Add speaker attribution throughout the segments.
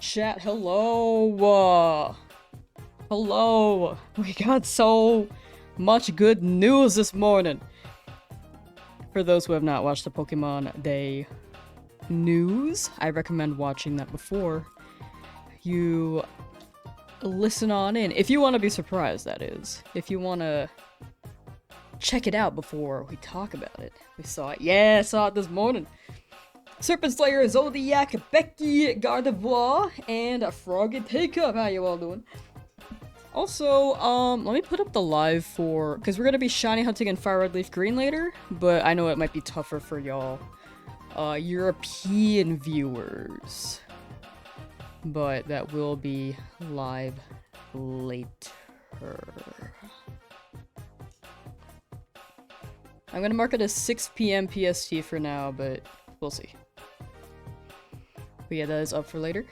Speaker 1: Chat, hello! Hello! We got so much good news this morning! For those who have not watched the Pokemon Day news, I recommend watching that before you listen on in. If you want to be surprised, that is. If you want to check it out before we talk about it. We saw it. Yeah, I saw it this morning. Serpent Slayer, Zodiac, Becky, Gardevoir, and Froggy Takeup. How you all doing? Also, let me put up the live for, because we're gonna be shiny hunting in Fire Red Leaf Green later, but I know it might be tougher for y'all, European viewers. But that will be live later. I'm gonna mark it as 6 PM PST for now, but we'll see. But yeah, that is up for later.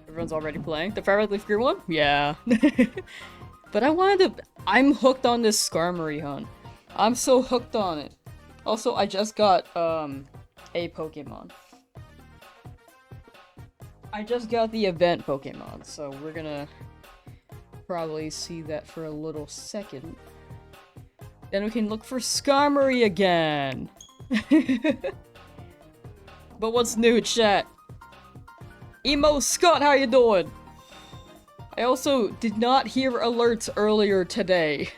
Speaker 1: Everyone's already playing. The Fire Red Leaf Green one? Yeah. But I'm hooked on this Skarmory hunt. I'm so hooked on it. Also, I just got, a Pokemon. I just got the event Pokemon, so we're gonna probably see that for a little second. Then we can look for Skarmory again! But what's new, chat? Emo Scott, how you doing? I also did not hear alerts earlier today.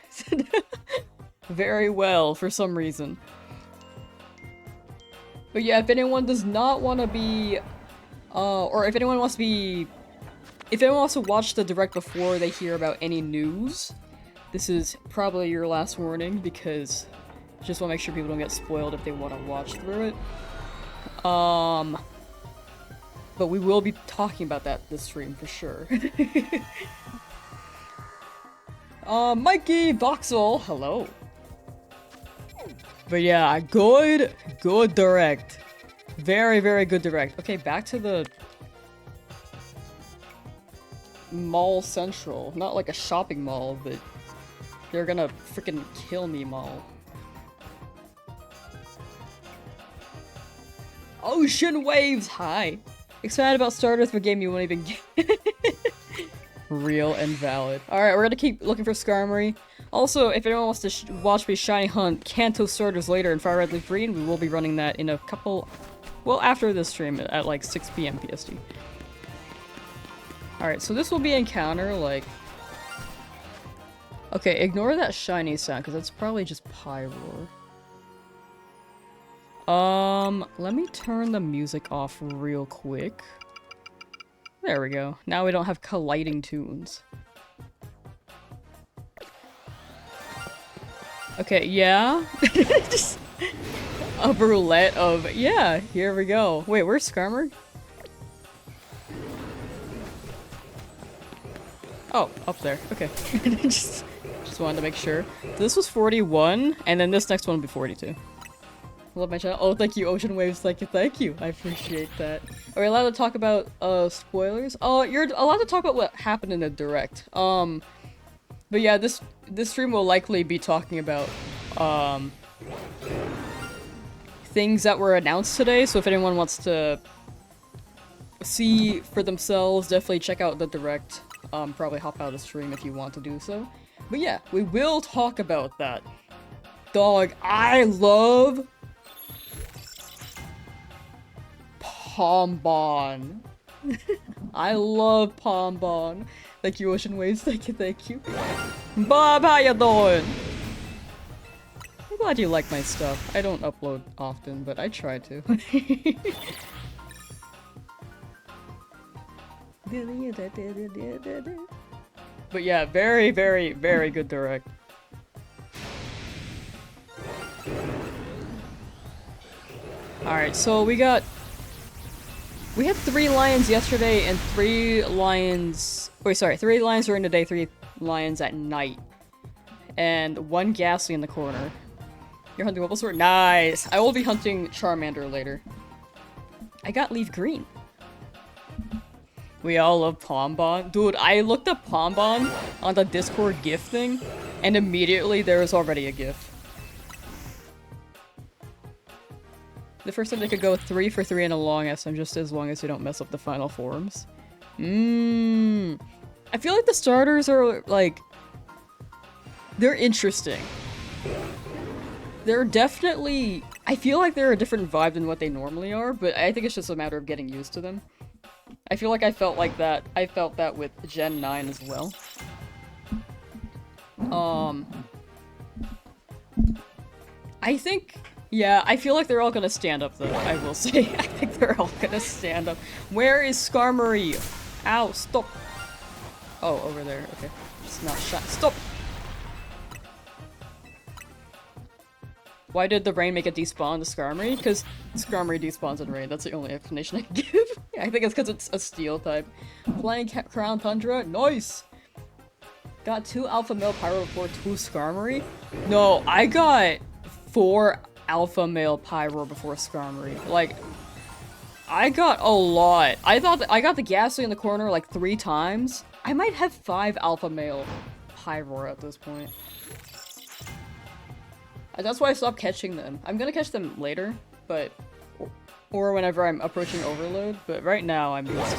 Speaker 1: Very well, for some reason. But yeah, if anyone does not want to be, or if anyone wants to be, if anyone wants to watch the direct before they hear about any news, this is probably your last warning, because I just want to make sure people don't get spoiled if they want to watch through it. But we will be talking about that this stream for sure. Mikey Voxel, hello. But yeah, good direct. Very, very good direct. Okay, back to the Mall Central. Not like a shopping mall, but they're gonna freaking kill me mall. Ocean Waves, hi. Excited about starters for a game you won't even get. Real and valid. Alright, we're gonna keep looking for Skarmory. Also, if anyone wants to watch me shiny hunt Kanto starters later in Fire Red Leaf Green, we will be running that in a couple... well, after this stream at like 6 PM PST. Alright, so this will be encounter, like... okay, ignore that shiny sound, because that's probably just Pyroar. Let me turn the music off real quick. There we go. Now we don't have colliding tunes. Okay, yeah. Just a roulette of, yeah, here we go. Wait, where's Skarmory? Oh, up there. Okay. just wanted to make sure. This was 41, and then this next one will be 42. Love my channel. Oh, thank you, Ocean Waves. Thank you, thank you. I appreciate that. Are we allowed to talk about, spoilers? Oh, you're allowed to talk about what happened in the direct. But yeah, this stream will likely be talking about, things that were announced today, so if anyone wants to see for themselves, definitely check out the direct. Probably hop out of the stream if you want to do so. But yeah, we will talk about that. Dog, I love... Pombon. I love Pombon. Thank you, Ocean Waves. Thank you, thank you. Bob, how you doing? I'm glad you like my stuff. I don't upload often, but I try to. But yeah, very, very, very good direct. Alright, so we had 3 lions yesterday and 3 lions... wait, sorry, 3 lions during the day, 3 lions at night. And 1 Ghastly in the corner. You're hunting Bulbasaur? Nice! I will be hunting Charmander later. I got Leaf Green. We all love Pombon. Dude, I looked up Pombon on the Discord GIF thing, and immediately there was already a GIF. The first time they could go 3 for 3 in a long SM just as long as they don't mess up the final forms. I feel like the starters are, like... They're interesting. They're definitely... I feel like they're a different vibe than what they normally are, but I think it's just a matter of getting used to them. I feel like I felt like that. I felt that with Gen 9 as well. I think... Yeah, I feel like they're all gonna stand up, though, I will say. I think they're all gonna stand up. Where is Skarmory? Ow, stop. Oh, over there. Okay. It's not shot. Stop! Why did the rain make it despawn the Skarmory? Because Skarmory despawns in rain. That's the only explanation I can give. I think it's because it's a steel type. Playing Crown Tundra? Nice! Got 2 Alpha Male Pyro before 2 Skarmory? No, I got 4 Alpha Male Pyro before Skarmory. Like, I got a lot. I thought that I got the Ghastly in the corner like 3 times. I might have 5 Alpha Male Pyro at this point. That's why I stopped catching them. I'm gonna catch them later, but... Or whenever I'm approaching Overload, but right now I'm just...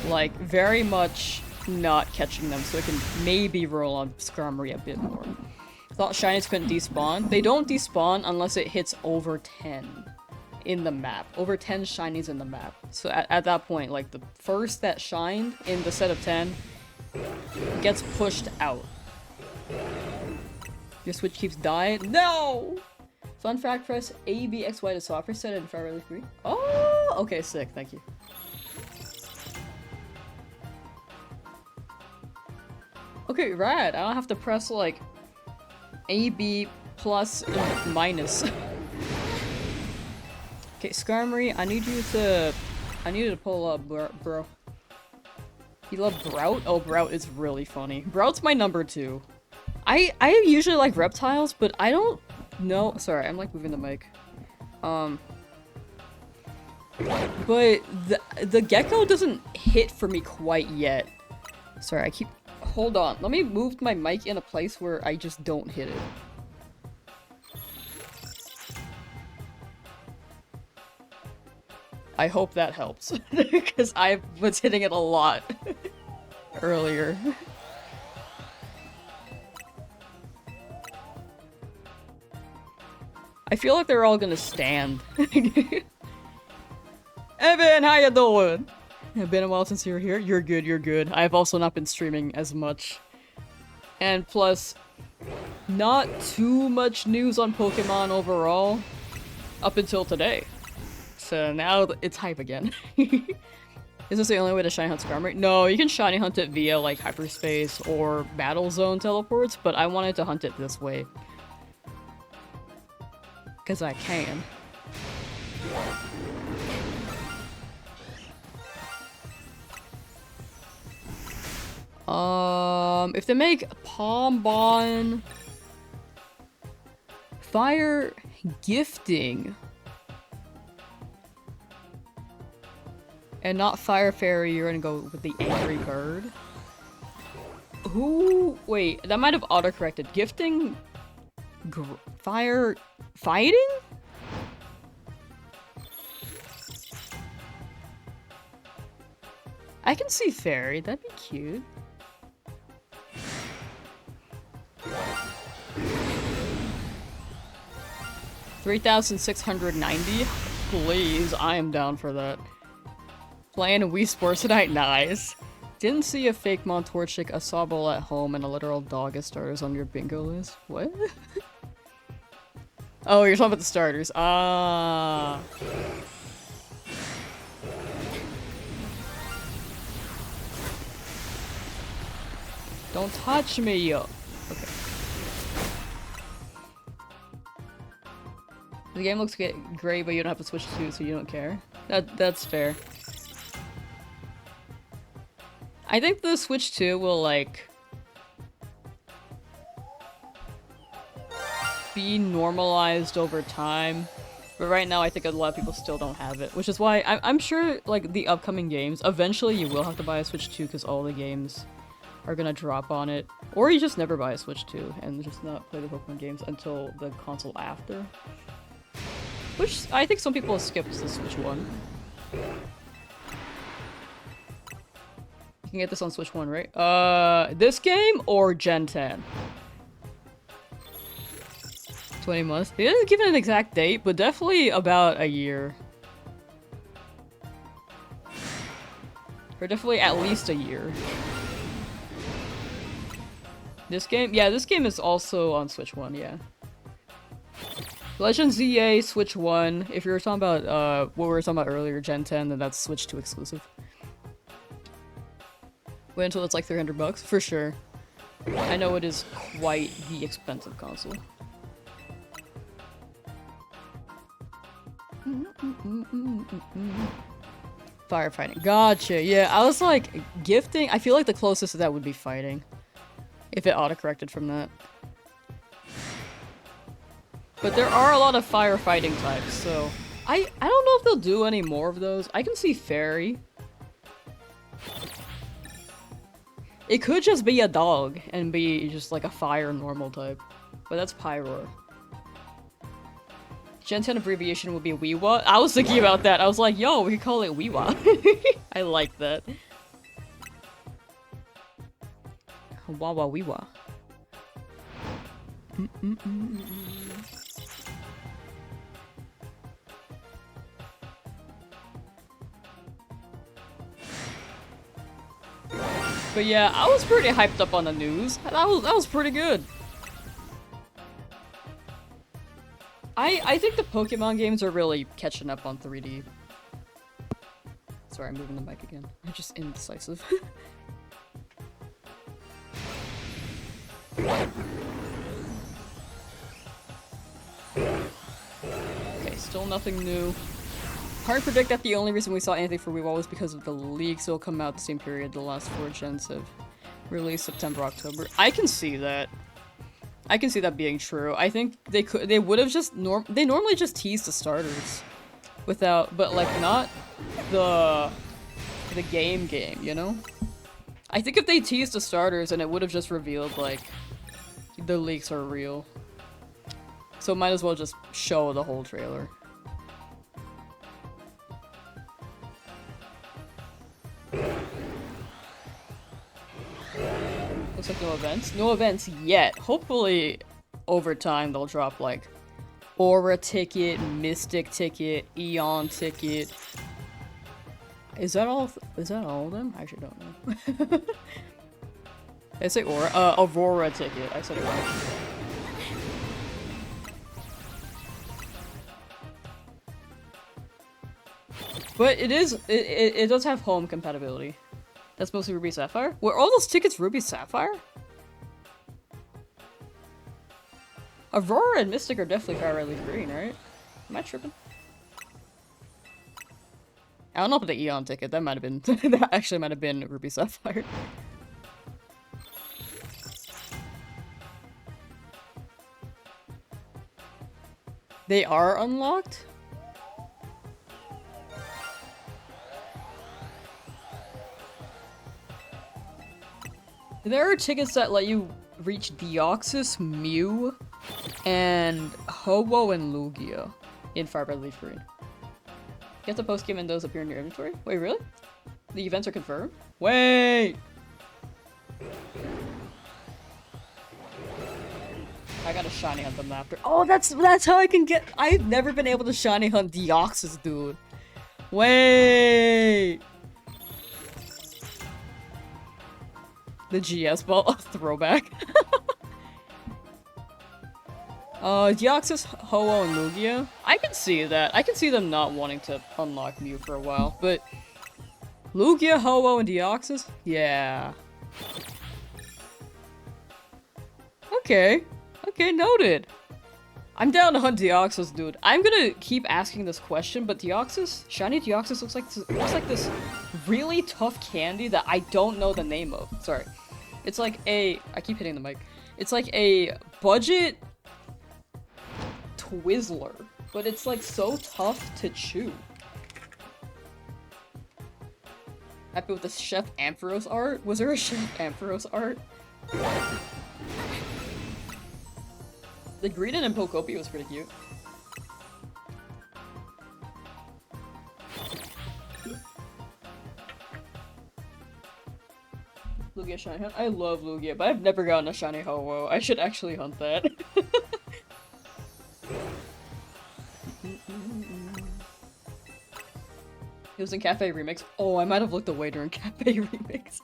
Speaker 1: like, very much not catching them, so I can maybe roll on Skarmory a bit more. Thought shinies couldn't despawn. They don't despawn unless it hits over 10 in the map. Over 10 shinies in the map. So at that point, like, the first that shined in the set of 10 gets pushed out. Your Switch keeps dying. No! Fun fact, press A, B, X, Y to software set and Fire Release 3. Oh! Okay, sick. Thank you. Okay, rad. I don't have to press, like, A, B, plus, and minus. Okay, Skarmory, I need you to pull up, bro. You love Brout? Oh, Brout is really funny. Brout's my number 2. I usually like reptiles, but I don't know. Sorry, I'm like moving the mic. But the gecko doesn't hit for me quite yet. Sorry, I keep... Hold on. Let me move my mic in a place where I just don't hit it. I hope that helps. Because I was hitting it a lot earlier. I feel like they're all gonna stand. Evan, how you doing? It's been a while since you were here. You're good, you're good. I've also not been streaming as much. And plus, not too much news on Pokemon overall up until today. So now it's hype again. Is this the only way to shiny hunt Skarmory? No, you can shiny hunt it via like hyperspace or battle zone teleports, but I wanted to hunt it this way. Because I can. If they make Pombon Fire Gifting and not Fire Fairy, you're gonna go with the Angry Bird. Who? Wait, that might have autocorrected. Gifting? Fire... Fighting? I can see Fairy, that'd be cute. $3,690? Please, I am down for that. Playing Wii Sports tonight? Nice. Didn't see a fake Montorchic, a Sobble at home, and a literal dog as starters on your bingo list. What? Oh, you're talking about the starters. Ah. Don't touch me, yo. Okay. The game looks great, but you don't have to switch to, so you don't care. That's fair. I think the Switch 2 will, like, be normalized over time. But right now, I think a lot of people still don't have it. Which is why I'm sure, like, the upcoming games, eventually you will have to buy a Switch 2 because all the games are gonna drop on it. Or you just never buy a Switch 2 and just not play the Pokemon games until the console after. Which I think some people skipped the Switch one. You can get this on Switch 1, right? This game or Gen 10? 20 months. They didn't give it an exact date, but definitely about a year. Or definitely at least a year. This game? Yeah, this game is also on Switch 1, yeah. Legend ZA, Switch 1. If you were talking about, what we were talking about earlier, Gen 10, then that's Switch 2 exclusive. Wait until it's like 300 bucks? For sure. I know it is quite the expensive console. Firefighting. Gotcha. Yeah, I was like, gifting. I feel like the closest to that would be fighting. If it autocorrected from that. But there are a lot of firefighting types, so... I don't know if they'll do any more of those. I can see fairy. It could just be a dog and be just like a fire normal type. But that's Pyroar. Gen 10 abbreviation would be Weewa. I was thinking about that. I was like, yo, we could call it Weewa. I like that. Wawa Weewa. But yeah, I was pretty hyped up on the news. That was pretty good. I think the Pokemon games are really catching up on 3D. Sorry, I'm moving the mic again. I'm just indecisive. Okay, still nothing new. Hard to predict that the only reason we saw anything for Weavile was because of the leaks that will come out the same period the last 4 gens have released September, October. I can see that. I can see that being true. I think they would have just they normally just tease the starters without, but like not the game, you know? I think if they teased the starters and it would have just revealed like the leaks are real. So might as well just show the whole trailer. Looks like no events. No events yet. Hopefully, over time, they'll drop, like, Aura ticket, Mystic ticket, Eon ticket. Is that all of them? I actually don't know. Did I say Aura? Aurora ticket. I said it wrong. But it does have home compatibility. That's mostly Ruby Sapphire? Were all those tickets Ruby Sapphire? Aurora and Mystic are definitely Fire Red Leaf Green, right? Am I tripping? I don't know about the Eon ticket. That might have been that actually might have been Ruby Sapphire. They are unlocked? There are tickets that let you reach Deoxys, Mew, and Ho-Oh and Lugia in Fire Red Leaf Green. Get the post-game and those appear in your inventory? Wait, really? The events are confirmed? Wait! I gotta shiny hunt them after. Oh, that's how I can get- I've never been able to shiny hunt Deoxys, dude. Wait! The GS ball, throwback. Deoxys, Ho-Oh, and Lugia. I can see that. I can see them not wanting to unlock Mew for a while, but Lugia, Ho-Oh, and Deoxys? Yeah. Okay. Okay, noted. I'm down to hunt Deoxys, dude. I'm gonna keep asking this question, but Deoxys, shiny Deoxys looks like this really tough candy that I don't know the name of. Sorry. It's like a, I keep hitting the mic. It's like a budget Twizzler, but it's like so tough to chew. Happy with the Chef Ampharos art? Was there a Chef Ampharos art? The Greedent and Pocopi was pretty cute. Lugia shiny hunt? I love Lugia, but I've never gotten a shiny Ho-Oh. I should actually hunt that. It was in Cafe Remix. Oh, I might have looked away during Cafe Remix.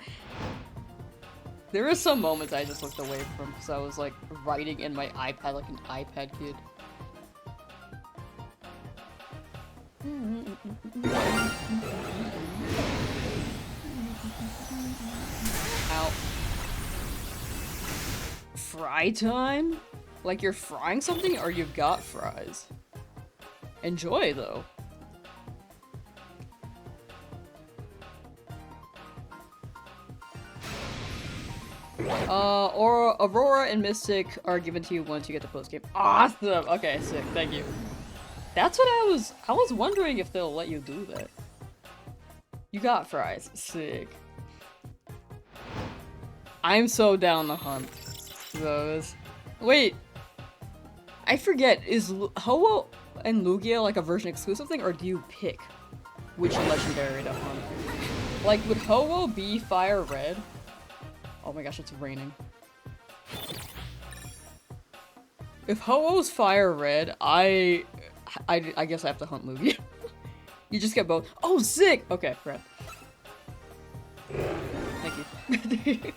Speaker 1: There were some moments I just looked away from because I was like writing in my iPad like an iPad kid. Ow. Fry time? Like you're frying something or you've got fries? Enjoy though. Or Aurora and Mystic are given to you once you get the post-game. Awesome! Okay, sick, thank you. That's what I was wondering if they'll let you do that. You got fries. Sick. I'm so down to hunt those. Wait. I forget, is Ho-Oh and Lugia like a version exclusive thing, or do you pick which legendary to hunt? Like, would Ho-Oh be Fire Red? Oh my gosh, it's raining. If Ho-Oh's Fire Red, I guess I have to hunt Lugia. You just get both. Oh, sick! Okay, right. Thank you.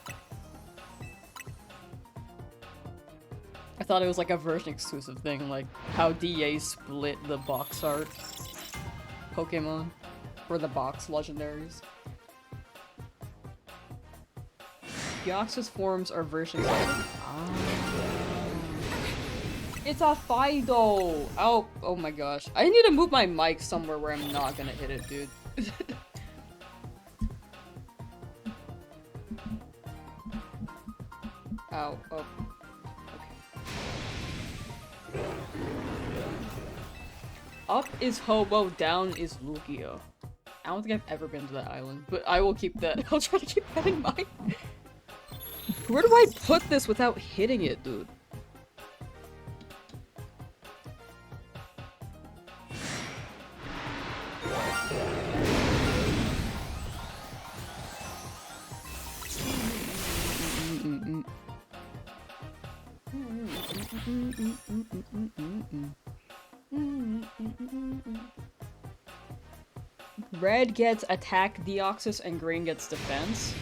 Speaker 1: I thought it was like a version exclusive thing, like how DA split the box art Pokemon, or the box legendaries. Deoxys forms are versions of It's a Fido! Oh my gosh. I need to move my mic somewhere where I'm not gonna hit it, dude. Ow. Oh. Okay. Up is Ho-Oh, down is Lugia. I don't think I've ever been to that island, but I will keep that. I'll try to keep that in mind. Where do I put this without hitting it, dude? Red gets attack Deoxys and green gets defense.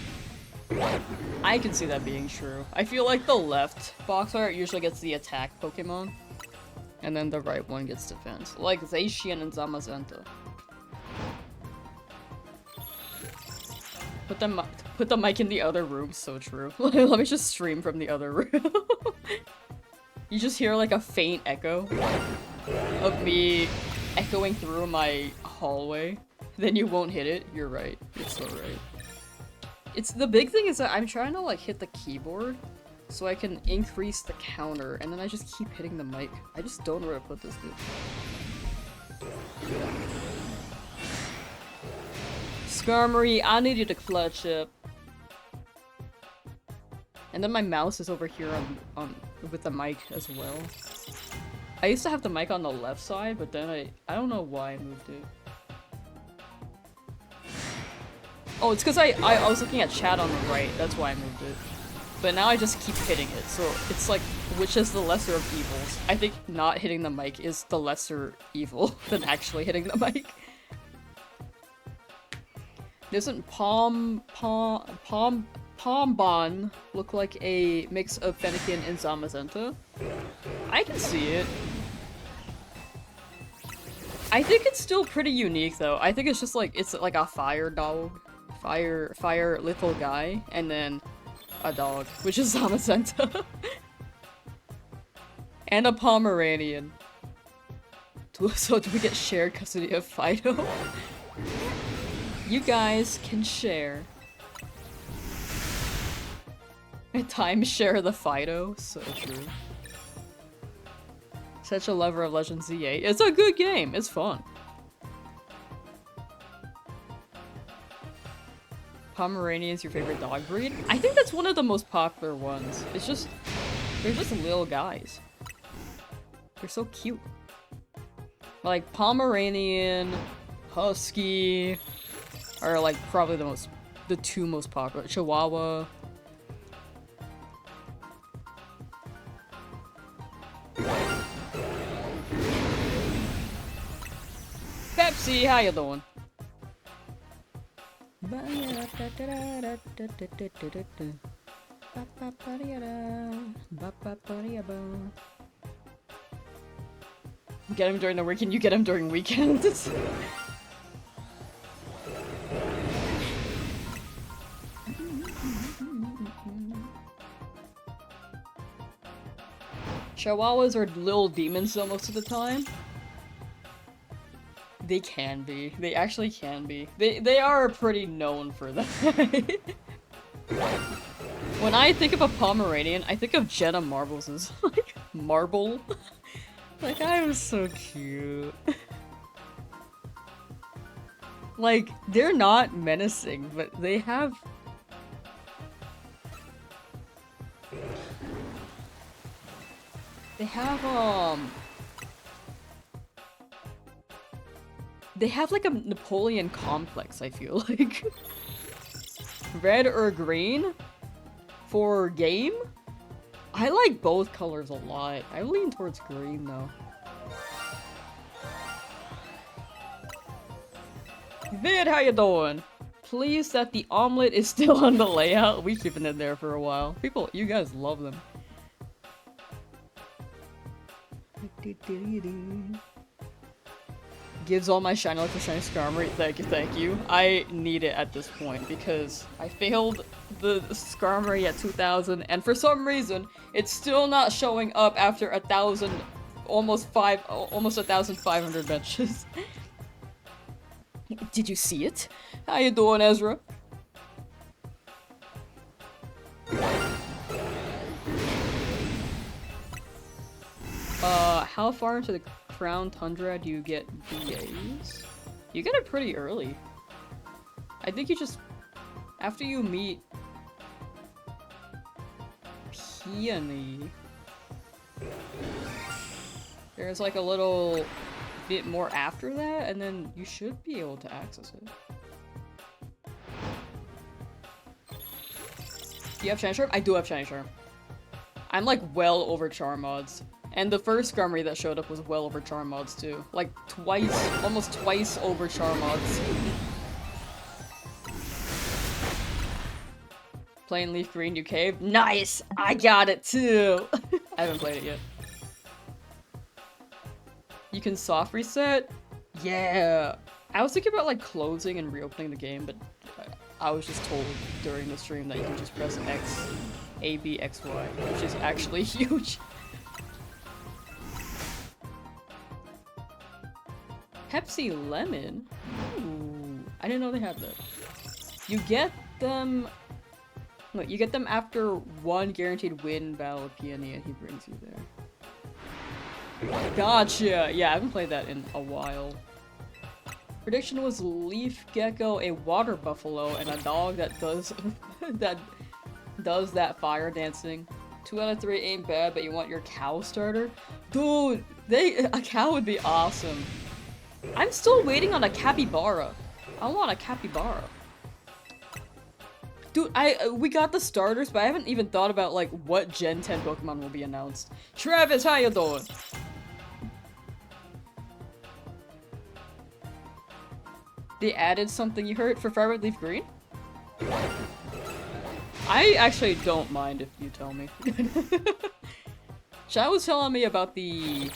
Speaker 1: I can see that being true. I feel like the left box art usually gets the attack Pokemon, and then the right one gets defense. Like Zacian and Zamazenta. Put the mic in the other room, so true. Let me just stream from the other room. You just hear like a faint echo of me echoing through my hallway. Then you won't hit it. You're right. You're so right. It's the big thing is that I'm trying to like hit the keyboard so I can increase the counter, and then I just keep hitting the mic. I just don't know where to put this, dude. Skarmory, I need you to clutch it. And then my mouse is over here on with the mic as well. I used to have the mic on the left side, but then I don't know why I moved it. Oh, it's because I was looking at chat on the right, that's why I moved it. But now I just keep hitting it, so it's like, which is the lesser of evils? I think not hitting the mic is the lesser evil than actually hitting the mic. Doesn't Pombon look like a mix of Fennekin and Zamazenta? I can see it. I think it's still pretty unique though. I think it's just like, it's like a fire dog. Fire little guy, and then a dog, which is Zamazenta. And a Pomeranian. So do we get shared custody of Fido? You guys can share. Time share the Fido, so true. Such a lover of Legend Z8. It's a good game, it's fun. Pomeranian is your favorite dog breed? I think that's one of the most popular ones. It's just, they're just little guys. They're so cute. Like Pomeranian, Husky are like probably the two most popular. Chihuahua, Pepsi, how you doing? Get him during the weekend, you get him during weekends. Chihuahuas are little demons though most of the time. They can be. They actually can be. They are pretty known for that. When I think of a Pomeranian, I think of Jenna Marbles as like Marble. Like, I'm so cute. Like, they're not menacing, but they have... They have like a Napoleon complex, I feel like. Red or green? For game? I like both colors a lot. I lean towards green though. Vid, how you doing? Pleased that the omelet is still on the layout. We keeping it there for a while. People, you guys love them. Gives all my shiny luck for shiny Skarmory. Thank you. I need it at this point because I failed the Skarmory at 2000 and for some reason it's still not showing up after 1,000, almost 1,500 benches. Did you see it? How you doing, Ezra? How far into the Crown Tundra do you get BAs? You get it pretty early. I think you just... After you meet... Peony... There's like a little bit more after that, and then you should be able to access it. Do you have Shiny Charm? I do have Shiny Charm. I'm like well over Charm mods. And the first Skarmory that showed up was well over Charm mods too. Like twice, almost twice over Charm mods. Playing Leaf Green New Cave? Nice! I got it too! I haven't played it yet. You can soft reset? Yeah! I was thinking about like closing and reopening the game, but I was just told during the stream that you can just press X, A, B, X, Y, which is actually huge. Pepsi Lemon? Ooh, I didn't know they had that. You get them... No, you get them after one guaranteed win battle of Peony and he brings you there. Gotcha! Yeah, I haven't played that in a while. Prediction was Leaf Gecko, a water buffalo, and a dog that does that fire dancing. 2 out of 3 ain't bad, but you want your cow starter? Dude, a cow would be awesome. I'm still waiting on a capybara. I want a capybara. Dude, we got the starters, but I haven't even thought about like what Gen 10 Pokemon will be announced. Travis, how you doing? They added something you heard for Fire Red Leaf Green? I actually don't mind if you tell me. Shai was telling me about the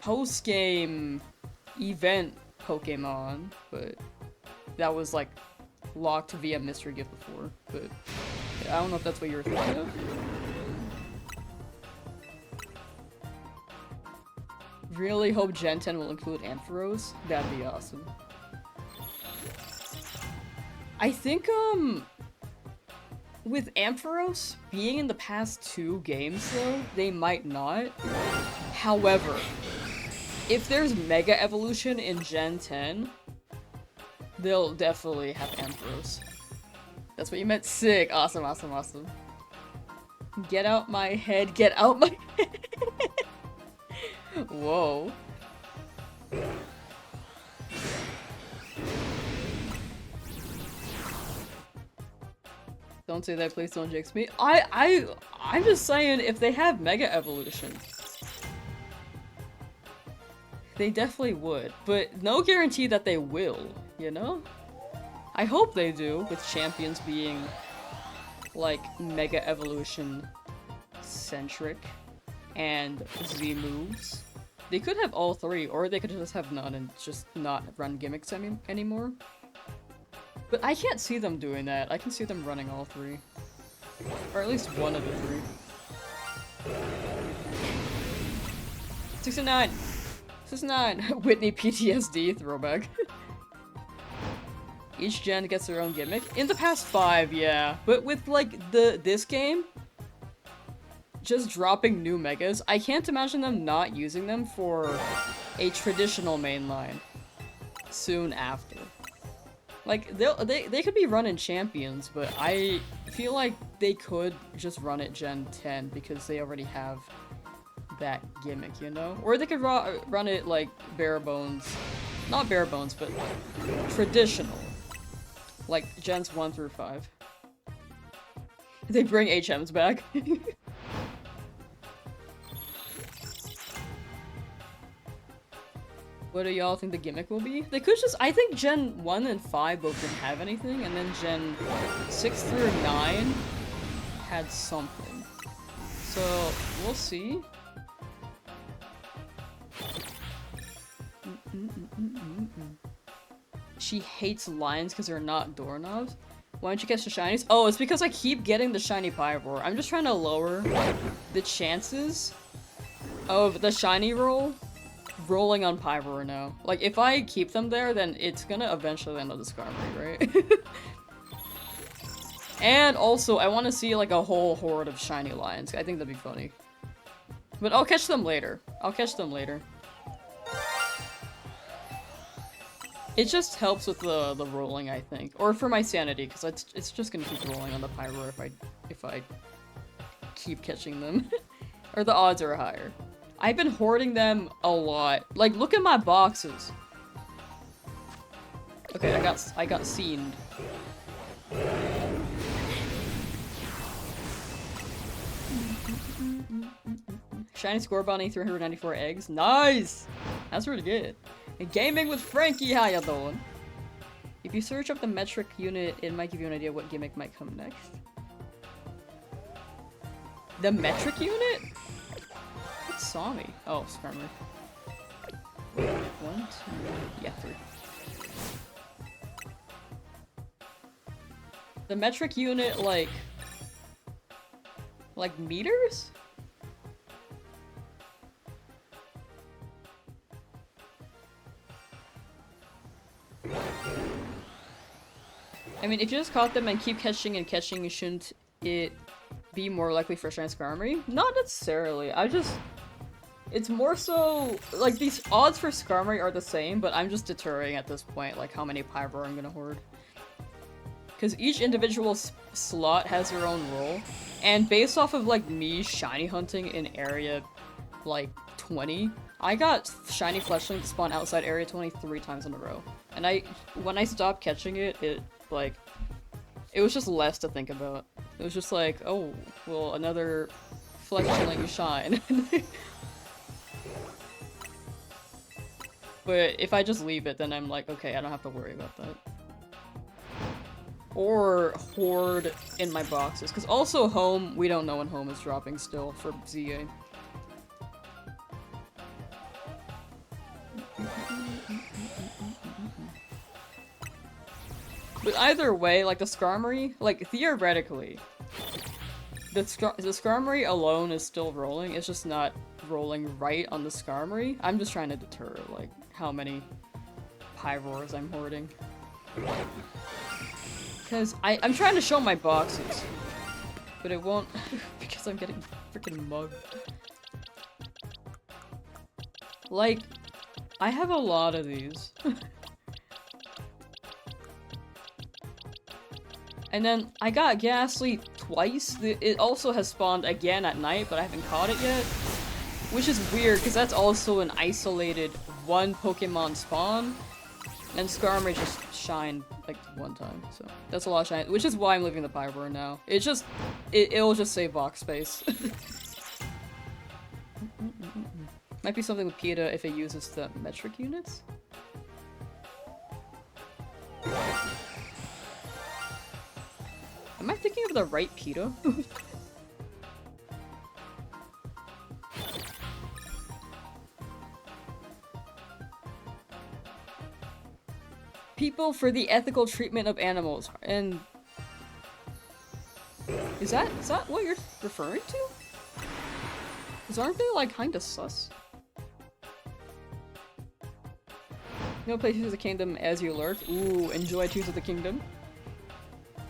Speaker 1: post-game event Pokemon, but that was like locked via mystery gift before, but yeah, I don't know if that's what you were thinking of. Really hope Gen 10 will include Ampharos. That'd be awesome. I think, with Ampharos being in the past 2 games though, they might not. However, if there's Mega Evolution in Gen 10, they'll definitely have Ampharos. That's what you meant? Sick. Awesome, awesome, awesome. Get out my head, get out my head. Whoa. Don't say that, please don't jinx me. I'm just saying if they have Mega Evolution. They definitely would, but no guarantee that they will, you know? I hope they do, with champions being, like, Mega Evolution centric and Z moves. They could have all three, or they could just have none and just not run gimmicks anymore. But I can't see them doing that. I can see them running all three. Or at least one of the three. 69! 69! Whitney PTSD throwback. Each gen gets their own gimmick. In the past 5, yeah. But with, like, this game, just dropping new megas, I can't imagine them not using them for a traditional mainline soon after. Like, they could be running champions, but I feel like they could just run it Gen 10 because they already have that gimmick, you know? Or they could run it, like, bare bones. Not bare bones, but traditional. Like, Gens 1 through 5. They bring HMs back. What do y'all think the gimmick will be? They could just- I think Gen 1 and 5 both didn't have anything, and then Gen 6 through 9 had something. So, we'll see. She hates lions because they're not doorknobs. Why don't you catch the shinies? Oh, it's because I keep getting the shiny Pyroar. I'm just trying to lower the chances of the shiny rolling on Pyroar now. Like, if I keep them there, then it's gonna eventually land on the Skarmory, right? And also, I want to see, like, a whole horde of shiny lions. I think that'd be funny. But I'll catch them later. I'll catch them later. It just helps with the rolling, I think. Or for my sanity, because it's just gonna keep rolling on the Pyroar if I keep catching them. Or the odds are higher. I've been hoarding them a lot. Like, look at my boxes. Okay, I got scened. Shiny Score Bunny, 394 eggs. Nice! That's really good. And Gaming with Frankie, how ya doing? If you search up the metric unit, it might give you an idea what gimmick might come next. The metric unit? What saw me? Oh, Skarmory. 1, 2, yeah, 3. The metric unit, like meters? I mean, if you just caught them and keep catching and catching, shouldn't it be more likely for Shiny Skarmory? Not necessarily. It's more so, like, these odds for Skarmory are the same, but I'm just deterring at this point, like, how many Pyroar I'm gonna hoard. Because each individual slot has their own role, and based off of, like, me shiny hunting in area, like, 20, I got shiny Fletchling to spawn outside area 23 times in a row. And when I stopped catching it, it was just less to think about. It was just like, oh, well, another Fletchling shine. But if I just leave it, then I'm like, okay, I don't have to worry about that. Or hoard in my boxes. Because also home, we don't know when home is dropping still for ZA. But either way, like the Skarmory, like theoretically, the Skarmory alone is still rolling, it's just not rolling right on the Skarmory. I'm just trying to deter, like, how many Pyroars I'm hoarding. Because I'm trying to show my boxes, but it won't because I'm getting freaking mugged. Like, I have a lot of these. And then I got Ghastly twice. It also has spawned again at night, but I haven't caught it yet. Which is weird, because that's also an isolated one Pokemon spawn. And Skarmory just shined like one time, so that's a lot of shine. Which is why I'm leaving the Pyroar now. It'll just save box space. Might be something with PETA if it uses the metric units? Am I thinking of the right PETA? People for the ethical treatment of animals, and is that what you're referring to? Because aren't they like kinda sus? No places of the kingdom as you lurk. Ooh, enjoy Tears of the Kingdom.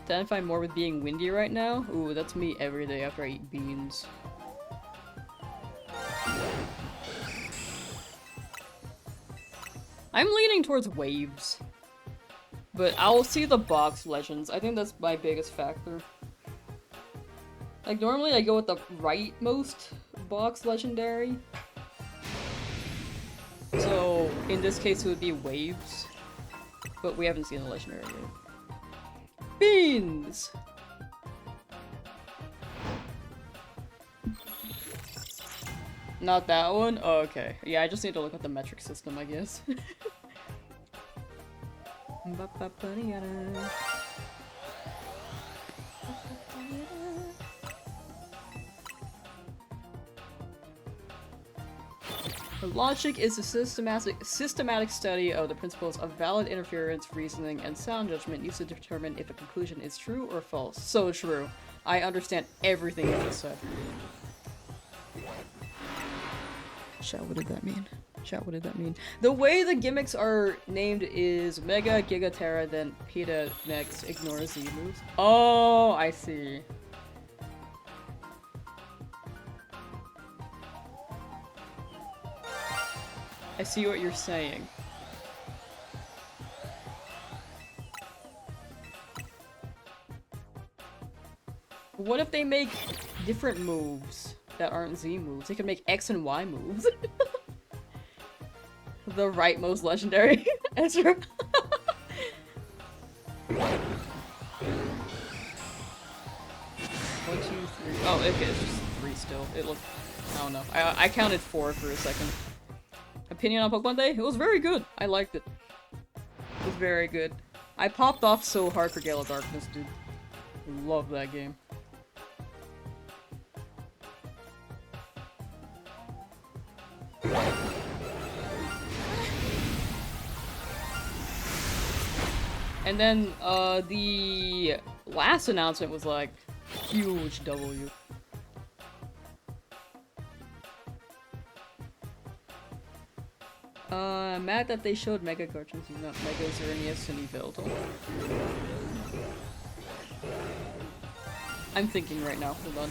Speaker 1: Identify more with being windy right now. Ooh, that's me every day after I eat beans. I'm leaning towards waves. But I'll see the box legends. I think that's my biggest factor. Like, normally I go with the rightmost box legendary. So, in this case it would be waves. But we haven't seen the legendary yet. Beans! Not that one? Oh, okay. Yeah, I just need to look at the metric system, I guess. Logic is a systematic study of the principles of valid inference, reasoning, and sound judgment used to determine if a conclusion is true or false. So true. I understand everything you just said. Chat, what did that mean? Chat, what did that mean? The way the gimmicks are named is Mega, Giga, Terra, then PETA next, ignore Z moves. Oh, I see. I see what you're saying. What if they make different moves that aren't Z moves? They could make X and Y moves. The rightmost legendary. Ezra. 1, 2, 3. Oh, okay, it's just 3 still. It looked. I don't know. I counted 4 for a second. Opinion on Pokemon Day? It was very good. I liked it. It was very good. I popped off so hard for Gale of Darkness, dude. Love that game. And then, the last announcement was like, huge W. Mad that they showed Mega cartoons, not Mega Xerneas and Yveltal. I'm thinking right now, hold on.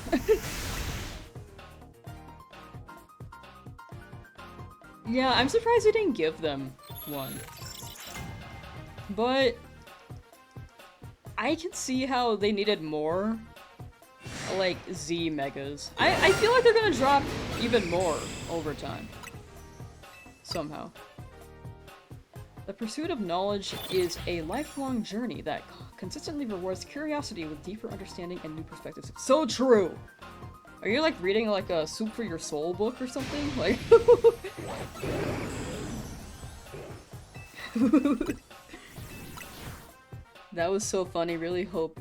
Speaker 1: Yeah, I'm surprised they didn't give them one. But I can see how they needed more, like, Z Megas. I feel like they're gonna drop even more over time. Somehow. The pursuit of knowledge is a lifelong journey that consistently rewards curiosity with deeper understanding and new perspectives. So true! Are you like reading like a Soup for Your Soul book or something? Like that was so funny. Really hope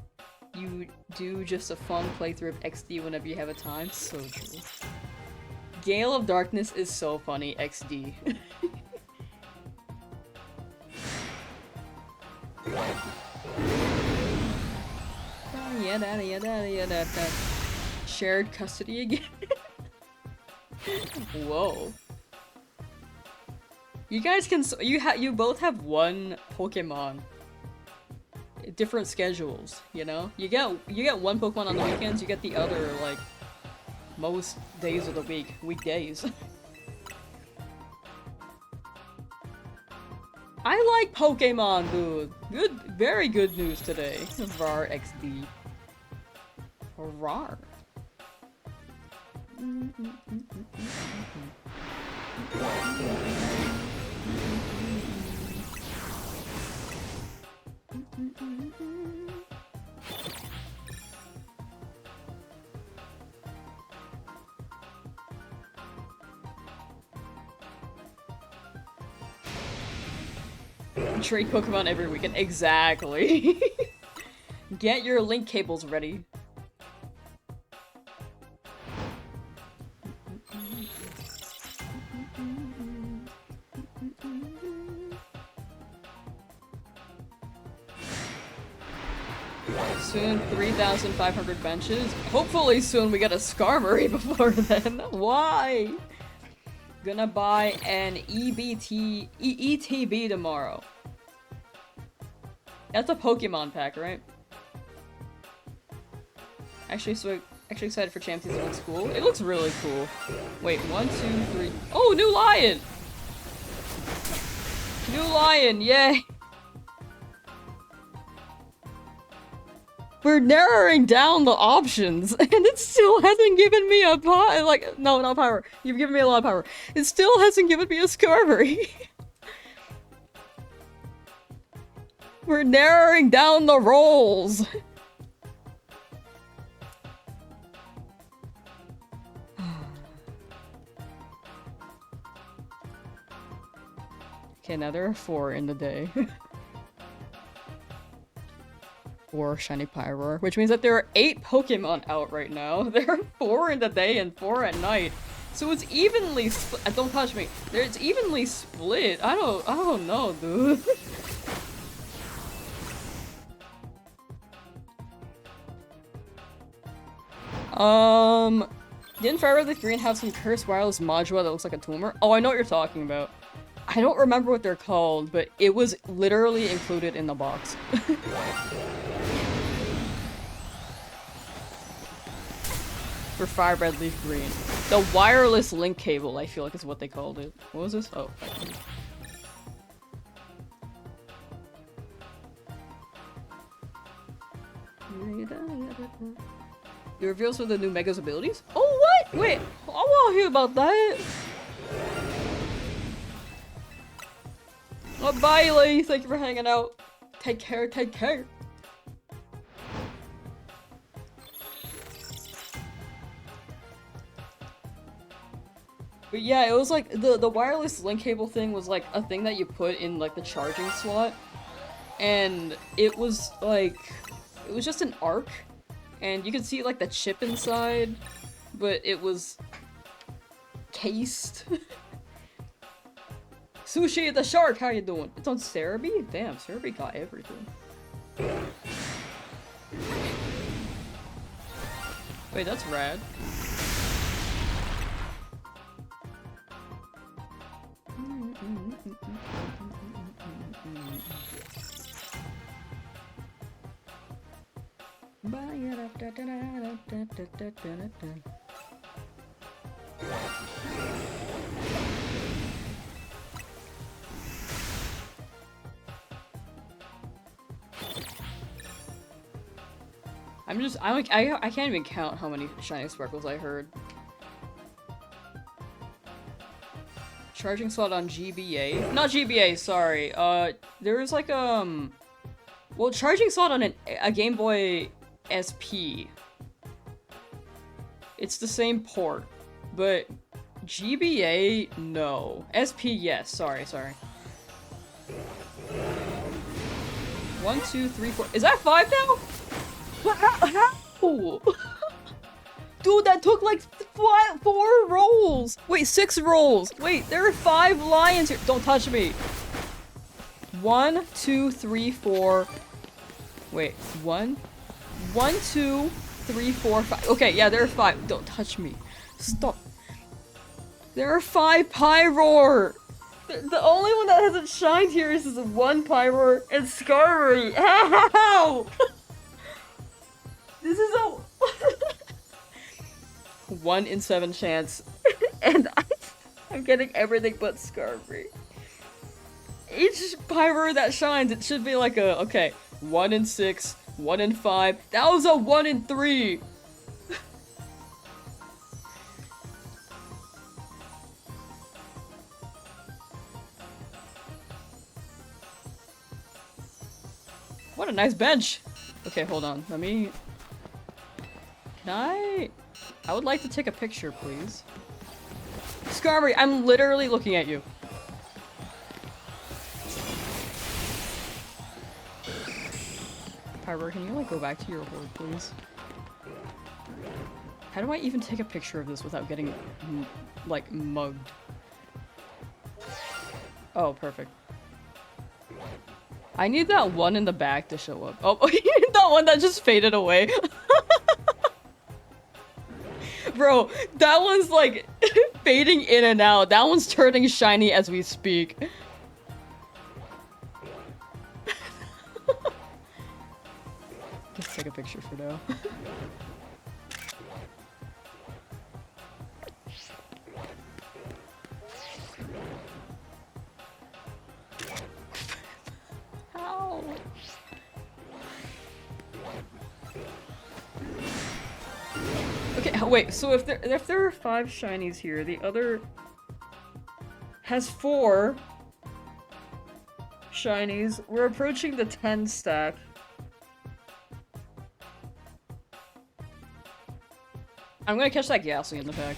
Speaker 1: you do just a fun playthrough of XD whenever you have a time. So true. Gale of Darkness is so funny, XD. Shared custody again? Whoa. You guys can you both have one Pokemon. Different schedules, you know? You get one Pokemon on the weekends, you get the other like most days of the week, weekdays. I like Pokemon, dude. Good, very good news today. Rar XD. Rar. Trade Pokemon every weekend. Exactly. Get your link cables ready. Soon 3,500 benches. Hopefully soon we get a Skarmory before then. Why? Gonna buy an ETB tomorrow. That's a Pokemon pack, right? Actually excited for Champ Season. It looks cool. It looks really cool. Wait, 1, 2, 3. Oh, new lion! New lion, yay! We're narrowing down the options, and it still hasn't given me a no, not power. You've given me a lot of power. It still hasn't given me a Skarmory. We're narrowing down the roles. Okay, now there are 4 in the day. 4 shiny Pyroar, which means that there are 8 Pokemon out right now. There are 4 in the day and 4 at night. So it's evenly don't touch me. It's evenly split. I don't know, dude. Didn't Fire Red Leaf Green have some cursed wireless module that looks like a tumor? Oh, I know what you're talking about. I don't remember what they're called, but it was literally included in the box. For Fire Red Leaf Green. The wireless link cable, I feel like is what they called it. What was this? Oh. The reveals of the new Mega's abilities? Oh, what? Wait, I want to hear about that. Oh, bye, Lee. Thank you for hanging out. Take care, take care. But yeah, it was like, the wireless link cable thing was like a thing that you put in like the charging slot. And it was like, it was just an arc. And you could see like the chip inside, but it was cased. Sushi the shark, how you doing? It's on Cerebi? Damn, Cerebi got everything. Wait, that's rad. I can't even count how many shiny sparkles I heard. Charging slot on GBA? Not GBA, sorry. There was like, well, charging slot on a Game Boy SP. It's the same port, but GBA, no. SP, yes. Sorry. 1, 2, 3, 4. Is that 5 now? What? How? Dude, that took like 4 rolls. Wait, 6 rolls. Wait, there are 5 lions here. Don't touch me. 1, 2, 3, 4. Wait, 1, 2, 3, 4, 5. Okay, yeah, there are 5. Don't touch me. Stop. There are 5 Pyroar. The only one that hasn't shined here is this 1 Pyroar and Skarmory. How? This is a 1 in 7 chance, and I'm getting everything but Skarmory. Each Pyroar that shines, it should be like a, okay, 1 in 6, 1 in 5. That was a 1 in 3. What a nice bench. Okay, hold on. Let me... Can I would like to take a picture, please. Skarmory, I'm literally looking at you. Pyro, can you like go back to your horde, please? How do I even take a picture of this without getting like mugged? Oh, perfect. I need that one in the back to show up. Oh, that one that just faded away. Bro, that one's like fading in and out. That one's turning shiny as we speak. Just take a picture for now. How? Okay, wait, so if there are 5 shinies here, the other has 4 shinies. We're approaching the 10 stack. I'm gonna catch that Ghastly in the back.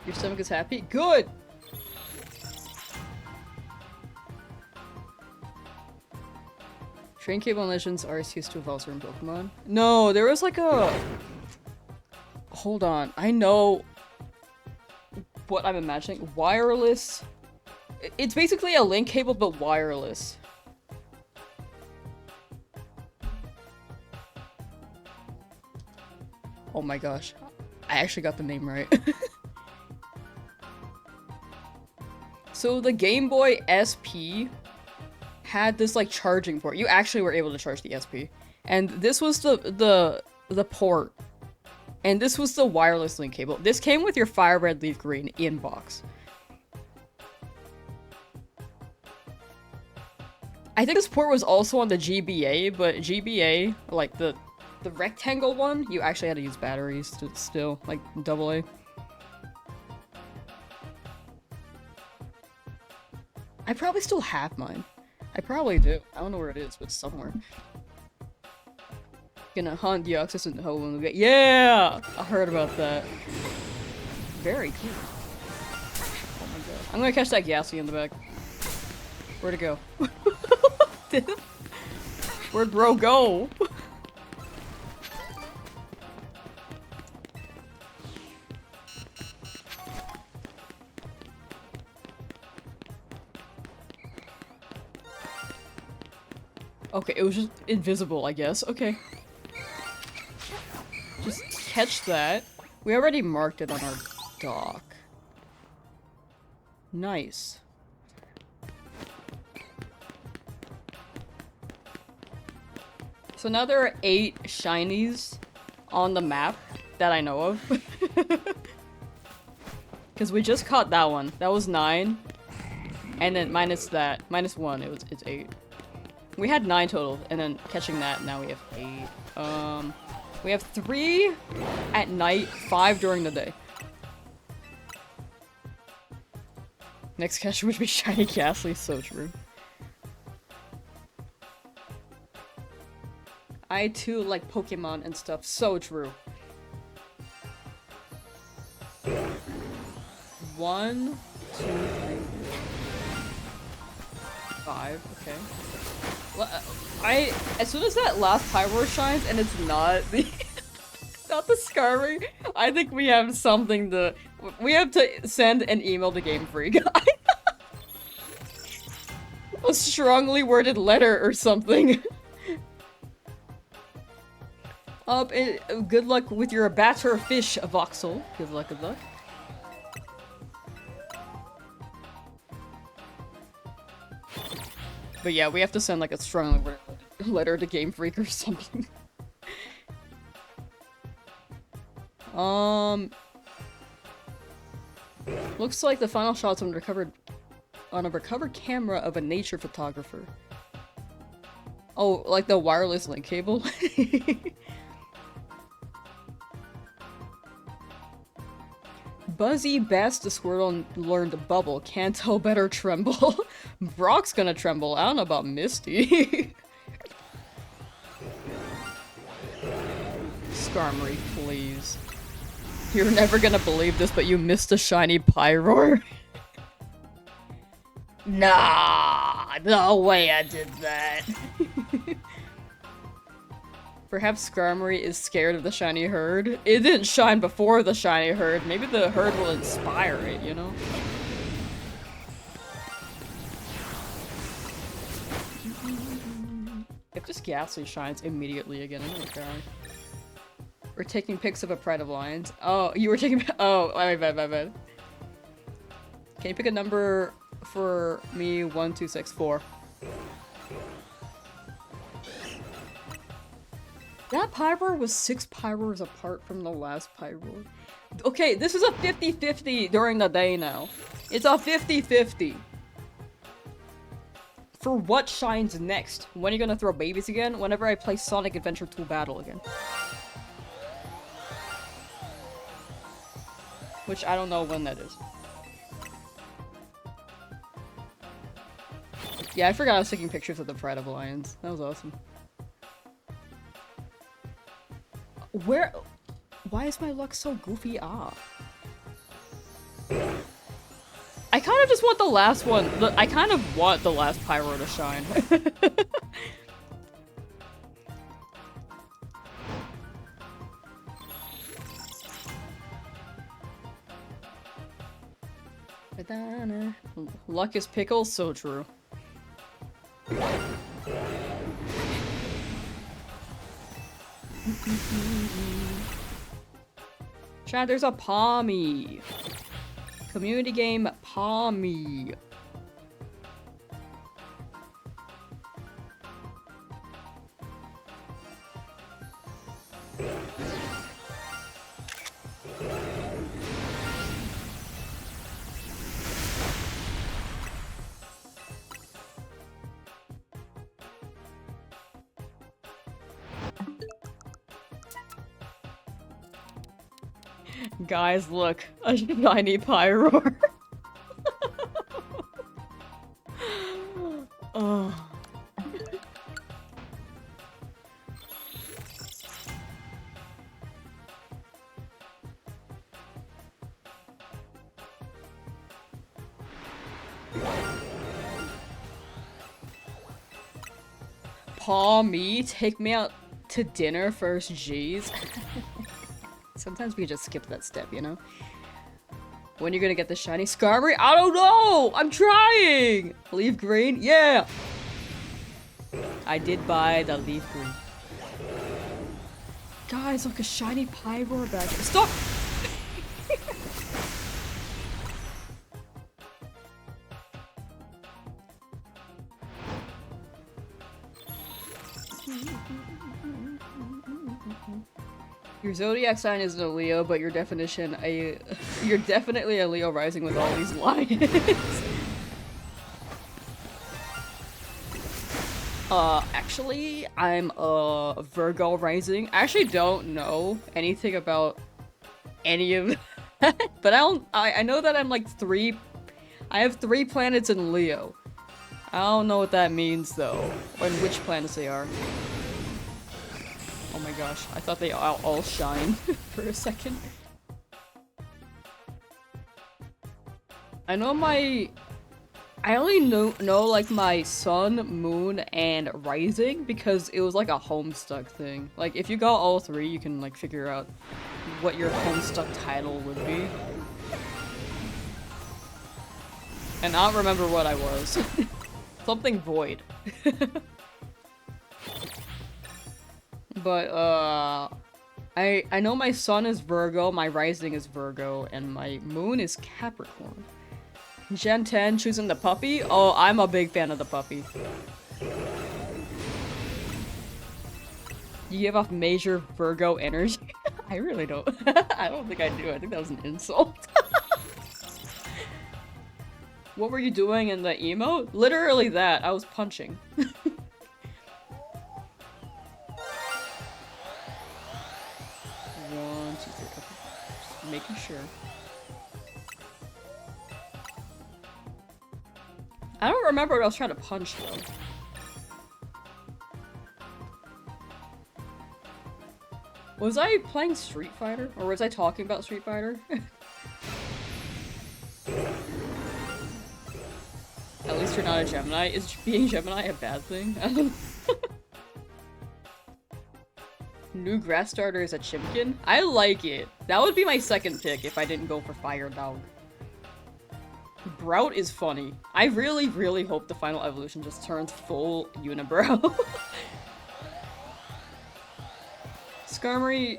Speaker 1: Your stomach is happy? Good! Train Cable Legends RSUs to evolve certain Pokemon. No, there was like a... Hold on, I know what I'm imagining. Wireless... It's basically a link cable, but wireless. Oh my gosh. I actually got the name right. So the Game Boy SP had this like charging port. You actually were able to charge the SP. And this was the port. And this was the wireless link cable. This came with your Fire Red Leaf Green in box. I think this port was also on the GBA, but GBA, like the rectangle one, you actually had to use batteries to still, like AA. I probably still have mine. I probably do. I don't know where it is, but somewhere. Gonna hunt Deoxys and Hoenn. Yeah! I heard about that. Very cool. Oh my god. I'm gonna catch that Ghastly in the back. Where'd it go? Where'd bro go? Okay, it was just invisible, I guess. Okay. Just catch that. We already marked it on our dock. Nice. So now there are 8 shinies on the map that I know of. Because we just caught that one. That was 9. And then minus that. Minus 1, it's 8. We had 9 total, and then catching that, now we have 8. We have 3 at night, 5 during the day. Next catch would be Shiny Ghastly, so true. I too like Pokemon and stuff, so true. 1, 2, 3, 5, okay. As soon as that last Pyro shines and it's not the not the Scarring, I think we have something to we have to send an email to Game Freak. A strongly worded letter or something. Good luck with your batter fish, Voxel. Good luck, good luck. But yeah, we have to send like a strongly worded letter to Game Freak or something. Looks like the final shot's on a recovered camera of a nature photographer. Oh, like the wireless link cable? Buzzy Best, the Squirtle learned Bubble. Can't tell better tremble. Brock's gonna tremble. I don't know about Misty. Skarmory, please. You're never gonna believe this, but you missed a shiny Pyroar. Nah, no way I did that. Perhaps Skarmory is scared of the shiny herd. It didn't shine before the shiny herd. Maybe the herd will inspire it, you know? If this Ghastly shines immediately again, I'm gonna cry. We're taking pics of a Pride of Lions. Oh, you were taking- oh, my bad. Can you pick a number for me? 1, 2, 6, 4. That Pyroar was 6 Pyroars apart from the last Pyroar. Okay, this is a 50-50 during the day now. It's a 50-50. For what shines next? When are you gonna throw babies again? Whenever I play Sonic Adventure 2 Battle again. Which I don't know when that is. Yeah, I forgot I was taking pictures of the Pride of Lions. That was awesome. Where- why is my luck so goofy? Ah. I kind of just want the last one. I kind of want the last Pyro to shine. Luck is pickles, so true. Chat, there's a Palmy. Community game Palmy. Guys, look. A shiny Pyroar. Oh. Paw me, take me out to dinner first, jeez. Sometimes we just skip that step, you know? When you're gonna get the shiny Skarmory? I don't know! I'm trying! Leaf green? Yeah! I did buy the leaf green. Guys, look, a shiny Pyroar back. Stop! Your zodiac sign isn't a Leo, but you're definitely a Leo rising with all these lines. Actually, I'm a Virgo rising. I actually don't know anything about any of that, but I know that I'm like I have 3 planets in Leo. I don't know what that means though, or in which planets they are. Oh my gosh, I thought they all shine for a second. I only know like my sun, moon, and rising because it was like a Homestuck thing. Like if you got all 3, you can like figure out what your Homestuck title would be. And I don't remember what I was. Something void. But, I know my sun is Virgo, my rising is Virgo, and my moon is Capricorn. Gen 10 choosing the puppy? Oh, I'm a big fan of the puppy. You give off major Virgo energy? I really don't. I don't think I do. I think that was an insult. What were you doing in the emote? Literally that. I was punching. 1, 2, 3, okay. Just making sure. I don't remember what I was trying to punch though. Was I playing Street Fighter? Or was I talking about Street Fighter? At least you're not a Gemini. Is being Gemini a bad thing? I don't know. New grass starter is a Chimkin? I like it. That would be my second pick if I didn't go for Fire Dog. Brout is funny. I really, really hope the final evolution just turns full unibrow. Skarmory,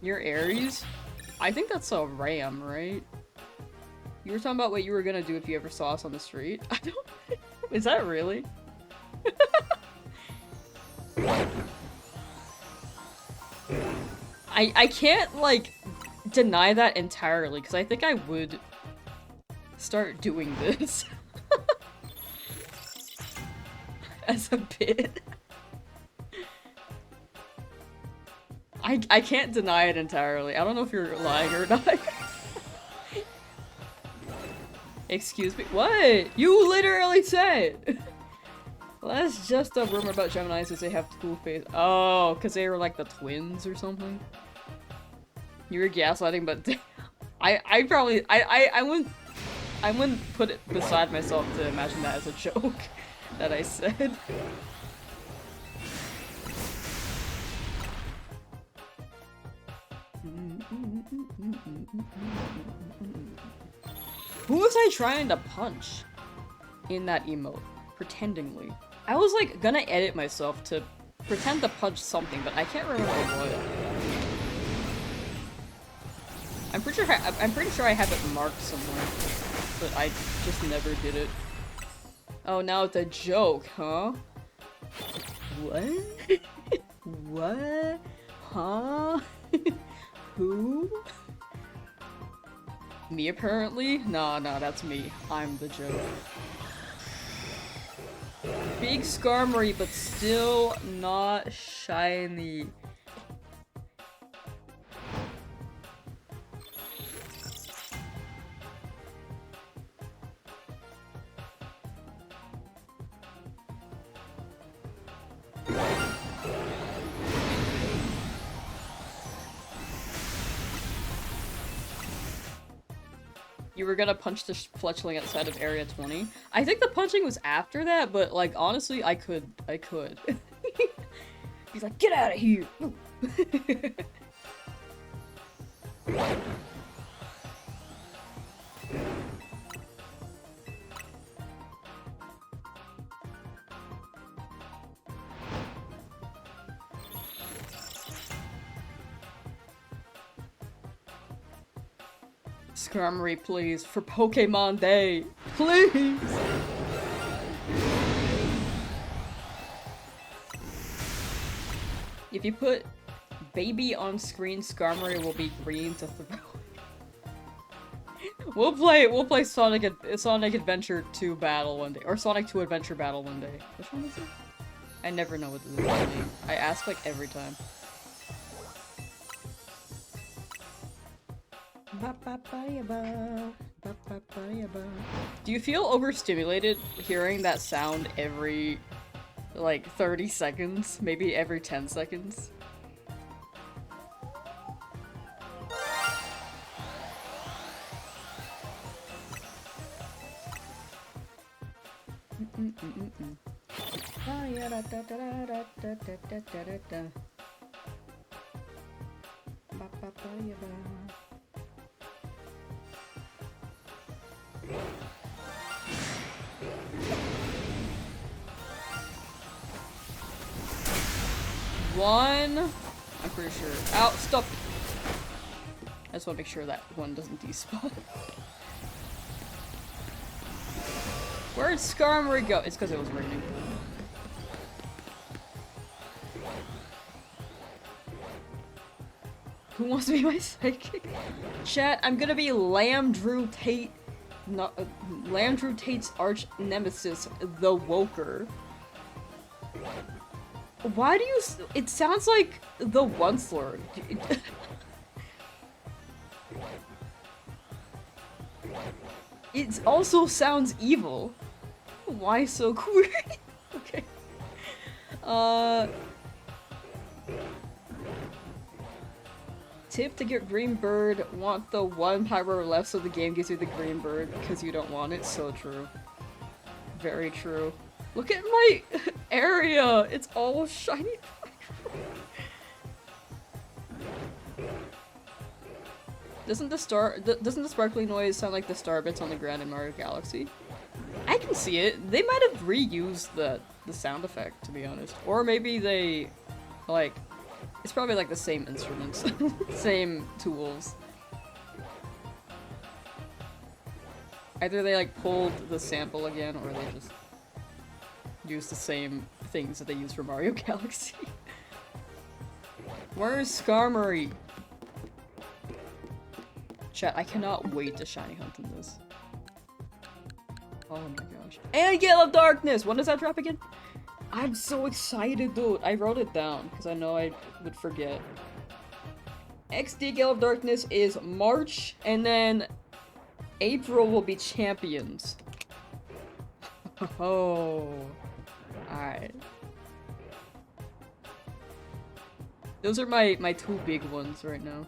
Speaker 1: you're Aries? I think that's a ram, right? You were talking about what you were gonna do if you ever saw us on the street? I don't... Is that really? I can't, like, deny that entirely, because I think I would start doing this. As a bit. I can't deny it entirely. I don't know if you're lying or not. Excuse me? What? You literally said! Well, that's just a rumor about Geminis is they have two-face. Oh, because they were like the twins or something? You were gaslighting, but I probably I wouldn't put it beside myself to imagine that as a joke that I said. Who was I trying to punch in that emote? Pretendingly. I was like gonna edit myself to pretend to punch something, but I can't remember what. I'm pretty sure I have it marked somewhere, but I just never did it. Oh, now it's a joke, huh? What? What? Huh? Who? Me, apparently? Nah, that's me. I'm the joke. Big Skarmory, but still not shiny. You were gonna punch the fletchling outside of Area 20. I think the punching was after that, but like honestly, I could. He's like, get out of here! Skarmory, please, for Pokemon Day, please! If you put baby on screen, Skarmory will be green to throw. We'll play Sonic Adventure 2 Battle one day, or Sonic 2 Adventure Battle one day. Which one is it? I never know what the name. I ask like every time. Do you feel overstimulated hearing that sound every, like, 30 seconds? Maybe every 10 seconds? One, I'm pretty sure. Ow, stop! I just want to make sure that one doesn't despawn. Where'd Skarmory go? It's because it was raining. Who wants to be my psychic? Chat, I'm gonna be Lamdrew Tate, Lamdrew Tate's arch nemesis, the Woker. Why do you? It sounds like the Once Lord. It also sounds evil. Why so queer? Okay. Tip to get green bird, want the one pyro left so the game gives you the green bird because you don't want it. So true. Very true. Look at my area! It's all shiny. Doesn't the sparkly noise sound like the star bits on the ground in Mario Galaxy? I can see it. They might have reused the sound effect, to be honest. Or maybe they, like, it's probably like the same instruments, same tools. Either they like pulled the sample again, or they just used the same things that they use for Mario Galaxy. Where's Skarmory? Chat, I cannot wait to shiny hunt in this. Oh my gosh. And Gale of Darkness! When does that drop again? I'm so excited, dude. I wrote it down because I know I would forget. XD Gale of Darkness is March, and then April will be Champions. Oh. Alright. Those are my two big ones right now.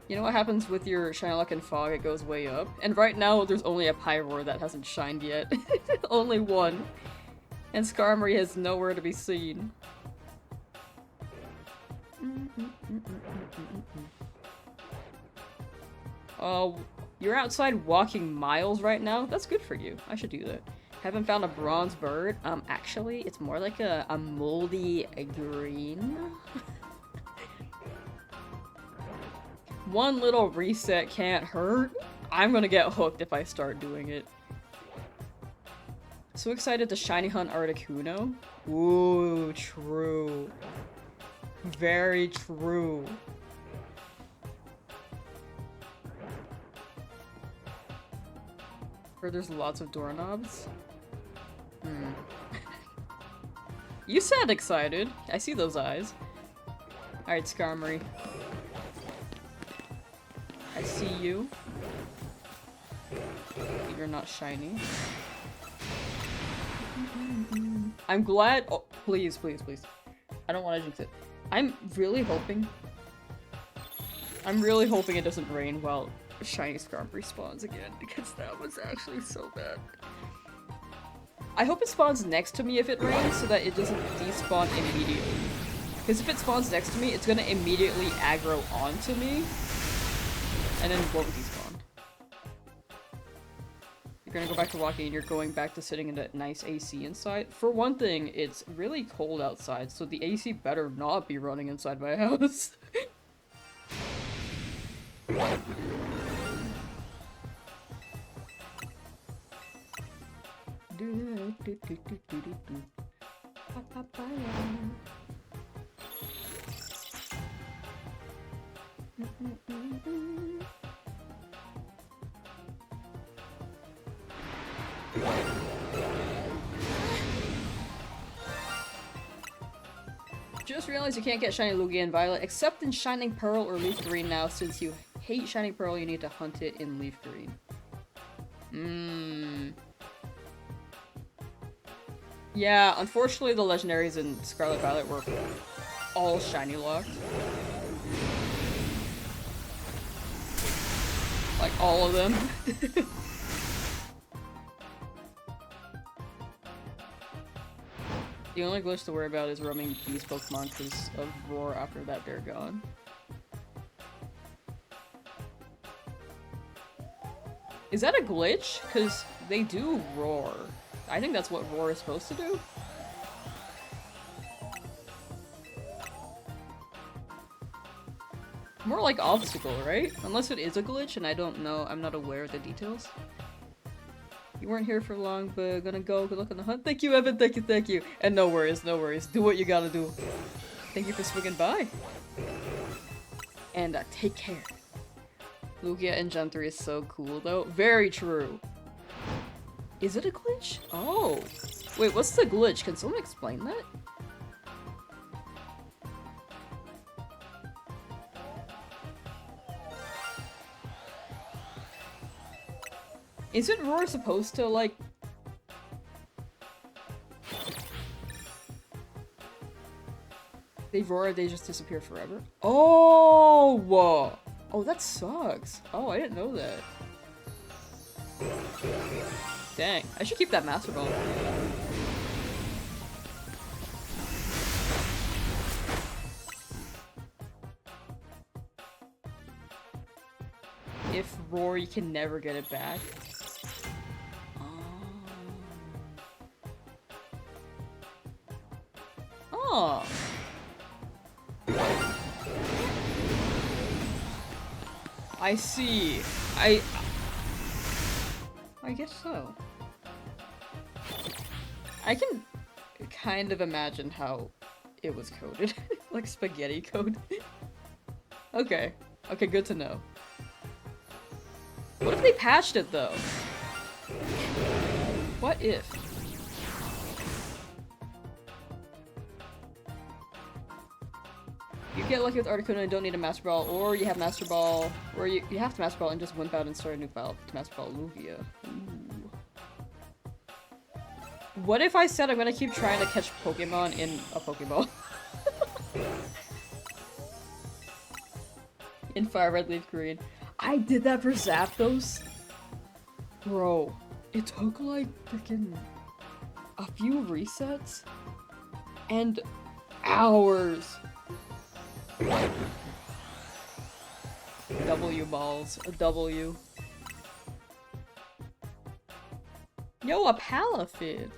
Speaker 1: You know what happens with your Shiny Luck and Fog? It goes way up. And right now, there's only a Pyroar that hasn't shined yet. Only one. And Skarmory has nowhere to be seen. Oh, you're outside walking miles right now? That's good for you. I should do that. Haven't found a bronze bird? Actually, it's more like a moldy green. One little reset can't hurt. I'm gonna get hooked if I start doing it. So excited to shiny hunt Articuno. Ooh, true. Very true. Where there's lots of doorknobs. You sound excited. I see those eyes. Alright, Skarmory. I see you. You're not shiny. I'm glad- oh, please, please, please. I don't want to jinx it. I'm really hoping it doesn't rain while shiny Skarmory spawns again, because that was actually so bad. I hope it spawns next to me if it rains, so that it doesn't despawn immediately. Because if it spawns next to me, it's gonna immediately aggro onto me, and then it won't despawn. You're gonna go back to walking, and you're going back to sitting in that nice AC inside. For one thing, it's really cold outside, so the AC better not be running inside my house. Just realized you can't get Shiny Lugia and Violet except in Shining Pearl or Leaf Green now. Since you hate Shining Pearl, you need to hunt it in Leaf Green. Yeah, unfortunately the legendaries in Scarlet Violet were all shiny locked. Like, all of them. The only glitch to worry about is roaming these Pokemon because of Roar after that they're gone. Is that a glitch? Because they do Roar. I think that's what Roar is supposed to do. More like obstacle, right? Unless it is a glitch and I don't know, I'm not aware of the details. You weren't here for long, but gonna go. Good luck on the hunt. Thank you, Evan. Thank you, thank you. And no worries, no worries. Do what you gotta do. Thank you for swinging by. And take care. Lugia and Gen 3 is so cool, though. Very true. Is it a glitch? Oh. Wait, what's the glitch? Can someone explain that? Isn't Roar supposed to, like... They roar, they just disappear forever. Oh, whoa. Oh, that sucks. Oh, I didn't know that. Dang, I should keep that Master Ball. If roar, you can never get it back. Oh. I see. I guess so. I can kind of imagine how it was coded. Like spaghetti code. Okay. Okay, good to know. What if they patched it though? What if? You get lucky with Articuno and don't need a Master Ball, or you have Master Ball, or you have to Master Ball and just wimp out and start a new file to Master Ball Lugia. Ooh. What if I said I'm gonna keep trying to catch Pokemon in a Pokeball? In Fire Red Leaf Green. I did that for Zapdos? Bro, it took like freaking a few resets and hours. W balls. A W. Yo, a Palafid!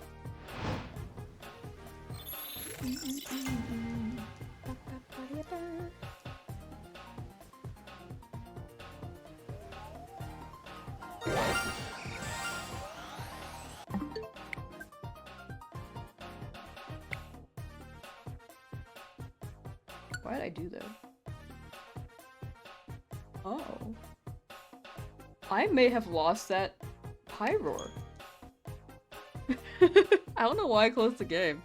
Speaker 1: Why did I do that? Oh. I may have lost that Pyroar. I don't know why I closed the game.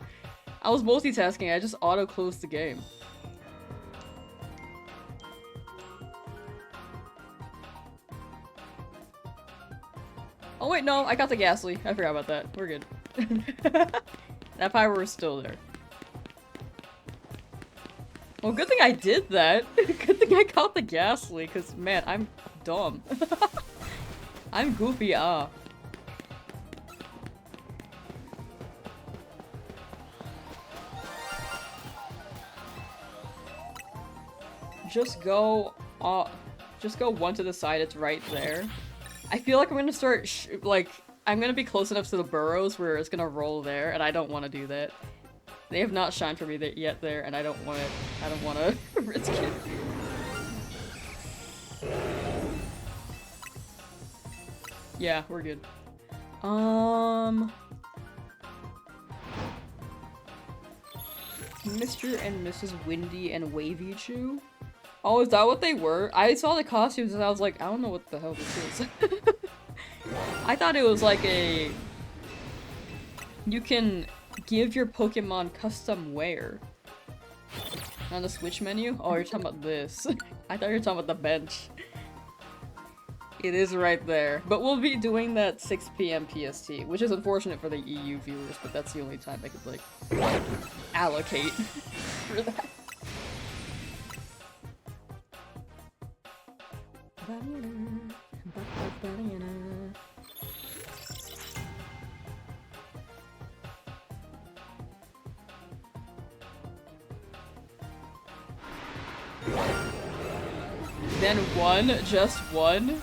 Speaker 1: I was multitasking, I just auto-closed the game. Oh wait, no, I got the Ghastly. I forgot about that. We're good. That Pyroar is still there. Well, good thing I did that. Good thing I caught the Ghastly, because, man, I'm dumb. I'm goofy, Just go one to the side, it's right there. I feel like I'm gonna start, I'm gonna be close enough to the burrows where it's gonna roll there, and I don't want to do that. They have not shined for me yet there, and I don't want to risk it. Yeah, we're good. Mr. and Mrs. Windy and Wavy Chew? Oh, is that what they were? I saw the costumes and I was like, I don't know what the hell this is. I thought it was like a... You can give your Pokemon custom wear. On the Switch menu? Oh, you're talking about this. I thought you were talking about the bench. It is right there. But we'll be doing that 6 PM PST, which is unfortunate for the EU viewers, but that's the only time I could, like, allocate for that. Then one? Just one?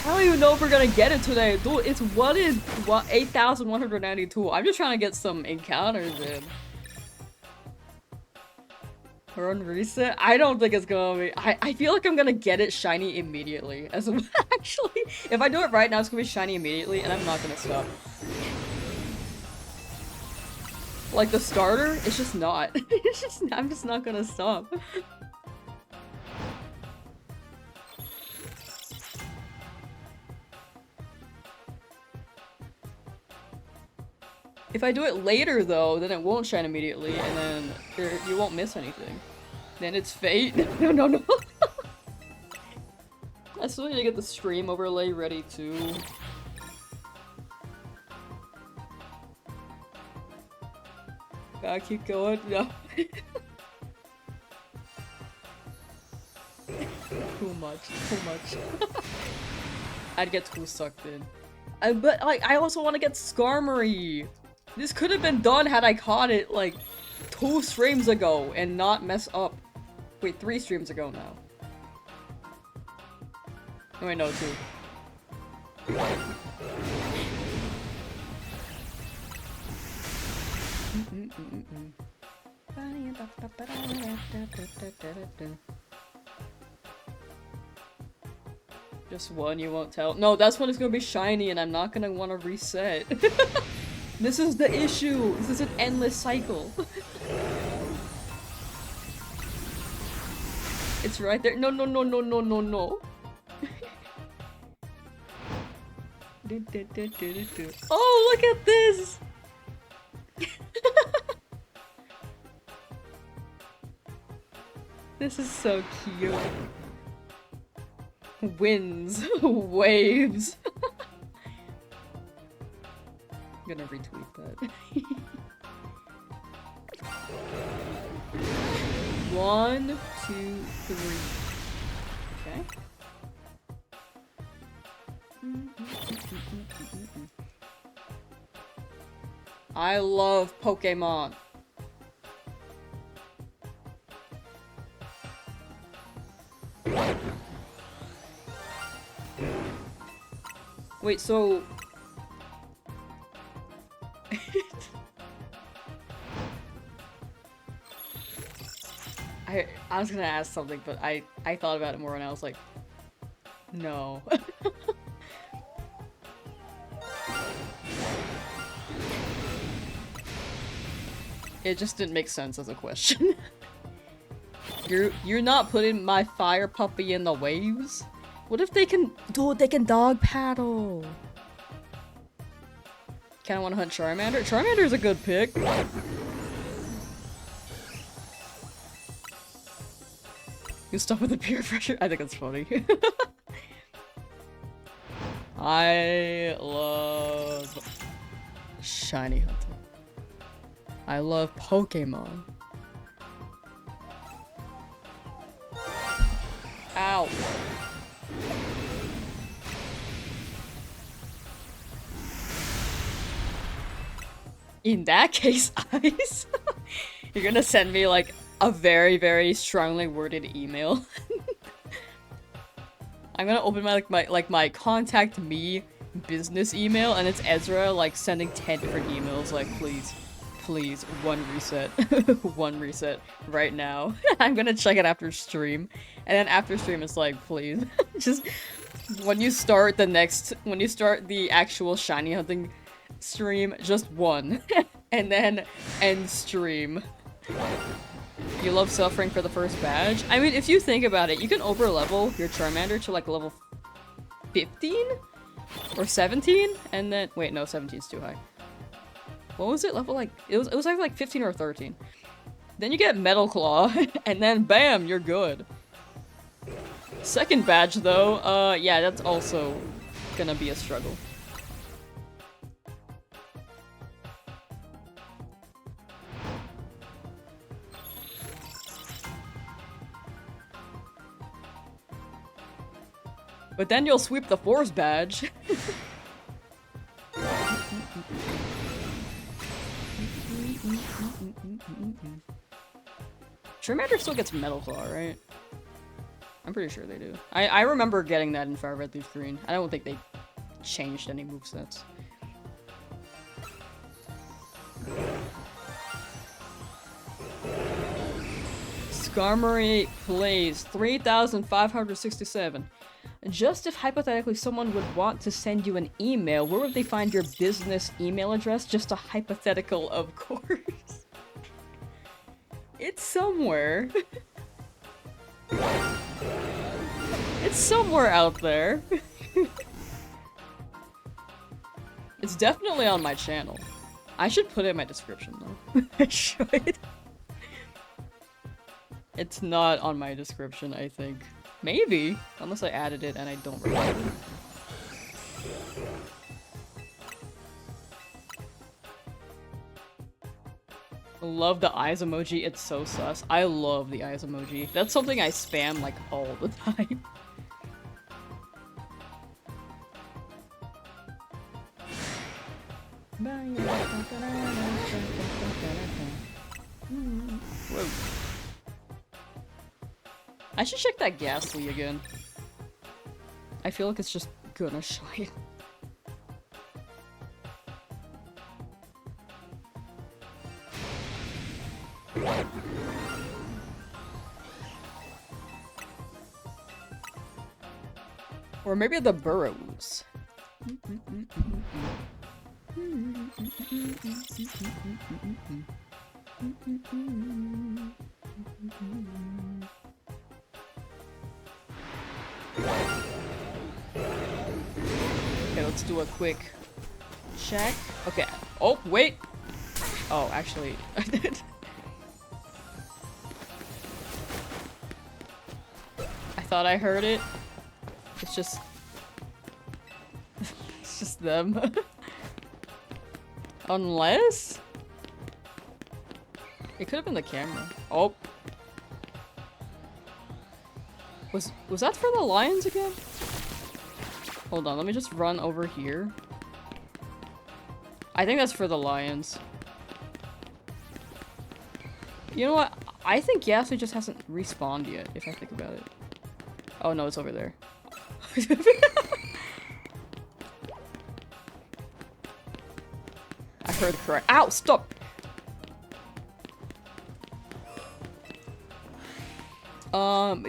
Speaker 1: I don't even know if we're gonna get it today. Dude, it's 1 in 8,192. I'm just trying to get some encounters in. Run reset? I don't think it's gonna be. I feel like I'm gonna get it shiny immediately. As actually, if I do it right now, it's gonna be shiny immediately, and I'm not gonna stop. Like the starter, it's just not. I'm just not gonna stop. If I do it later, though, then it won't shine immediately, and then you won't miss anything. Then it's fate. No. I still need to get the stream overlay ready, too. Gotta keep going. No. much, so much. I'd get too sucked in. But like, I also want to get Skarmory. This could have been done had I caught it like 2 streams ago and not mess up. Wait, 3 streams ago now. Oh, wait, no, 2. Just one, you won't tell. No, that's when it's gonna be shiny and I'm not gonna want to reset. This is the issue. This is an endless cycle. It's right there. No, no, no, no, no, no, no. Oh, look at this! This is so cute. Winds, waves. I'm gonna retweet that. 1, 2, 3. Okay. I love Pokemon. Wait, so... I was gonna ask something, but I thought about it more and I was like, no. It just didn't make sense as a question. You're not putting my fire puppy in the waves? What if they can- dude, they can dog paddle! Kinda wanna hunt Charmander? Charmander's a good pick! You stop with the peer pressure? I think that's funny. I love shiny hunting. I love Pokemon. Ow. In that case, Ice, you're gonna send me like a very, very strongly worded email. I'm gonna open my contact me business email and it's Ezra like sending 10 different emails like please, one reset. One reset right now. I'm gonna check it after stream. And then after stream it's like, please. Just when you start the actual shiny hunting stream, just one. And then end stream. You love suffering for the first badge? I mean, if you think about it, you can over-level your Charmander to like level 15? Or 17? And then- wait, no, 17's too high. What was it? Level like- it was either like 15 or 13. Then you get Metal Claw, and then bam, you're good. Second badge though, yeah, that's also gonna be a struggle. But then you'll sweep the Force badge. Charmander still gets Metal Claw, right? I'm pretty sure they do. I remember getting that in Fire Red Leaf Green. I don't think they changed any movesets. Skarmory plays 3,567. Just if hypothetically someone would want to send you an email, where would they find your business email address? Just a hypothetical, of course. It's somewhere. It's somewhere out there. It's definitely on my channel. I should put it in my description though. I should. It's not on my description, I think. Maybe. Unless I added it and I don't remember. I love the eyes emoji, it's so sus. I love the eyes emoji. That's something I spam like all the time. Whoa. I should check that Ghastly again. I feel like it's just gonna shine. Or maybe the burrows. Okay, let's do a quick check. Okay. Oh, wait. Oh, actually, I did. I thought I heard it. It's just... it's just them. Unless... it could have been the camera. Oh. Was that for the lions again? Hold on, let me just run over here. I think that's for the lions. You know what? I think Ghastly just hasn't respawned yet, if I think about it. Oh no, it's over there. I heard correct. Ow! Stop!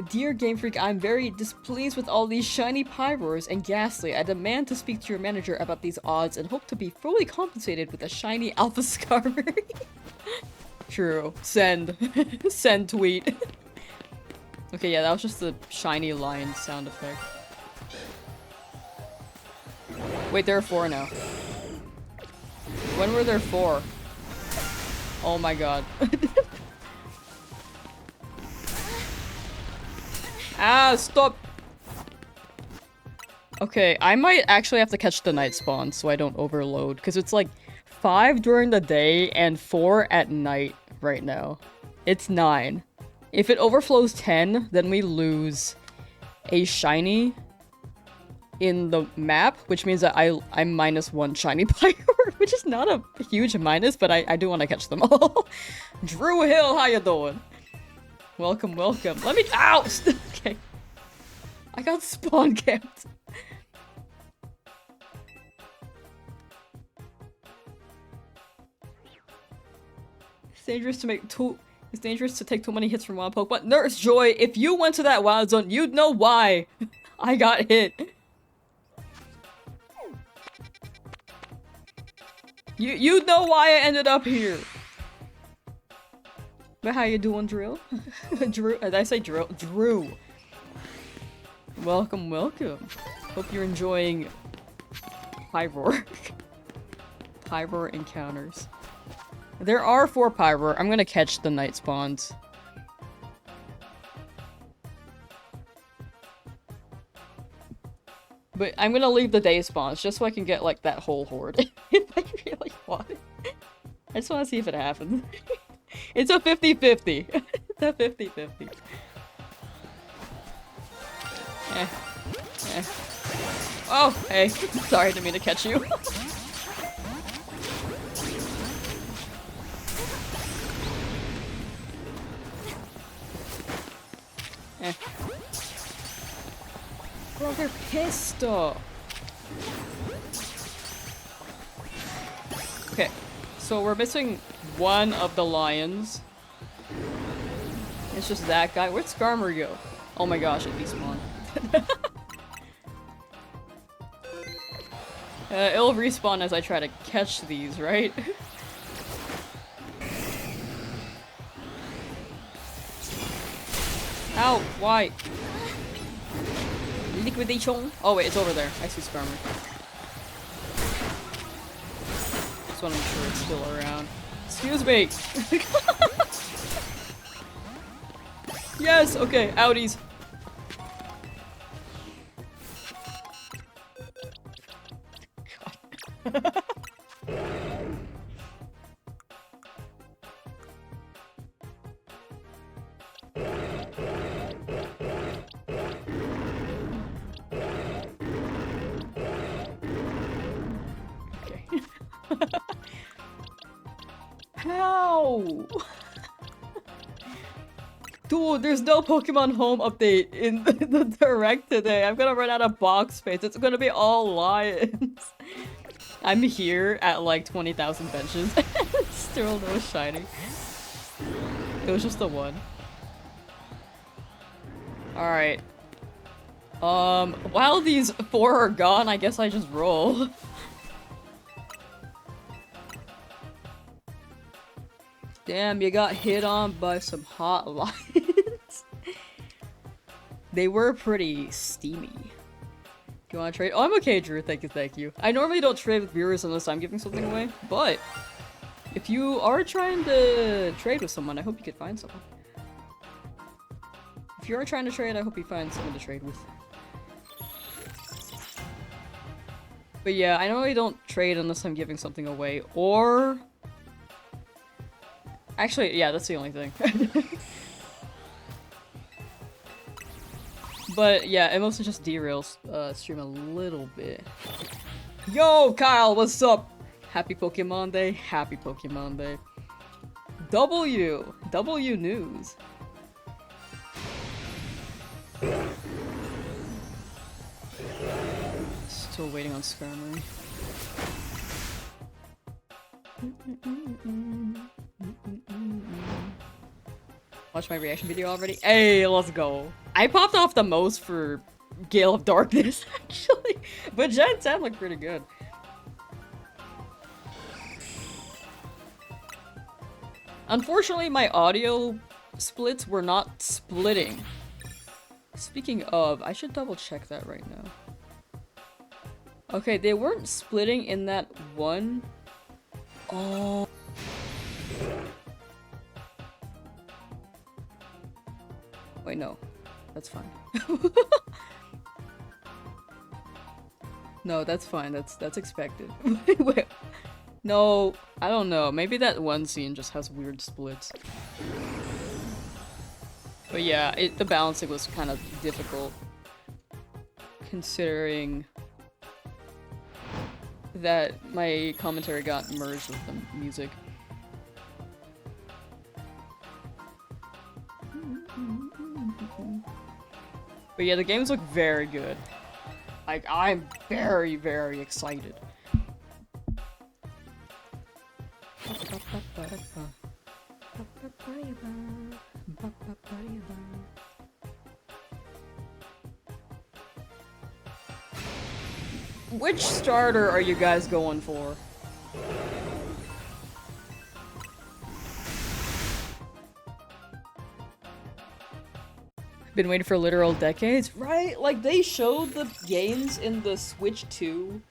Speaker 1: Dear Game Freak, I'm very displeased with all these shiny Pyroars and Ghastly. I demand to speak to your manager about these odds and hope to be fully compensated with a shiny Alpha Skarmory. True. Send. Send tweet. Okay, yeah, that was just the shiny lion sound effect. Wait, there are 4 now. When were there 4? Oh my god. Ah, stop! Okay, I might actually have to catch the night spawn so I don't overload, because it's like 5 during the day and 4 at night right now. It's 9. If it overflows 10, then we lose a shiny in the map, which means that I'm -1 shiny Pyroar, which is not a huge minus, but I do want to catch them all. Drew Hill, how you doing? Welcome, welcome. Let me- ow! Okay. I got spawn camped. It's dangerous to take too many hits from one Pokemon. Nurse Joy, if you went to that wild zone, you'd know why I got hit. You'd know why I ended up here. But how you doing, Drill? Drew? Did I say Drill? Drew. Welcome, welcome. Hope you're enjoying Pyroar. Pyroar encounters. There are 4 Pyroar. I'm gonna catch the night spawns. But I'm gonna leave the day spawns just so I can get like that whole horde. If I really want it. I just want to see if it happens. It's a 50-50. It's a 50-50. Oh, hey. Sorry, didn't mean to catch you. Bro, they're pissed off. Okay, so we're missing one of the lions. It's just that guy. Where'd Skarmory go? Oh my gosh, it despawned. It'll respawn as I try to catch these, right? Ow, why? Liquidation? Oh wait, it's over there. I see Skarmory. Just want to make sure it's still around. Excuse me! Yes! Okay, outies. God. Okay. How? Dude, there's no Pokemon Home update in the Direct today. I'm gonna run out of box space. It's gonna be all lions. I'm here at like 20,000 benches. Still no shiny. It was just the one. Alright. While these 4 are gone, I guess I just roll. Damn, you got hit on by some hot lions. They were pretty steamy. Do you want to trade? Oh, I'm okay, Drew. Thank you, thank you. I normally don't trade with viewers unless I'm giving something away, but if you are trying to trade with someone, I hope you could find someone. If you are trying to trade, I hope you find someone to trade with. But yeah, I normally don't trade unless I'm giving something away, or... Actually, yeah, that's the only thing. But yeah, it mostly just derails stream a little bit. Yo, Kyle, what's up? Happy Pokemon Day, happy Pokemon Day. W News. Still waiting on Skirmer. Watch my reaction video already? Hey, let's go. I popped off the most for Gale of Darkness, actually. But Gen 10 looked pretty good. Unfortunately, my audio splits were not splitting. Speaking of, I should double check that right now. Okay, they weren't splitting in that one. Oh. Wait, no. That's fine. No, that's fine. That's expected. Wait. No, I don't know. Maybe that one scene just has weird splits. But yeah, the balancing was kind of difficult. Considering that my commentary got merged with the music. But yeah, the games look very good. Like, I'm very, very excited. Which starter are you guys going for? Been waiting for literal decades, right? Like, they showed the games in the Switch 2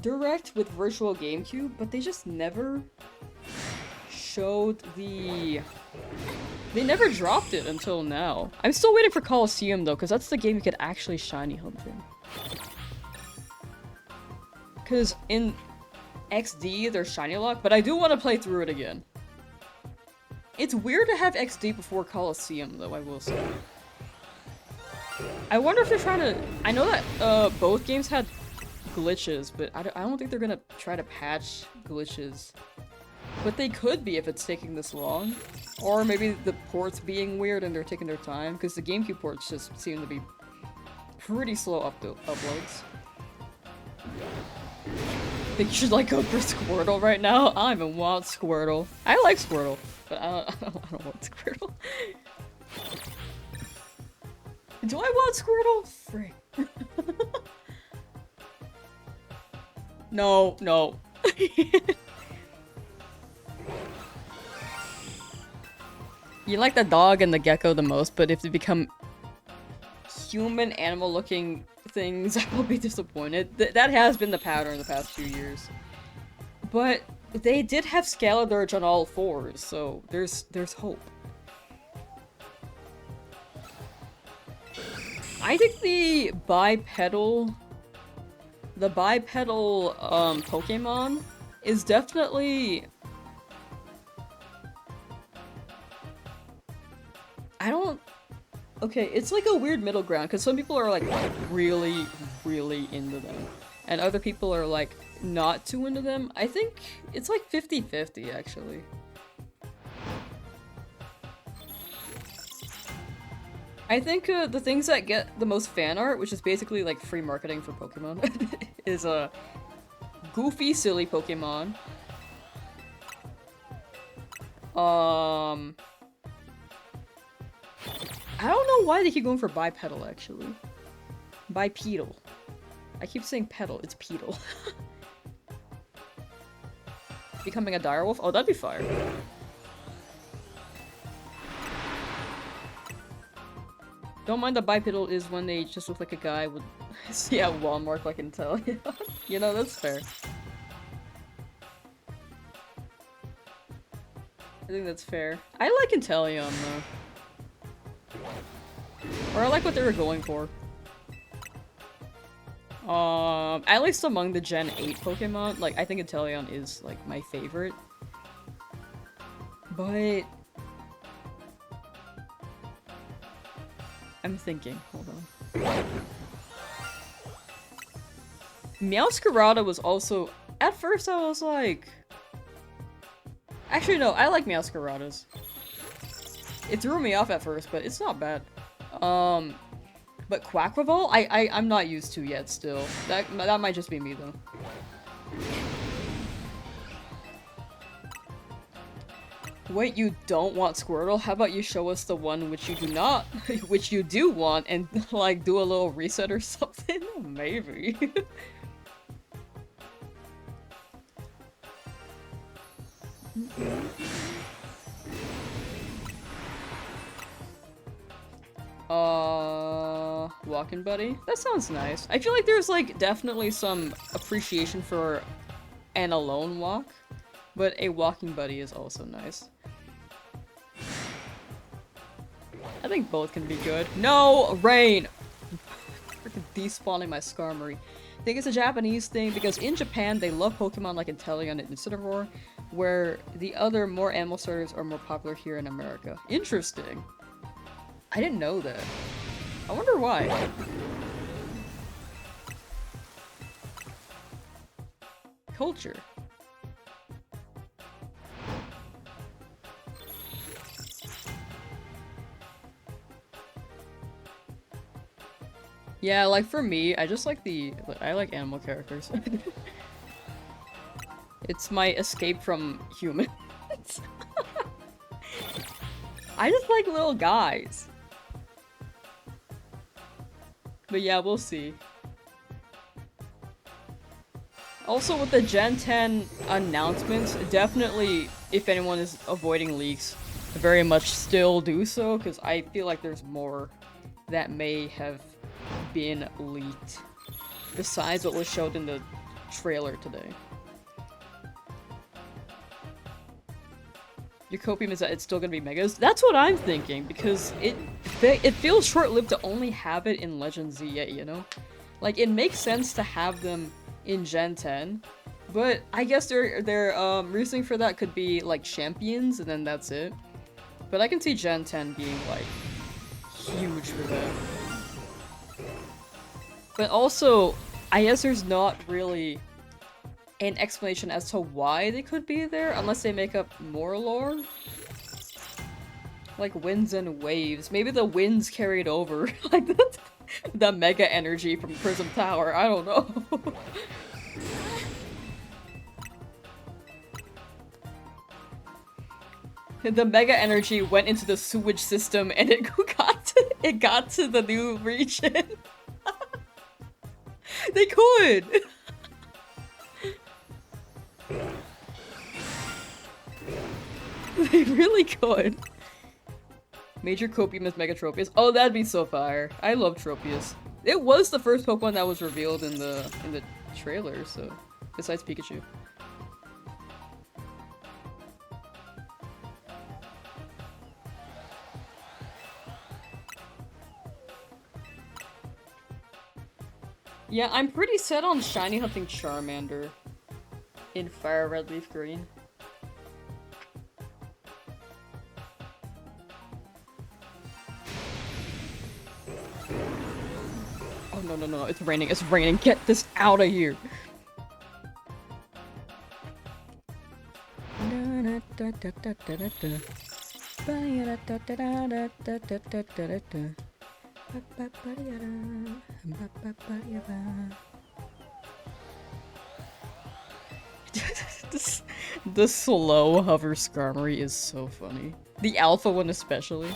Speaker 1: Direct with Virtual GameCube, but they just never showed the... They never dropped it until now. I'm still waiting for Coliseum, though, because that's the game you could actually shiny hunt in. Because in XD, there's Shiny Lock, but I do want to play through it again. It's weird to have XD before Coliseum, though, I will say. I wonder if they're trying to... I know that both games had glitches, but I don't think they're gonna try to patch glitches. But they could be if it's taking this long. Or maybe the ports being weird and they're taking their time, because the GameCube ports just seem to be pretty slow uploads. I think you should like go for Squirtle right now. I don't even want Squirtle. I like Squirtle, but I don't want Squirtle. Do I want Squirtle? Frick. No, no. You like the dog and the gecko the most, but if they become human animal looking things, I will be disappointed. That has been the pattern the past few years. But they did have Scaladirge on all fours, so there's hope. I think the bipedal Pokemon is definitely... Okay, it's like a weird middle ground, because some people are like really, really into them. and other people are like not too into them. I think it's like 50-50 actually. I think the things that get the most fan art, which is basically like free marketing for Pokemon, is goofy, silly Pokemon. I don't know why they keep going for bipedal actually. Bipedal. I keep saying pedal, it's pedal. Becoming a direwolf? Oh, that'd be fire. Don't mind the bipedal is when they just look like a guy with yeah, Walmart, I can tell. You know, that's fair. I think that's fair. I like Inteleon though. Or I like what they were going for. At least among the Gen 8 Pokemon, like, I think Inteleon is, like, my favorite. But... I'm thinking, hold on. Meowscarada was also... At first I was like... Actually no, I like Meowscaradas. It threw me off at first, but it's not bad. But Quaquaval, I'm not used to yet still. That might just be me though. Wait, you don't want Squirtle? How about you show us the one which you do not, which you do want, and like do a little reset or something? Maybe. Walking buddy? That sounds nice. I feel like there's like definitely some appreciation for an alone walk, but a walking buddy is also nice. I think both can be good. No! Rain! Freaking despawning my Skarmory. I think it's a Japanese thing because in Japan they love Pokemon like Inteleon and Incineroar, where the other more animal starters are more popular here in America. Interesting. I didn't know that. I wonder why. Culture. Yeah, like for me, I just like I like animal characters. It's my escape from humans. I just like little guys. But yeah, we'll see. Also with the Gen 10 announcements, definitely, if anyone is avoiding leaks, very much still do so, because I feel like there's more that may have been leaked besides what was showed in the trailer today. Your copium is that it's still gonna be megas? That's what I'm thinking, because it feels short-lived to only have it in Legend Z8, you know? Like, it makes sense to have them in Gen 10, but I guess their reasoning for that could be, like, champions, and then that's it. But I can see Gen 10 being, like, huge for them. But also, I guess there's not really an explanation as to why they could be there, unless they make up more lore. Like winds and waves. Maybe the winds carried over, like the mega energy from Prism Tower, I don't know. The mega energy went into the sewage system and it got to the new region. They could! They really could. Major Copium is Mega Tropius. Oh, that'd be so fire. I love Tropius. It was the first Pokemon that was revealed in the trailer, so besides Pikachu. Yeah, I'm pretty set on shiny hunting Charmander in Fire Red Leaf Green. Oh no, no, it's raining, it's raining. Get this out of here. The slow hover Skarmory is so funny. The alpha one especially.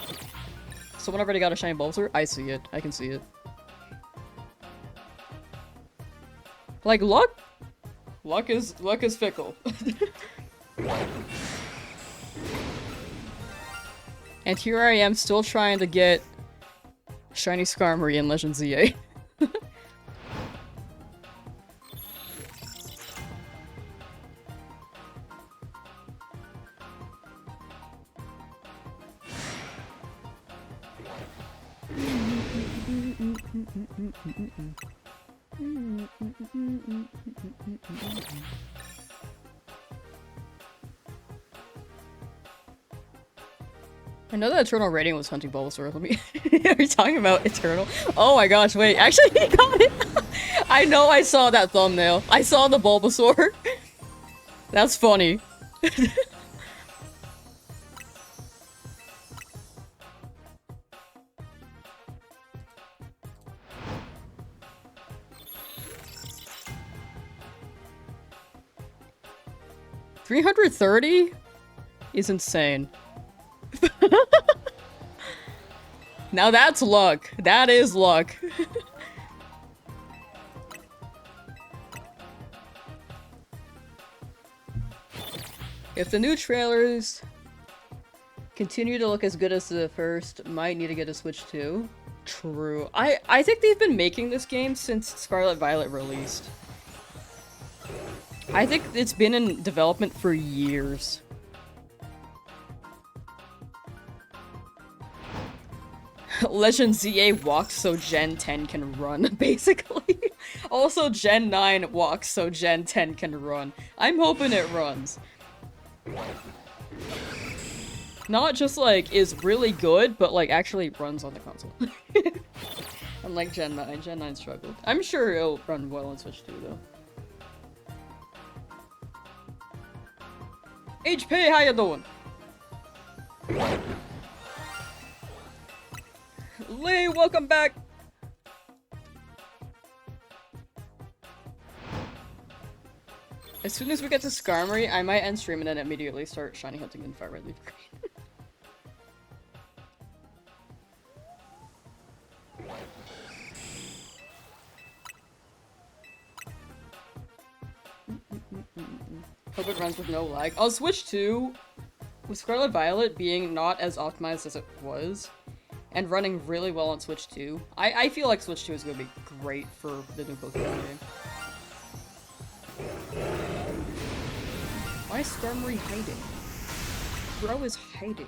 Speaker 1: Someone already got a shiny Bulbasaur? I see it. I can see it. Like, luck is fickle. And here I am still trying to get shiny Skarmory in Legend ZA. I know that Eternal Radiant was hunting Bulbasaur. Let me. Are you talking about Eternal? Oh my gosh! Wait, actually, he got it. I know. I saw that thumbnail. I saw the Bulbasaur. That's funny. $330 is insane. Now that's luck. That is luck. If the new trailers continue to look as good as the first, might need to get a Switch too. True. I think they've been making this game since Scarlet Violet released. I think it's been in development for years. Legend ZA walks so Gen 10 can run, basically. Also, Gen 9 walks so Gen 10 can run. I'm hoping it runs. Not just, like, is really good, but, like, actually runs on the console. Unlike Gen 9. Gen 9 struggled. I'm sure it'll run well on Switch 2, though. HP, how you doing? Lee, welcome back! As soon as we get to Skarmory, I might end stream and then immediately start shiny hunting in Fire Red Leaf Green. Hope it runs with no lag. I'll switch to, with Scarlet Violet being not as optimized as it was, and running really well on Switch 2. I feel like Switch 2 is going to be great for the new Pokemon game. Why is Skarmory hiding? Bro is hiding.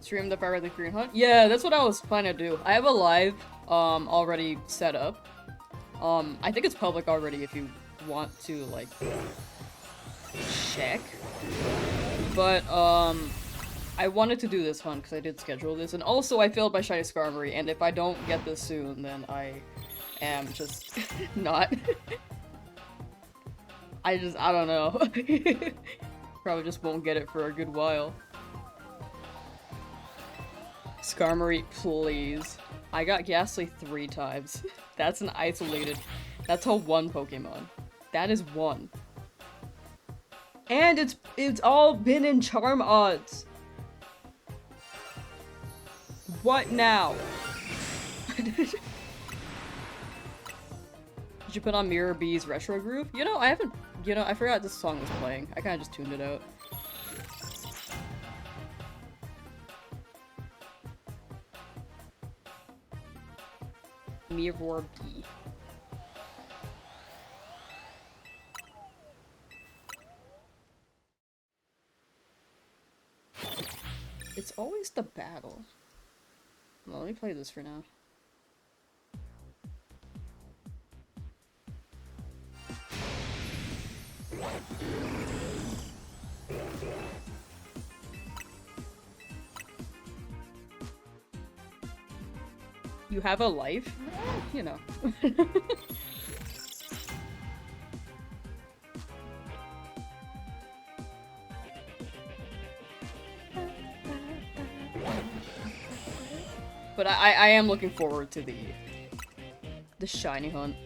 Speaker 1: Stream the Fire Red Leaf Green hunt? Yeah, that's what I was planning to do. I have a live already set up. I think it's public already if you want to like check. But I wanted to do this hunt because I did schedule this, and also I failed my shiny Skarmory, and if I don't get this soon, then I am just not. I don't know. Probably just won't get it for a good while. Skarmory, please. I got Ghastly 3 times. That's an isolated. That's a 1 Pokemon. That is 1. And it's all been in charm odds. What now? Did you put on Mirror B's Retro Groove? You know, I haven't. You know, I forgot this song was playing. I kind of just tuned it out. Mirror B. It's always the battle. Well, let me play this for now. You have a life? You know. But I am looking forward to the shiny hunt.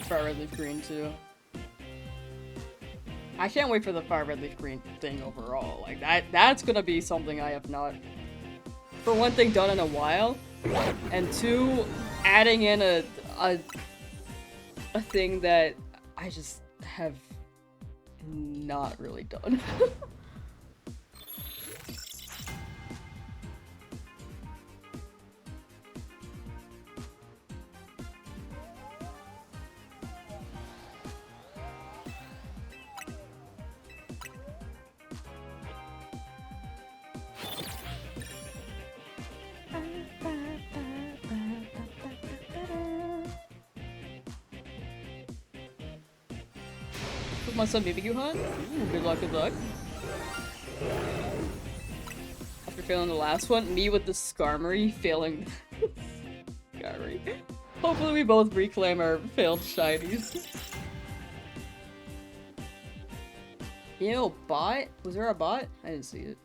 Speaker 1: Fire red leaf green too. I can't wait for the fire red leaf green thing overall. Like that's gonna be something I have not, for one thing, done in a while, and two, adding in a thing that I just have not really done. Put my son BBQ hunt? Ooh, good luck, good luck. After failing the last one, me with the Skarmory failing Skarmory. Hopefully we both reclaim our failed shinies. Ew, bot? Was there a bot? I didn't see it.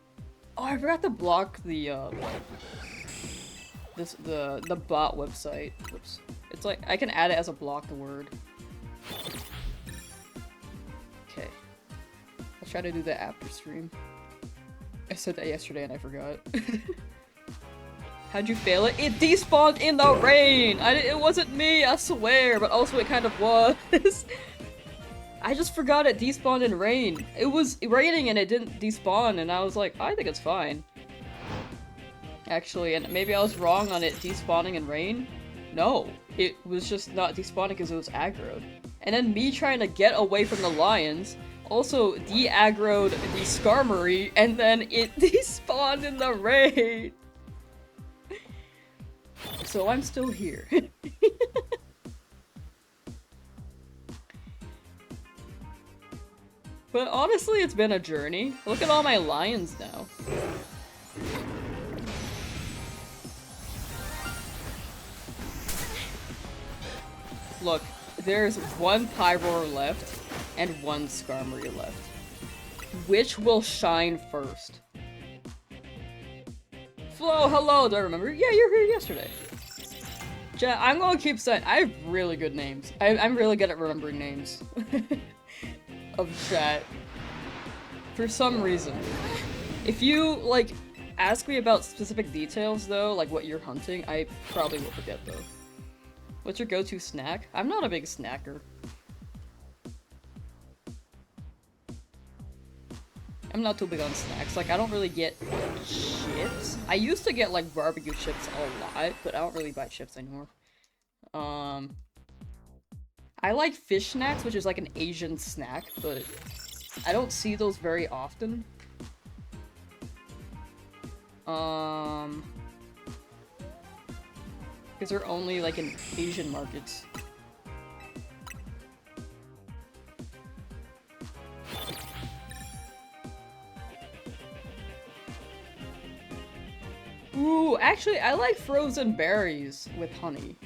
Speaker 1: Oh, I forgot to block the the bot website. Whoops. It's like I can add it as a blocked word. Okay. I'll try to do that after stream. I said that yesterday and I forgot. How'd you fail it? It despawned in the rain! It wasn't me, I swear, but also it kind of was. I just forgot it despawned in rain. It was raining and it didn't despawn, and I was like, I think it's fine. Actually, and maybe I was wrong on it despawning in rain? No, it was just not despawning because it was aggroed. And then me trying to get away from the lions also de-aggroed the Skarmory, and then it despawned in the rain! So I'm still here. But honestly, it's been a journey. Look at all my lions now. Look, there's one Pyroar left and one Skarmory left. Which will shine first? Flo, hello! Do I remember? Yeah, you were here yesterday. I'm gonna keep saying I have really good names. I'm really good at remembering names. Of chat. For some reason. If you, like, ask me about specific details, though, like what you're hunting, I probably will forget, though. What's your go-to snack? I'm not a big snacker. I'm not too big on snacks. Like, I don't really get chips. I used to get, like, barbecue chips a lot, but I don't really buy chips anymore. I like fish snacks, which is like an Asian snack, but I don't see those very often. Because they're only like in Asian markets. Ooh, actually, I like frozen berries with honey.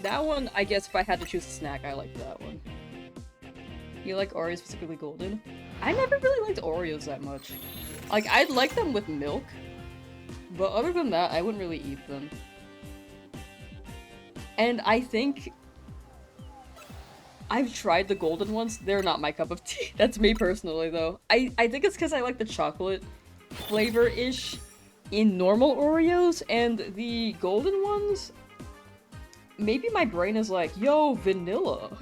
Speaker 1: That one, I guess if I had to choose a snack, I like that one. You like Oreos, specifically golden? I never really liked Oreos that much. Like, I'd like them with milk, but other than that, I wouldn't really eat them. And I think I've tried the golden ones. They're not my cup of tea. That's me personally, though. I think it's because I like the chocolate flavor-ish in normal Oreos, and the golden ones, maybe my brain is like, yo, vanilla.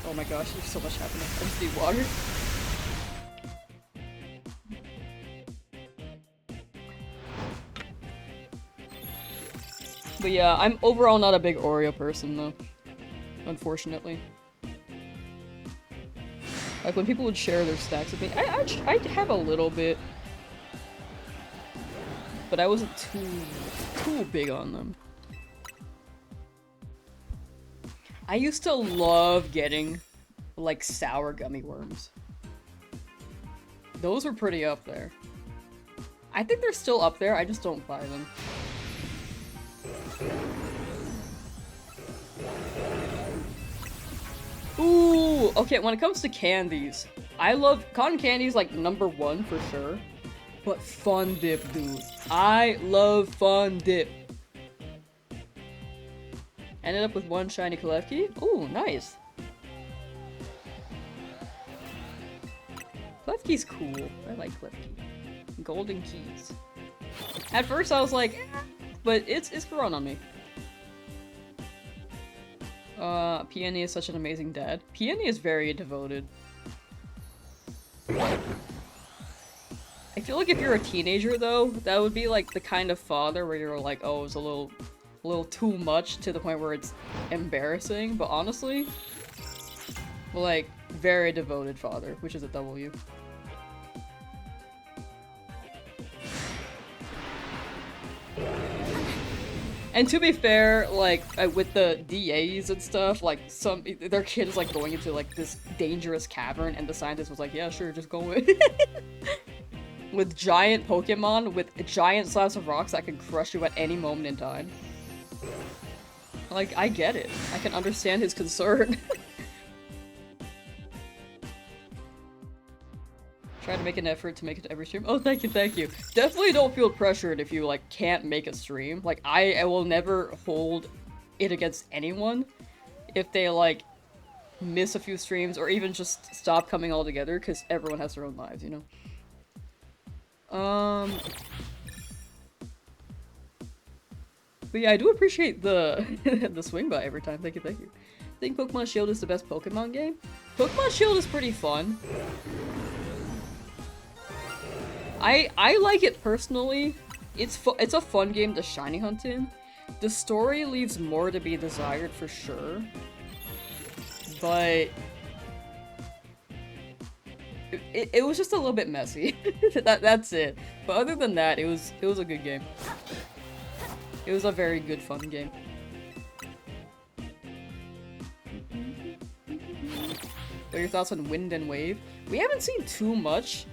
Speaker 1: Oh my gosh, there's so much happening. I just need water. But yeah, I'm overall not a big Oreo person though. Unfortunately. Like when people would share their stacks with me, I'd have a little bit. But I wasn't too big on them. I used to love getting like sour gummy worms. Those were pretty up there. I think they're still up there, I just don't buy them. Ooh, okay, when it comes to candies, I love cotton candies like #1 for sure. But Fun Dip, dude. I love Fun Dip. Ended up with one shiny Klefki. Ooh, nice. Klefki's cool. I like Klefki. Golden keys. At first I was like, eh, but it's grown on me. Peony is such an amazing dad. Peony is very devoted. I feel like if you're a teenager though, that would be like the kind of father where you're like, oh, it's a little too much to the point where it's embarrassing, but honestly, like, very devoted father, which is a W. And to be fair, like, with the DAs and stuff, like, their kid is, like, going into, like, this dangerous cavern, and the scientist was like, yeah, sure, just go in. With giant Pokemon, with giant slabs of rocks that can crush you at any moment in time. Like, I get it. I can understand his concern. Try to make an effort to make it to every stream. Oh, thank you, thank you. Definitely don't feel pressured if you, like, can't make a stream. Like, I will never hold it against anyone if they, like, miss a few streams or even just stop coming all together, because everyone has their own lives, you know? But yeah, I do appreciate the the swing by every time. Thank you, thank you. I think Pokemon Shield is the best Pokemon game. Pokemon Shield is pretty fun. I like it personally. It's a fun game to shiny hunt in. The story leaves more to be desired for sure. But it was just a little bit messy. That's it. But other than that, it was a good game. It was a very good fun game. What are your thoughts on Wind and Wave? We haven't seen too much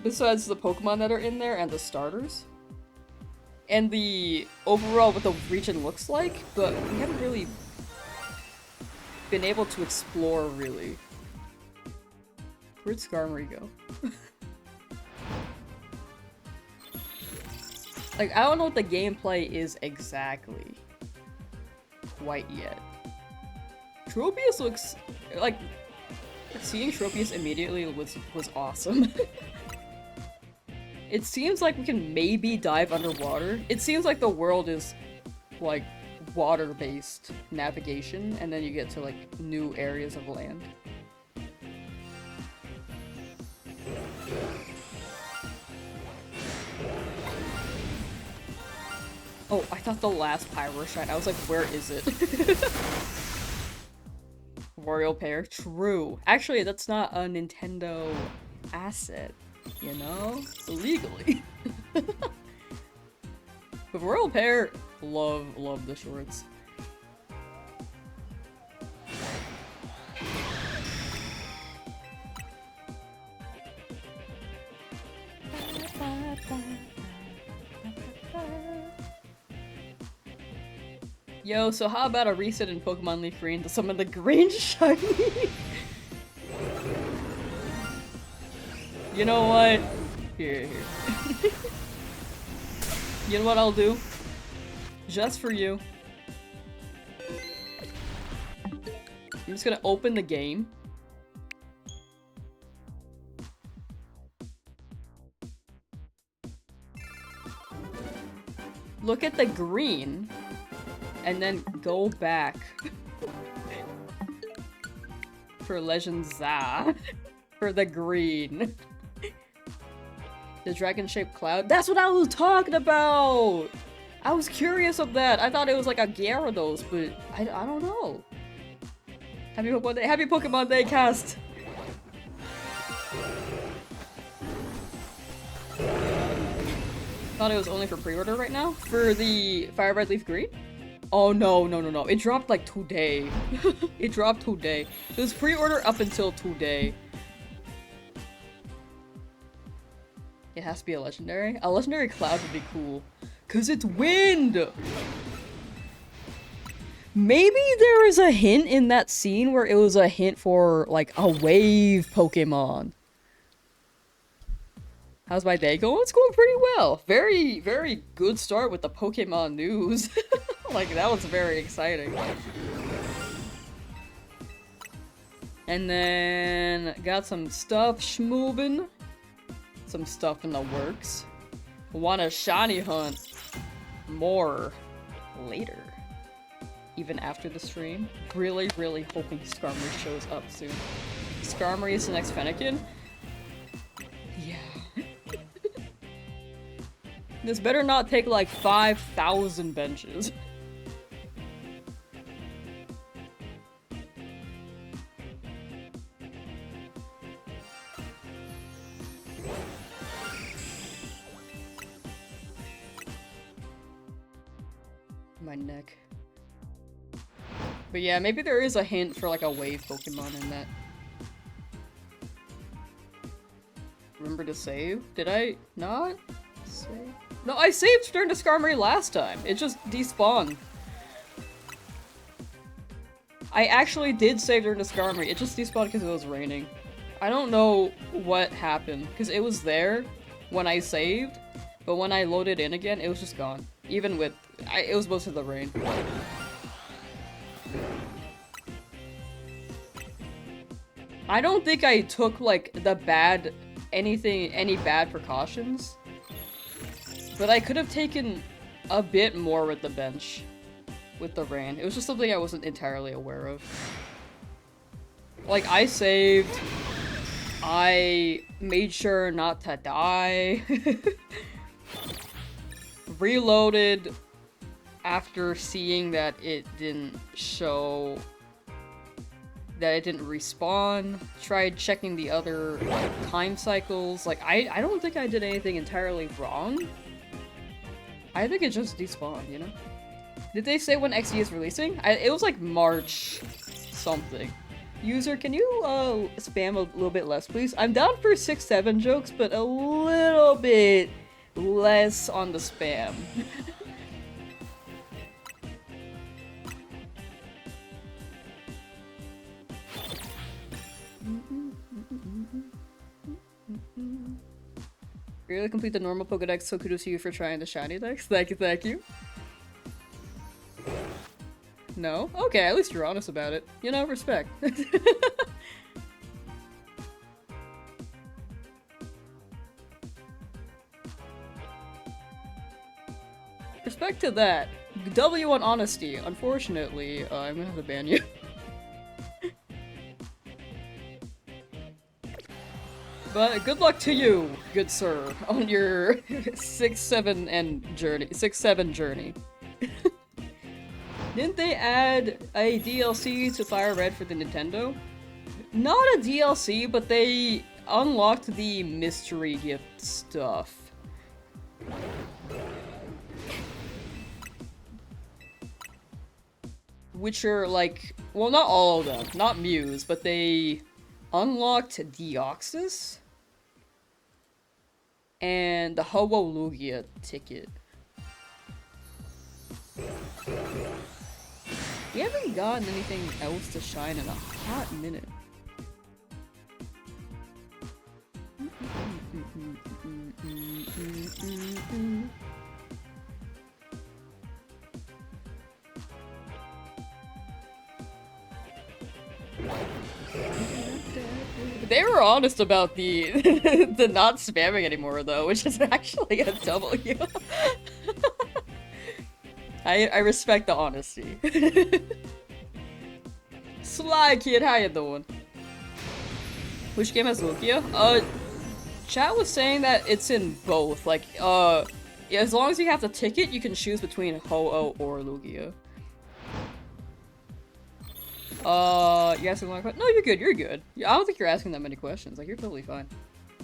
Speaker 1: besides the Pokemon that are in there and the starters. And the overall what the region looks like, but we haven't really been able to explore really. Where'd Skarmory go? Like, I don't know what the gameplay is exactly quite yet. Tropius looks like seeing Tropius immediately was awesome. It seems like we can maybe dive underwater. It seems like the world is like water-based navigation, and then you get to like new areas of land. Oh, I thought the last Pyro Shine. I was like, where is it? Royal Pear? True. Actually, that's not a Nintendo asset, you know? Illegally. But Royal Pear, love the shorts. Yo, so how about a reset in Pokemon Leaf Green to summon the green shiny? You know what? Here. You know what I'll do? Just for you. I'm just gonna open the game. Look at the green. And then go back for Legend Za for the green. The dragon-shaped cloud. That's what I was talking about! I was curious of that. I thought it was like a Gyarados, but I don't know. Happy Pokemon Day. Happy Pokemon Day, cast. Thought it was only for pre-order right now for the Fire Red Leaf Green. Oh no, no, no, no. It dropped like today. It dropped today. It was pre-order up until today. It has to be a legendary. A legendary cloud would be cool. Cause it's wind! Maybe there is a hint in that scene where it was a hint for like a wave Pokemon. How's my day going? It's going pretty well. Very, very good start with the Pokemon news. Like, that was very exciting. And then got some stuff schmoobin'. Some stuff in the works. Want a shiny hunt more later. Even after the stream. Really, really hoping Skarmory shows up soon. Skarmory is the next Fennekin? Yeah. This better not take like 5,000 benches. My neck. But yeah, maybe there is a hint for like a wave Pokemon in that. Remember to save? Did I not save? No, I saved during the Skarmory last time. It just despawned. I actually did save during the Skarmory. It just despawned because it was raining. I don't know what happened because it was there when I saved, but when I loaded in again, it was just gone. Even with, it was most of the rain. I don't think I took like any bad precautions, but I could have taken a bit more with the bench, with the rain. It was just something I wasn't entirely aware of. Like, I saved, I made sure not to die, reloaded after seeing that it didn't show, that it didn't respawn, tried checking the other time cycles. Like, I don't think I did anything entirely wrong. I think it just despawned, you know? Did they say when XD is releasing? It was like March something. User, can you spam a little bit less, please? I'm down for 6-7 jokes, but a little bit less on the spam. Really complete the normal Pokedex, so kudos to you for trying the shiny dex. Thank you, thank you. No? Okay, at least you're honest about it. You know, respect. Respect to that. W on honesty. Unfortunately, I'm gonna have to ban you. But good luck to you, good sir, on your 6-7 journey. Didn't they add a DLC to Fire Red for the Nintendo? Not a DLC, but they unlocked the mystery gift stuff. Which are like, well, not all of them, not Muse, but they unlocked Deoxys and the Ho-Oh-Lugia ticket. We haven't gotten anything else to shine in a hot minute. They were honest about the the not spamming anymore though, which is actually a W. I respect the honesty. Sly kid, how you doing? Which game has Lugia? Chat was saying that it's in both. Like, As long as you have the ticket, you can choose between Ho-Oh or Lugia. You asking one question? No, you're good, you're good. I don't think you're asking that many questions. Like, you're totally fine.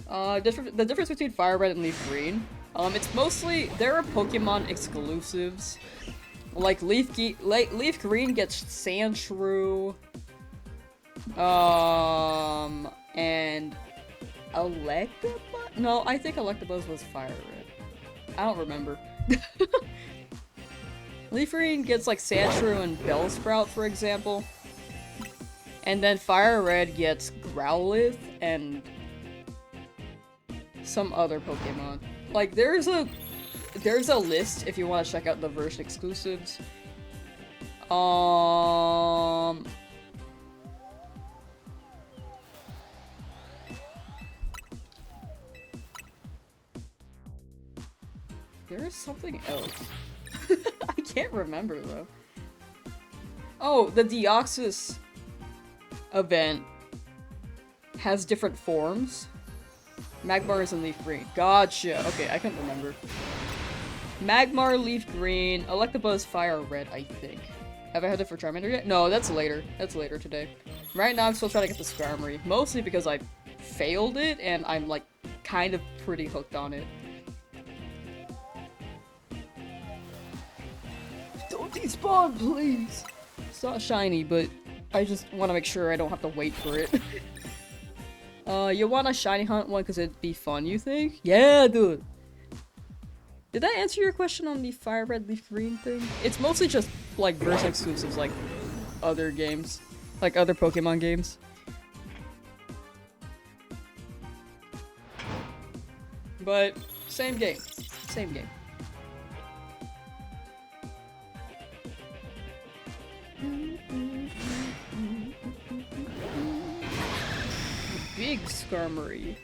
Speaker 1: The difference between Fire Red and Leaf Green. It's mostly, there are Pokemon exclusives. Like, Leaf Green gets Sandshrew. And Electabuzz? No, I think Electabuzz was Fire Red. I don't remember. Leaf Green gets like Sandshrew and Bellsprout, for example. And then Fire Red gets Growlithe and some other Pokemon. Like, there's a list if you want to check out the version exclusives. There is something else. I can't remember though. Oh, the Deoxys event has different forms. Magmar is in Leaf Green. Gotcha. Okay, I couldn't remember. Magmar, Leaf Green, Electabuzz, Fire Red, I think. Have I had it for Charmander yet? No, that's later. That's later today. Right now I'm still trying to get the Skarmory. Mostly because I failed it and I'm like kind of pretty hooked on it. Don't despawn, please! It's not shiny, but I just want to make sure I don't have to wait for it. You want a shiny hunt one because it'd be fun, you think? Yeah, dude! Did that answer your question on the Fire Red, Leaf Green thing? It's mostly just, like, version exclusives, like other games. Like other Pokemon games. But, same game. Same game. Big Skarmory.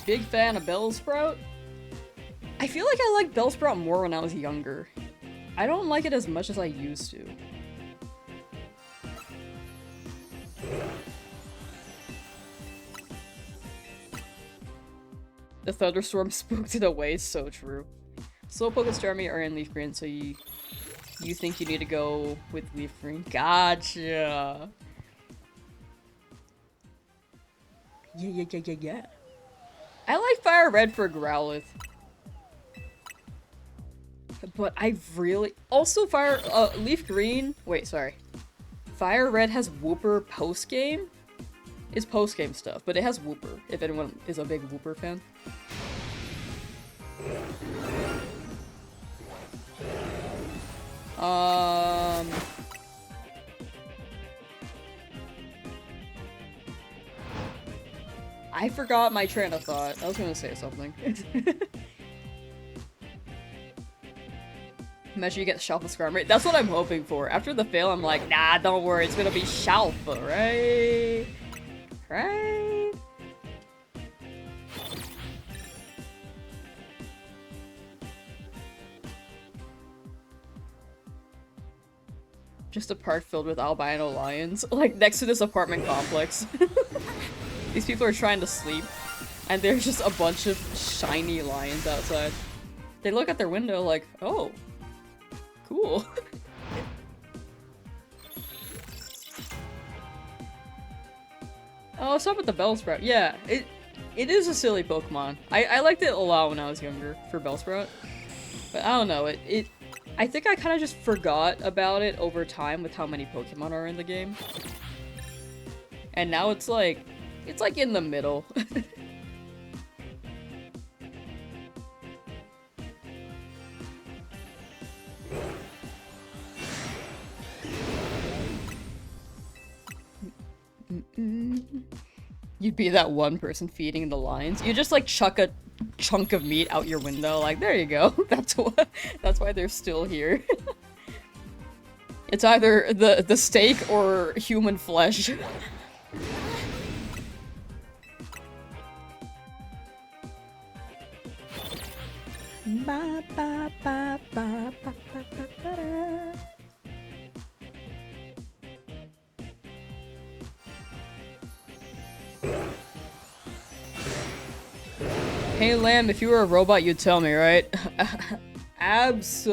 Speaker 1: Big fan of Bellsprout? I feel like I liked Bellsprout more when I was younger. I don't like it as much as I used to. The thunderstorm spooked it away, so true. Slowpoke and Starmie are in Leaf Green, so you think you need to go with Leaf Green? Gotcha! Yeah. I like Fire Red for Growlithe. But I really... Also Leaf Green... Wait, sorry. Fire Red has Wooper post-game? It's post-game stuff, but it has Wooper, if anyone is a big Wooper fan. I forgot my train of thought. I was gonna say something. Imagine you get Shalpa Skarmory. That's what I'm hoping for. After the fail, I'm like, nah, don't worry, it's gonna be Shalpa, right? Right? Just a park filled with albino lions, like next to this apartment complex. These people are trying to sleep, and there's just a bunch of shiny lions outside. They look at their window like, oh, cool. Oh, what's up with the Bellsprout? Yeah, it is a silly Pokemon. I liked it a lot when I was younger for Bellsprout, but I don't know, I think I kind of just forgot about it over time with how many Pokemon are in the game. And now it's like in the middle. You'd be that one person feeding the lions. You just like chuck a chunk of meat out your window, like, there you go. That's why they're still here. It's either the steak or human flesh. Ba, ba, ba, ba, ba, ba, ba, ba. Hey Lamb, if you were a robot, you'd tell me, right? Absolutely.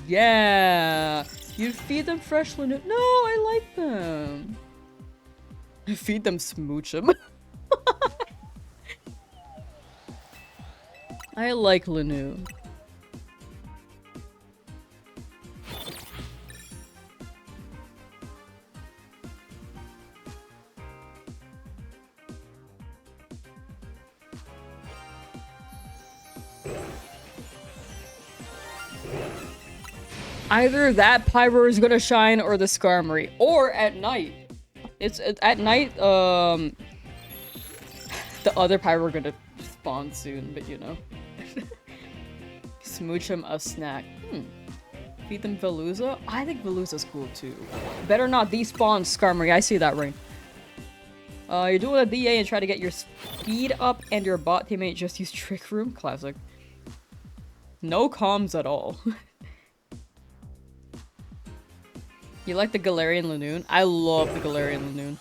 Speaker 1: Yeah. You'd feed them fresh Lanu. No, I like them. Feed them, smooch them. I like Lanu. Either that Pyro is gonna shine or the Skarmory. Or at night. It's at night, the other Pyro are gonna spawn soon, but you know. Smooch him a snack. Feed them Veluza? I think Veluza's cool too. Better not despawn Skarmory, I see that ring. You're doing a DA and try to get your speed up and your bot teammate just use Trick Room? Classic. No comms at all. You like the Galarian Lanoon? I love the Galarian Lanoon.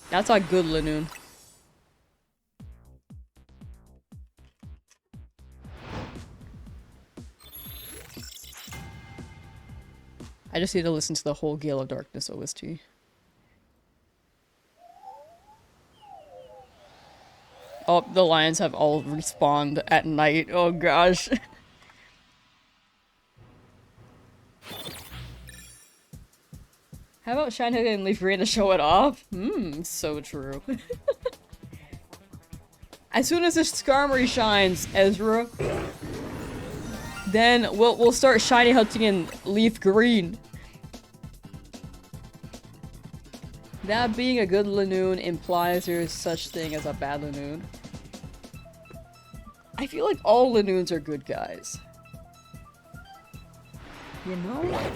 Speaker 1: That's a good Lanoon. I just need to listen to the whole Gale of Darkness OST. Oh, the lions have all respawned at night. Oh gosh. How about Shine Hook and Leaf Green to show it off? So true. As soon as this Skarmory shines, Ezra, then we'll start shiny hunting in Leaf Green. That being a good Lanoon implies there's such thing as a bad Lanoon. I feel like all Lanoons are good guys. You know?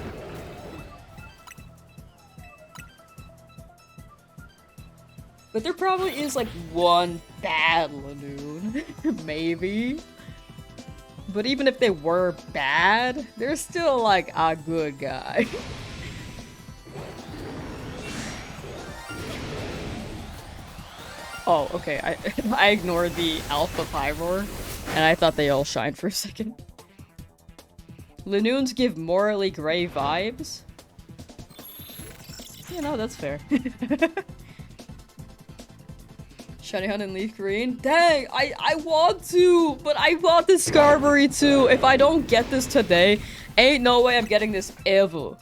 Speaker 1: But there probably is like one bad Lanoon. Maybe. But even if they were bad, they're still like a good guy. Oh, okay. I ignored the Alpha Pyroar, and I thought they all shined for a second. Lanoons give morally gray vibes. You know, that's fair. Shiny Hunt and Leaf Green? Dang, I want to, but I want the Skarmory too. If I don't get this today, ain't no way I'm getting this ever.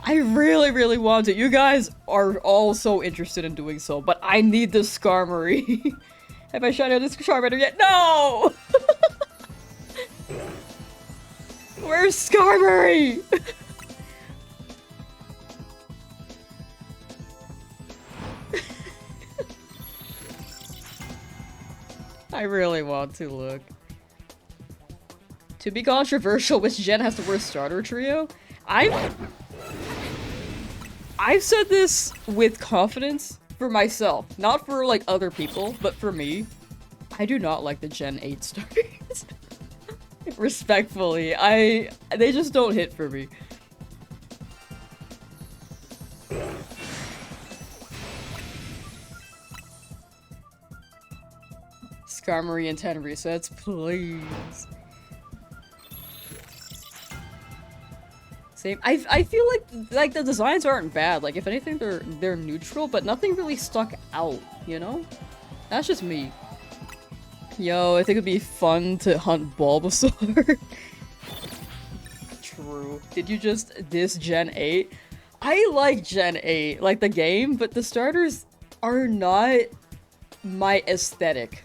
Speaker 1: I really, really want it. You guys are all so interested in doing so, but I need the Skarmory. Have I shiny this Charmander yet? No! Where's Skarmory? I really want to look. To be controversial, which gen has the worst starter trio? I've said this with confidence for myself, not for like other people, but for me. I do not like the Gen 8 starters. Respectfully, they just don't hit for me. Skarmory and 10 resets, please. Same. I feel like the designs aren't bad. Like if anything, they're neutral, but nothing really stuck out. You know, that's just me. Yo, I think it'd be fun to hunt Bulbasaur. True. Did you just diss Gen 8? I like Gen 8, like the game, but the starters are not my aesthetic.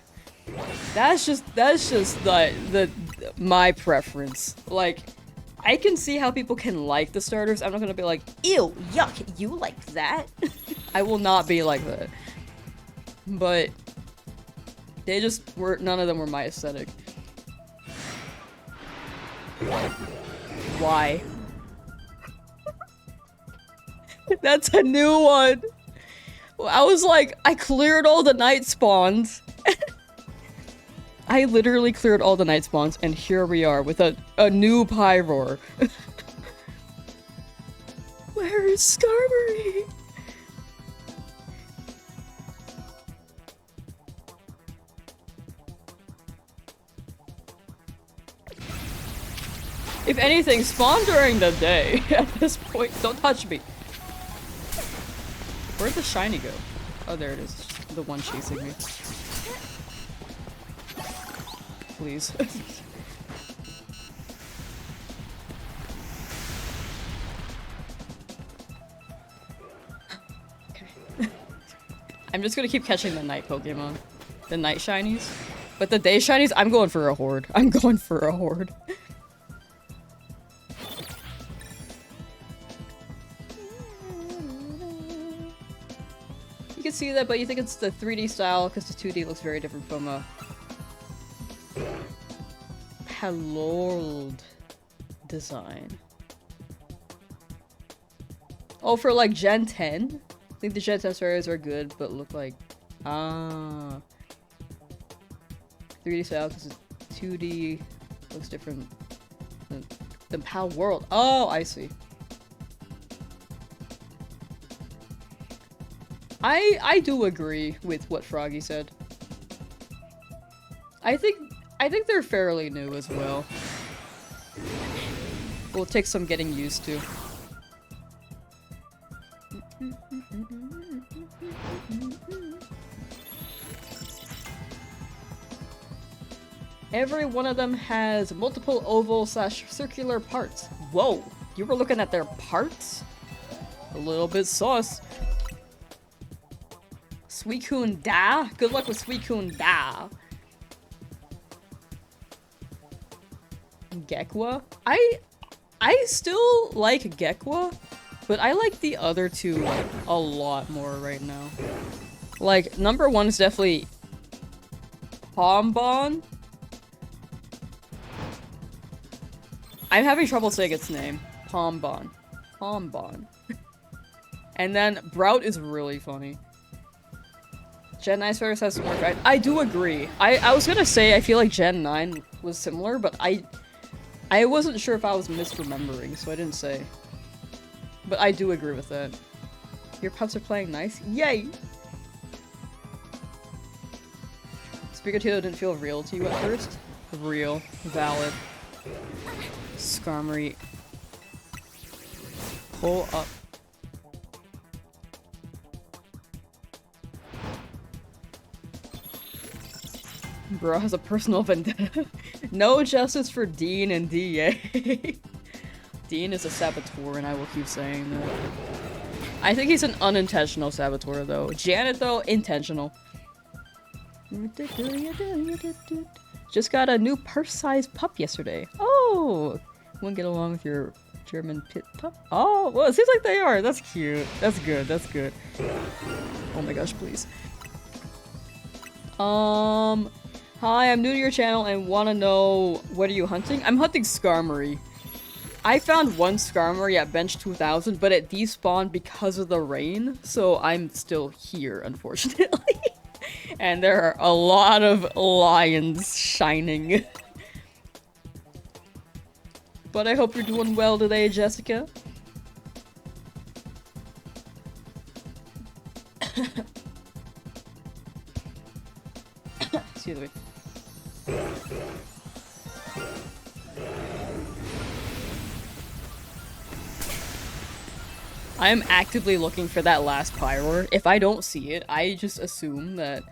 Speaker 1: That's just my preference. Like, I can see how people can like the starters. I'm not gonna be like, ew, yuck, you like that? I will not be like that. But they just were, none of them were my aesthetic. Why? That's a new one. I was like, I cleared all the night spawns. I literally cleared all the night spawns, and here we are with a new Pyroar. Where is Skarmory? If anything, spawn during the day at this point. Don't touch me. Where'd the shiny go? Oh, there it is. The one chasing me. Please. Okay. I'm just gonna keep catching the night Pokemon. The night shinies. But the day shinies, I'm going for a horde. I'm going for a horde. You can see that, but you think it's the 3D style because the 2D looks very different from a Halold design. Oh, for like Gen 10? I think the Gen 10 stories are good, but look like 3D style because 2D looks different than Pal World. Oh, I see. I do agree with what Froggy said. I think they're fairly new as well. Will take some getting used to. Every one of them has multiple oval/circular parts. Whoa, you were looking at their parts? A little bit sus. Suicune Da? Good luck with Suicune Da. Gekwa? I still like Gekwa, but I like the other two a lot more right now. Like, number one is definitely Pombon. I'm having trouble saying its name. Pombon. Pombon. And then Brout is really funny. Gen 9 Spiders has more guide. I do agree. I was gonna say I feel like Gen 9 was similar, but I wasn't sure if I was misremembering, so I didn't say. But I do agree with that. Your pups are playing nice? Yay! Sprigatito didn't feel real to you at first? Real. Valid. Skarmory. Pull up. Bro has a personal vendetta. No justice for Dean and DA. Dean is a saboteur, and I will keep saying that. I think he's an unintentional saboteur, though. Janet, though, intentional. Just got a new purse-sized pup yesterday. Oh! Won't get along with your German pit pup? Oh, well, it seems like they are. That's cute. That's good. That's good. Oh my gosh, please. Hi, I'm new to your channel and want to know, what are you hunting? I'm hunting Skarmory. I found one Skarmory at bench 2000, but it despawned because of the rain, so I'm still here, unfortunately. And there are a lot of lions shining. But I hope you're doing well today, Jessica. Excuse me. I am actively looking for that last Pyroar. If I don't see it, I just assume that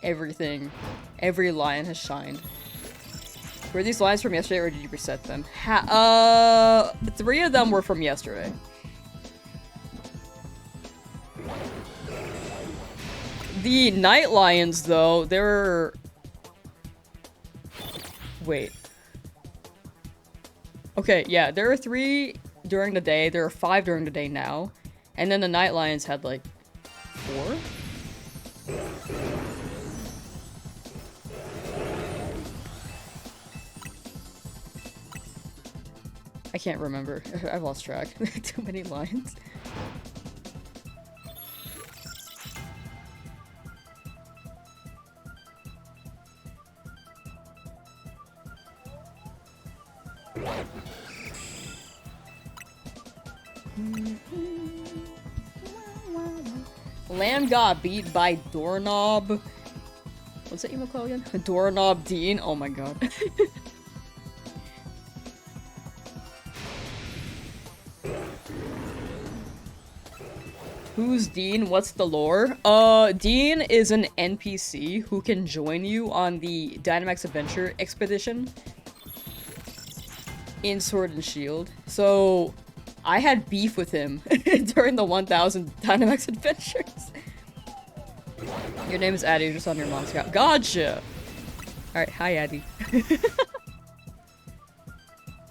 Speaker 1: every lion has shined. Were these lions from yesterday or did you reset them? 3 of them were from yesterday. The night lions, though, they're... Wait. Okay, yeah, there are 3 during the day, there are 5 during the day now. And then the night lions had, like, 4? I can't remember. I've lost track. Too many lions. Lamb got beat by Doorknob. What's that emo call again? Doorknob Dean. Oh my god. Who's Dean? What's the lore? Dean is an NPC who can join you on the Dynamax Adventure expedition in Sword and Shield. So, I had beef with him during the 1000 Dynamax Adventures. Your name is Addie, you're just on your mom's account. Gotcha! Alright, hi Addie.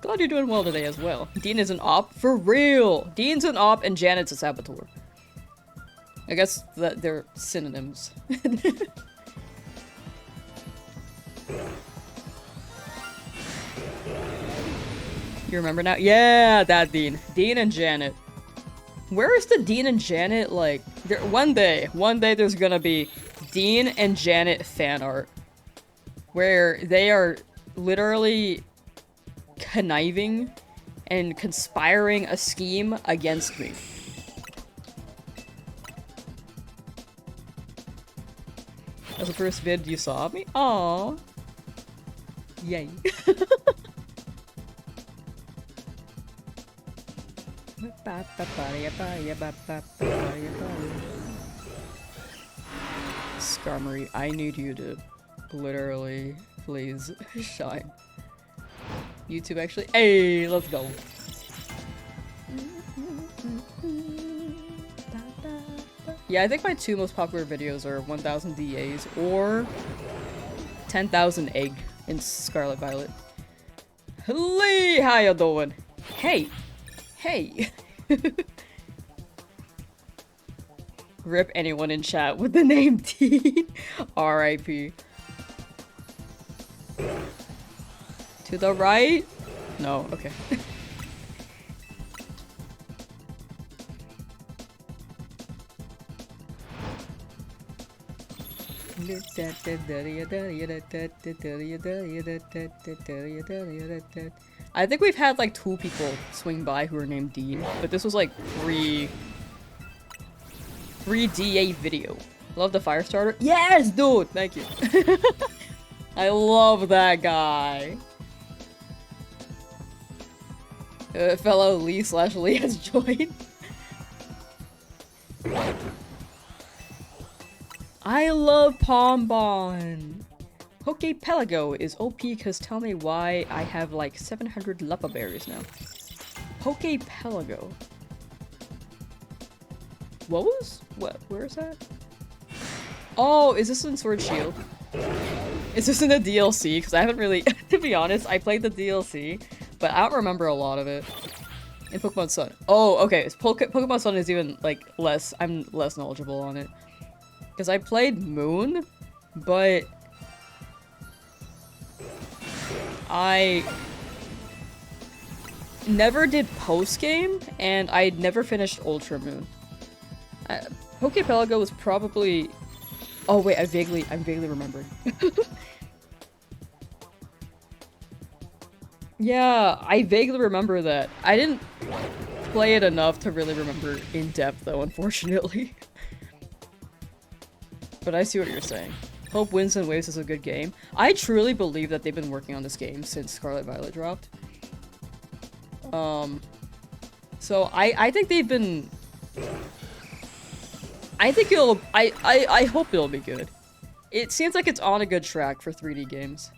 Speaker 1: Glad you're doing well today as well. Dean is an op? For real! Dean's an op and Janet's a saboteur. I guess that they're synonyms. You remember now? Yeah, that Dean. Dean and Janet. Where is the Dean and Janet, like... one day there's gonna be Dean and Janet fan art. Where they are literally conniving and conspiring a scheme against me. That's the first vid you saw of me? Aww. Yay. Skarmory, I need you to literally, please, shine. YouTube actually. Hey, let's go. Yeah, I think my two most popular videos are 1000 DAs or 10,000 egg in Scarlet Violet. Lee, how you doing? Hey, hey. Rip anyone in chat with the name T. R.I.P. To the right? No, okay. I think we've had like 2 people swing by who are named Dean, but this was like pre-DA video. Love the fire starter? Yes, dude! Thank you. I love that guy. Fellow Lee/Lee has joined. I love Pombon. Pokepelago is OP because tell me why I have like 700 Leppa berries now. Pokepelago. Where is that? Oh, is this in Sword Shield? Is this in the DLC? Because I haven't really, to be honest, I played the DLC, but I don't remember a lot of it. In Pokemon Sun. Oh, okay. Pokemon Sun is even like I'm less knowledgeable on it. Because I played Moon, but I never did post-game, and I never finished Ultra Moon. Pokepelago was probably... Oh wait, I'm vaguely remembering. Yeah, I vaguely remember that. I didn't play it enough to really remember in depth though, unfortunately. But I see what you're saying. Hope Winds and Waves is a good game. I truly believe that they've been working on this game since Scarlet Violet dropped. So I think they've been... I think I hope it'll be good. It seems like it's on a good track for 3D games.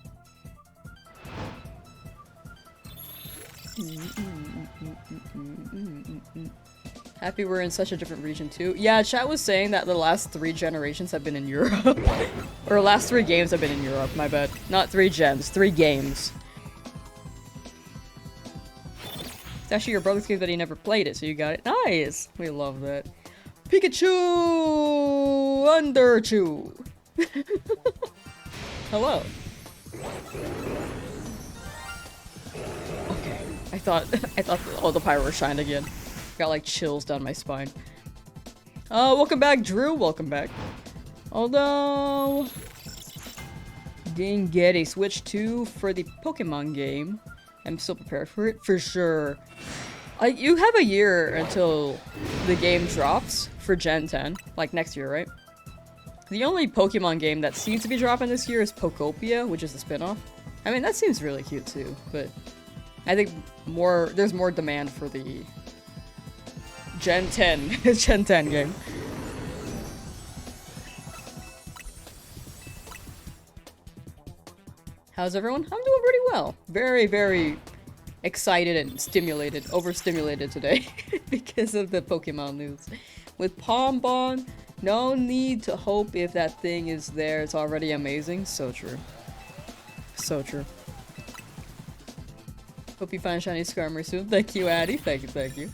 Speaker 1: Happy we're in such a different region too. Yeah, chat was saying that the last 3 generations have been in Europe. Or last 3 games have been in Europe, my bad. Not 3 gens, 3 games. It's actually your brother's game that he never played it, so you got it. Nice! We love that. Pikachu! Underchew! Hello. Okay. I thought all the pyro shined again. Got like chills down my spine. Welcome back, Drew. Welcome back. Although... Didn't get a Switch 2 for the Pokemon game. I'm still prepared for it, for sure. You have a year until the game drops for Gen 10, like next year, right? The only Pokemon game that seems to be dropping this year is Pokopia, which is a spin-off. I mean, that seems really cute too, but I think there's more demand for the Gen 10. Gen 10 game. How's everyone? I'm doing pretty well. Very, very excited and stimulated, overstimulated today because of the Pokemon news. With Pombon, no need to hope if that thing is there. It's already amazing. So true. So true. Hope you find shiny Skarmory soon. Thank you, Addie. Thank you, thank you.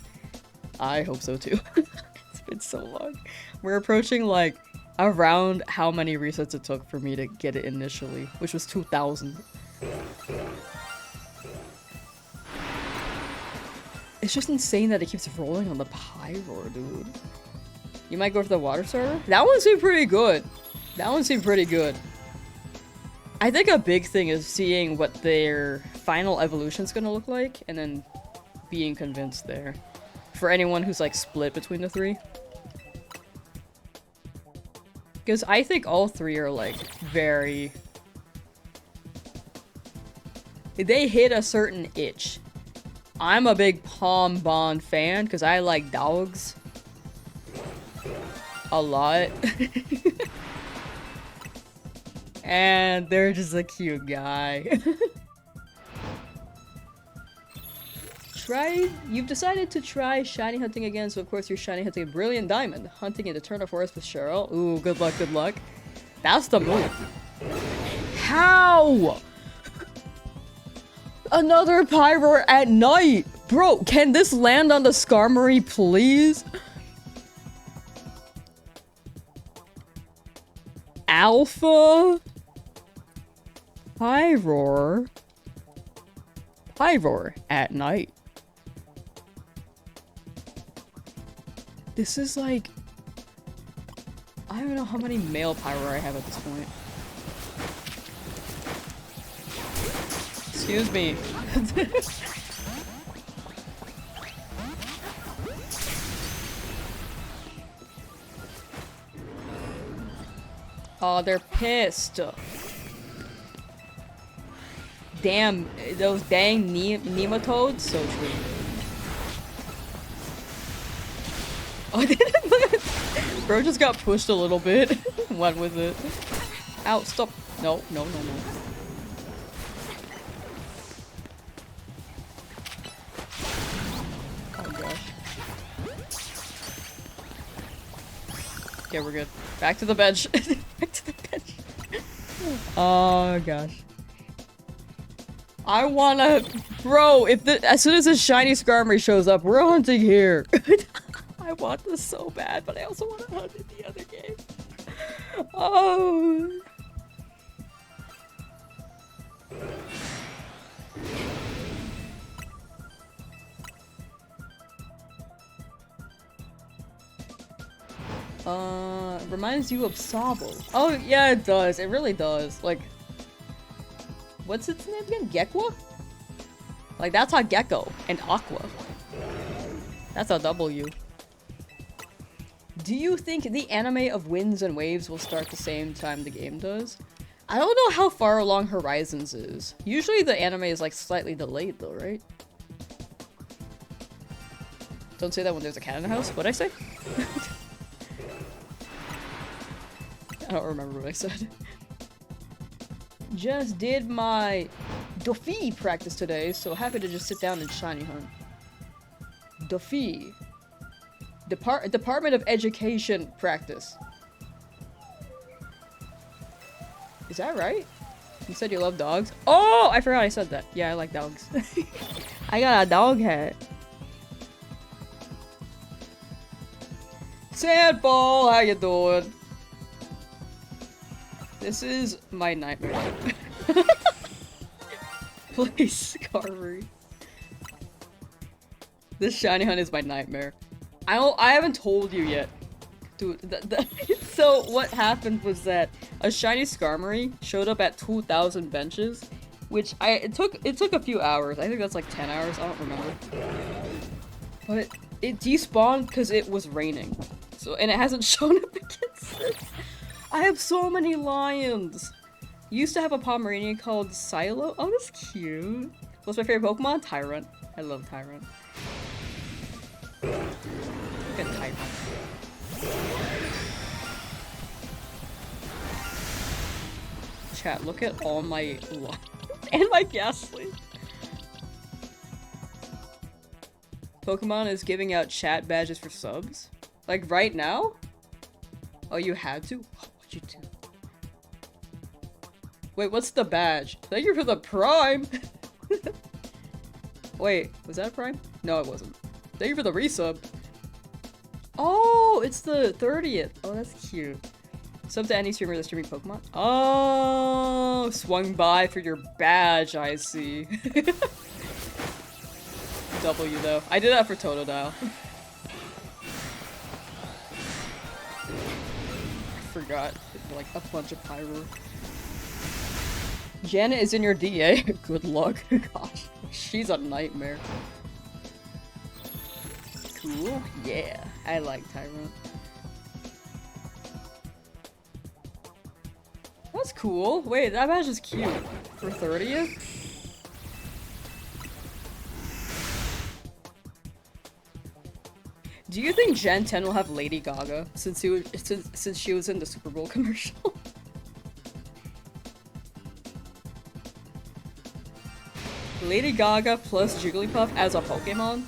Speaker 1: I hope so too. It's been so long. We're approaching like around how many resets it took for me to get it initially, which was 2,000. It's just insane that it keeps rolling on the Pyroar, dude. You might go for the water starter? That one seemed pretty good. That one seemed pretty good. I think a big thing is seeing what their final evolution's gonna look like, and then being convinced there. For anyone who's like split between the three. Because I think all three are like very... They hit a certain itch. I'm a big Pombon fan because I like dogs. A lot. And they're just a cute guy. You've decided to try shiny hunting again, so of course you're shiny hunting a Brilliant Diamond. Hunting in the Eternal Forest with Cheryl. Ooh, good luck, good luck. That's the move. How? Another Pyroar at night! Bro, can this land on the Skarmory, please? Alpha? Pyroar? Pyroar at night. This is like... I don't know how many male Pyroar I have at this point. Excuse me. Oh, they're pissed. Damn, those dang nematodes. So true. Oh, bro just got pushed a little bit. What was it? Ow, stop. No, no, no, no. Okay, we're good. Back to the bench. Back to the bench. Oh gosh. I wanna, bro. As soon as a shiny Skarmory shows up, we're hunting here. I want this so bad, but I also want to hunt in the other game. Oh. Reminds you of Sobble. Oh, yeah, it does. It really does. Like, what's its name again? Gekwa? Like, that's a Gecko. And Aqua. That's a W. Do you think the anime of Winds and Waves will start the same time the game does? I don't know how far along Horizons is. Usually the anime is, like, slightly delayed, though, right? Don't say that when there's a cat in the house. What'd I say? I don't remember what I said. Just did my Dofi practice today, so happy to just sit down and shiny hunt. Dofi. Department of Education practice. Is that right? You said you love dogs? Oh, I forgot I said that. Yeah, I like dogs. I got a dog hat. Sandball, how you doing? This is my nightmare. Please, Skarmory. This shiny hunt is my nightmare. I haven't told you yet. Dude, so what happened was that a shiny Skarmory showed up at 2,000 benches, which it took a few hours. I think that's like 10 hours, I don't remember. But it despawned because it was raining. So, and it hasn't shown up again since. I have so many lions! Used to have a Pomeranian called Silo. Oh, that's cute. What's my favorite Pokemon? Tyrant. I love Tyrant. Type. Chat, look at all my luck and my Ghastly. Pokemon is giving out chat badges for subs? Like right now? Oh, you had to? What'd you do? Wait, what's the badge? Thank you for the Prime! Wait, was that a Prime? No, it wasn't. Thank you for the resub. Oh, it's the 30th. Oh, that's cute. Sub to any streamer that's streaming Pokemon. Oh, swung by for your badge, I see. W though. I did that for Totodile. I forgot. Like a bunch of pyro. Janet is in your DA. Good luck. Gosh, she's a nightmare. Cool. Yeah, I like Tyrant. That's cool. Wait, that badge is cute. For 30th? Do you think Gen 10 will have Lady Gaga since she was in the Super Bowl commercial? Lady Gaga plus Jigglypuff as a Pokemon?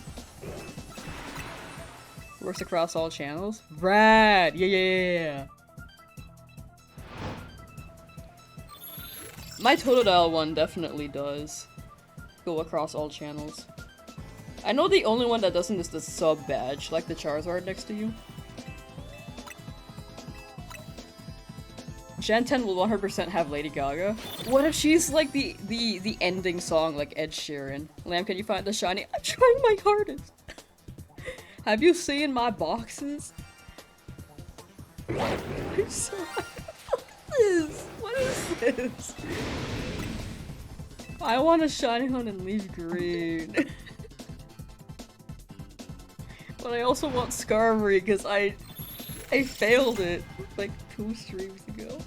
Speaker 1: Works across all channels? Rad! Yeah. My Totodile one definitely does go across all channels. I know the only one that doesn't is the sub badge, like the Charizard next to you. Gen 10 will 100% have Lady Gaga. What if she's like the ending song like Ed Sheeran? Lamb, can you find the shiny? I'm trying my hardest. Have you seen my boxes? I'm so What is this? I want a shiny hunt and leaf green. But I also want Skarmory because I failed it like 2 streams ago.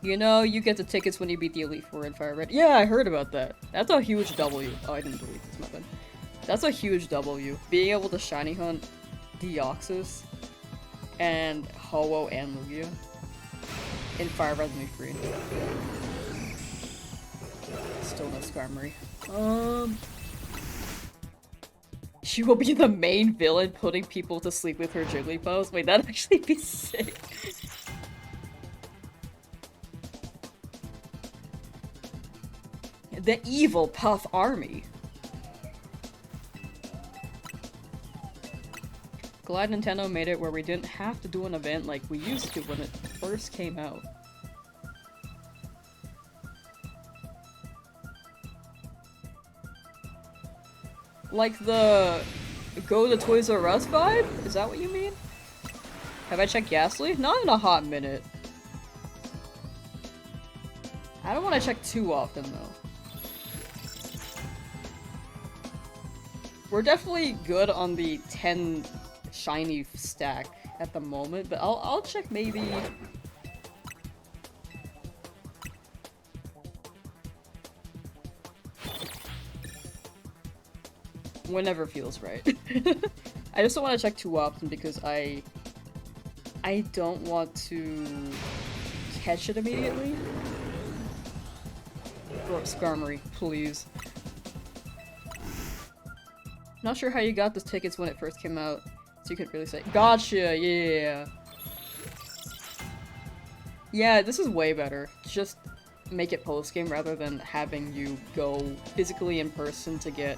Speaker 1: You know, you get the tickets when you beat the Elite Four in Fire Red. Yeah, I heard about that. That's a huge W. Oh, I didn't delete this, my bad. That's a huge W. Being able to shiny hunt Deoxys and Ho-Oh and Lugia in Fire Red and Leaf Green. Still no Skarmory. She will be the main villain putting people to sleep with her Jigglypuffs. Wait, that'd actually be sick. The evil Puff Army. Glad Nintendo made it where we didn't have to do an event like we used to when it first came out. Like the go to Toys R Us vibe? Is that what you mean? Have I checked Ghastly? Not in a hot minute. I don't want to check too often though. We're definitely good on the 10 shiny stack at the moment, but I'll check maybe. Whenever feels right. I just don't want to check too often because I don't want to catch it immediately. Or Skarmory, please. Not sure how you got those tickets when it first came out, so you couldn't really say. Gotcha, yeah. Yeah, this is way better. Just make it post-game rather than having you go physically in person to get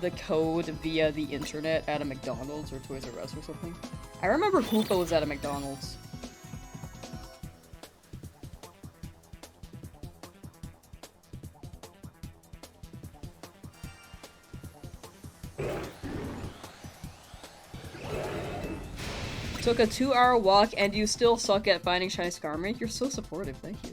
Speaker 1: the code via the internet at a McDonald's or Toys R Us or something. I remember Hoopa was at a McDonald's. Took a 2-hour walk and you still suck at finding shiny Skarmory? You're so supportive, thank you.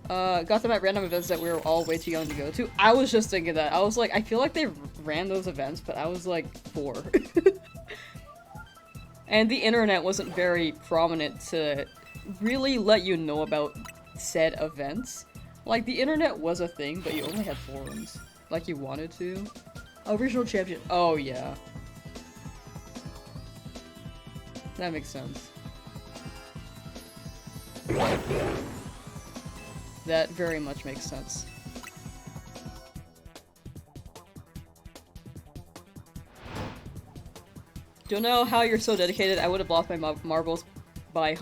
Speaker 1: Got them at random events that we were all way too young to go to. I was just thinking that. I was like, I feel like they ran those events, but I was like 4. And the internet wasn't very prominent to really let you know about said events. Like, the internet was a thing, but you only had forums. Like you wanted to. Oh, regional champion. Oh, yeah. That makes sense. That very much makes sense. Don't know how you're so dedicated. I would have lost my marbles by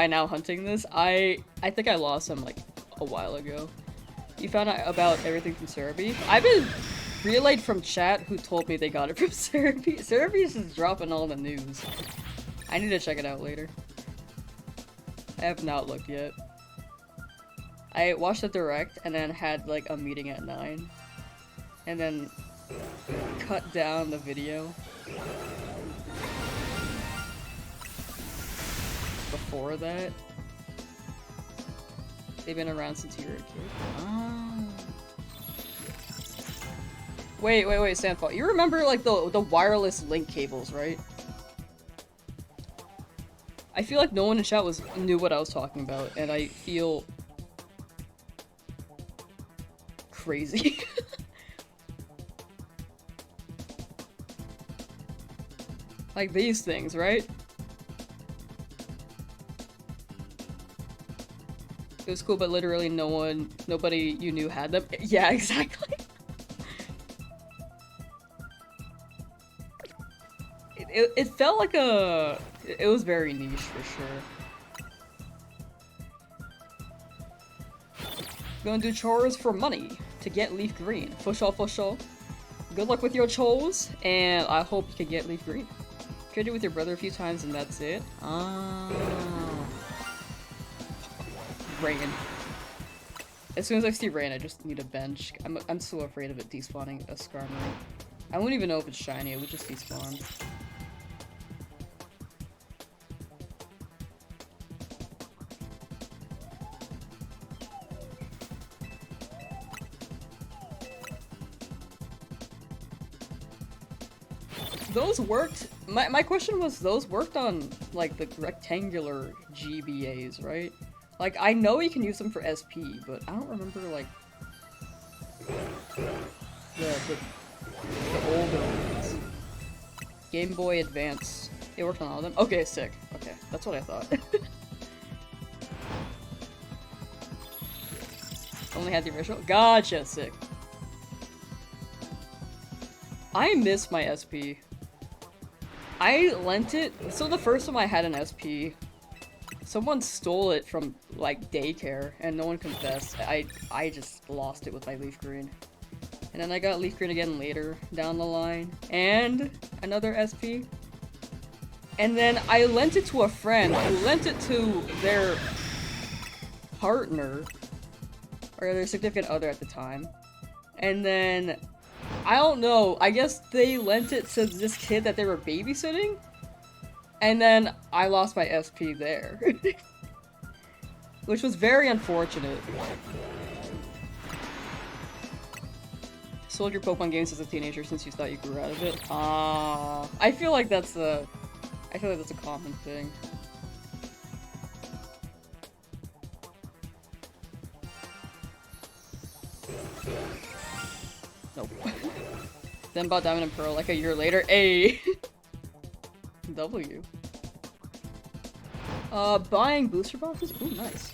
Speaker 1: now hunting this. I think I lost them like a while ago. You found out about everything from Cerebi? I've been relayed from chat who told me they got it from Cerebi. Cerebi's just dropping all the news. I need to check it out later. I have not looked yet. I watched the direct and then had like a meeting at 9. And then cut down the video. Before that. They've been around since you were a kid. Oh. Wait, Sandfall. You remember like the wireless link cables, right? I feel like no one in chat knew what I was talking about, and I feel crazy. Like these things, right? It was cool, but literally nobody you knew had them. Yeah, exactly. It felt like it was very niche for sure. Gonna do chores for money to get leaf green. For sure. Good luck with your chores, and I hope you can get leaf green. Traded with your brother a few times and that's it. Rain. As soon as I see rain, I just need a bench. I'm so afraid of it despawning a Skarmory. I wouldn't even know if it's shiny, it would just despawn. Those worked? My question was, those worked on, like, the rectangular GBAs, right? Like, I know you can use them for SP, but I don't remember, like, the older ones. Game Boy Advance. It worked on all of them? Okay, sick. Okay, that's what I thought. Only had the original? Gotcha, sick. I miss my SP. I lent it, so the first time I had an SP, someone stole it from, like, daycare, and no one confessed. I just lost it with my leaf green. And then I got leaf green again later down the line, and another SP. And then I lent it to a friend who lent it to their partner, or their significant other at the time. And then I don't know, I guess they lent it to this kid that they were babysitting, and then I lost my SP there. Which was very unfortunate. Sold your Pokemon games as a teenager since you thought you grew out of it? I feel like that's a common thing. Nope. Then bought Diamond and Pearl like a year later. A W. Buying booster boxes? Ooh, nice.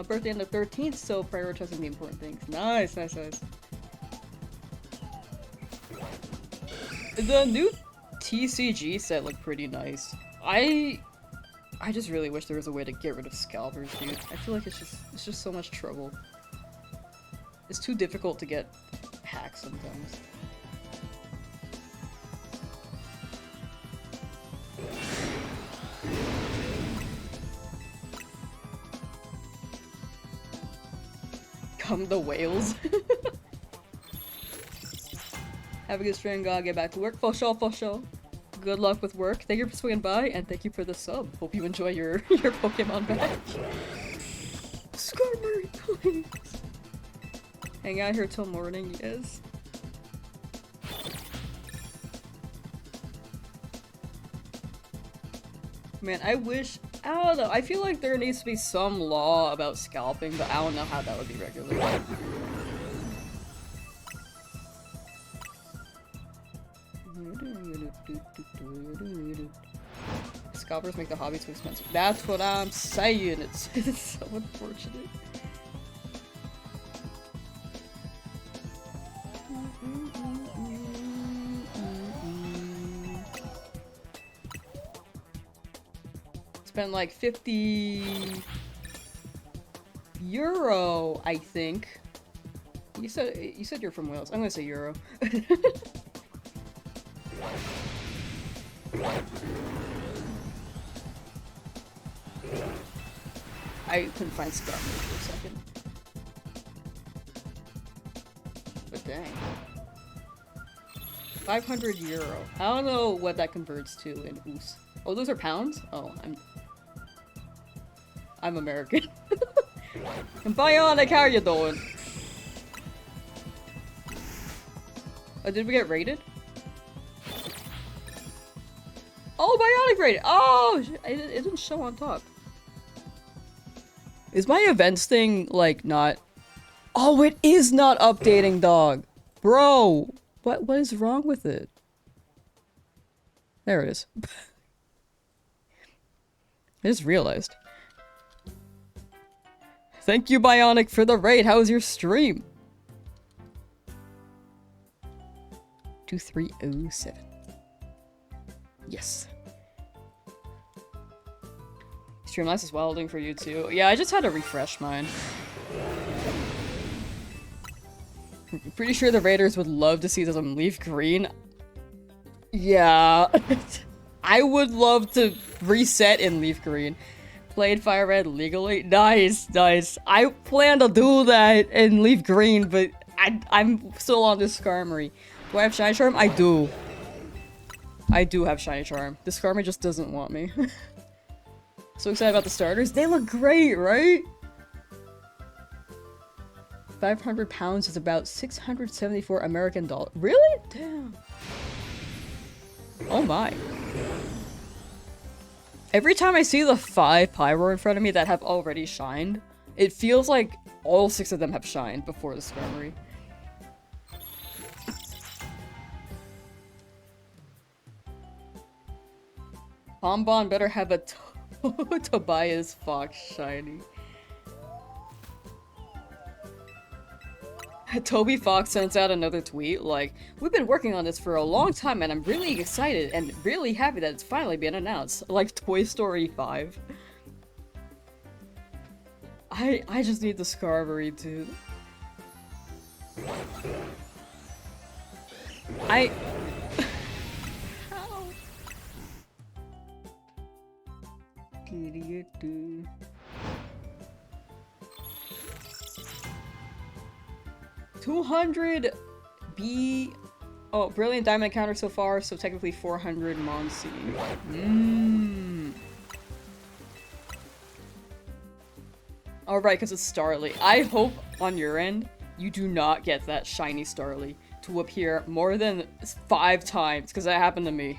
Speaker 1: Birthday on the 13th, so prioritizing the important things. Nice. The new TCG set looked pretty nice. I just really wish there was a way to get rid of Scalpers, dude. I feel like it's just so much trouble. It's too difficult to get hacked sometimes. Come the whales. Have a good stream, gotta get back to work. For sure. Good luck with work. Thank you for swinging by, and thank you for the sub. Hope you enjoy your Pokemon back. Skarmory, please. Hang out here till morning, yes. Man, I wish I don't know. I feel like there needs to be some law about scalping, but I don't know how that would be regulated. Scalpers make the hobby too expensive. That's what I'm saying. It's so unfortunate. Spent like 50 euro, I think. You said you're from Wales. I'm gonna say euro. I couldn't find Scar Mode for a second. But dang. 500 euro. I don't know what that converts to in US. Oh, those are pounds? Oh, I'm American. And Bionic, how are you doing? Oh, did we get rated? Oh, Bionic rated! Oh, it didn't show on top. Is my events thing, like, not... Oh, it is not updating, dog! Bro! What is wrong with it? There it is. I just realized. Thank you, Bionic, for the raid. How was your stream? 2307. Yes. Streamlabs is welding for you too. Yeah, I just had to refresh mine. I'm pretty sure the Raiders would love to see some leaf green. Yeah. I would love to reset in leaf green. Played Fire Red legally. Nice, nice. I plan to do that in leaf green, but I'm still on this Skarmory. Do I have Shiny Charm? I do. I do have Shiny Charm. The Skarmory just doesn't want me. So excited about the starters. They look great, right? 500 pounds is about 674 American dollars. Really? Damn. Oh my. Every time I see the 5 Pyro in front of me that have already shined, it feels like all 6 of them have shined before the Skarmory. Bonbon better have a Tobias Fox shiny. Toby Fox sends out another tweet like, we've been working on this for a long time and I'm really excited and really happy that it's finally been announced. Like Toy Story 5. I just need the Skarmory, dude. How? 200 B. Oh, Brilliant Diamond encounter so far, so technically 400 Monsi. Alright, because it's Starly. I hope on your end, you do not get that shiny Starly to appear more than 5 times, because that happened to me.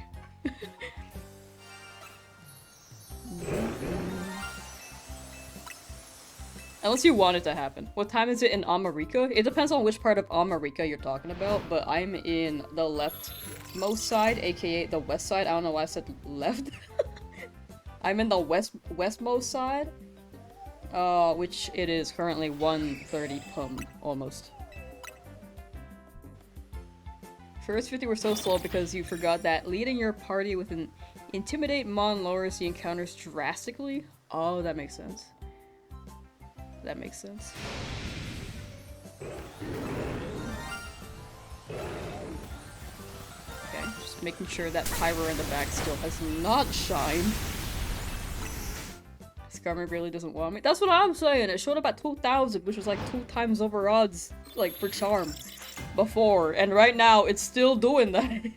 Speaker 1: Unless you want it to happen. What time is it in America? It depends on which part of America you're talking about, but I'm in the leftmost side, aka the west side. I don't know why I said left. I'm in the westmost side, which it is currently 1:30 p.m. almost. First 50 were so slow because you forgot that leading your party with an Intimidate Mon lowers the encounters drastically. Oh, that makes sense. That makes sense. Okay, just making sure that Pyro in the back still has not shined. Skarmory really doesn't want me. That's what I'm saying! It showed up at 2,000, which was like 2 times over odds, like, for charm before. And right now, it's still doing that. It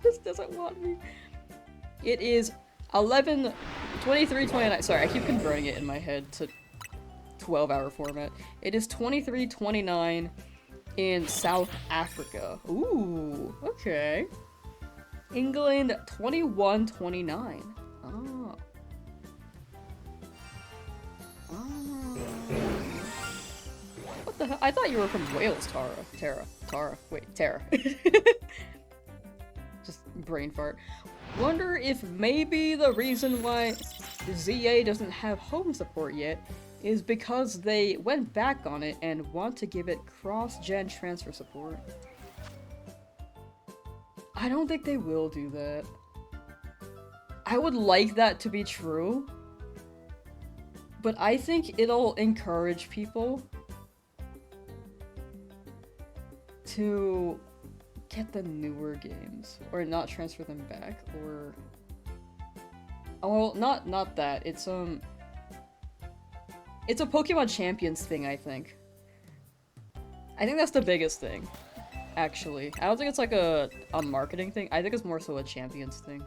Speaker 1: just doesn't want me. It is 23:29. Sorry, I keep converting it in my head to 12-hour format. It is 23:29 in South Africa. Ooh, okay. England 21:29. Oh. What the hell? I thought you were from Wales, Tara. Wait, Tara. Just brain fart. Wonder if maybe the reason why ZA doesn't have home support yet is because they went back on it and want to give it cross-gen transfer support. I don't think they will do that. I would like that to be true, but I think it'll encourage people to get the newer games, or not transfer them back, or... Oh, well, not that. It's a Pokemon Champions thing, I think. I think that's the biggest thing, actually. I don't think it's like a marketing thing. I think it's more so a Champions thing.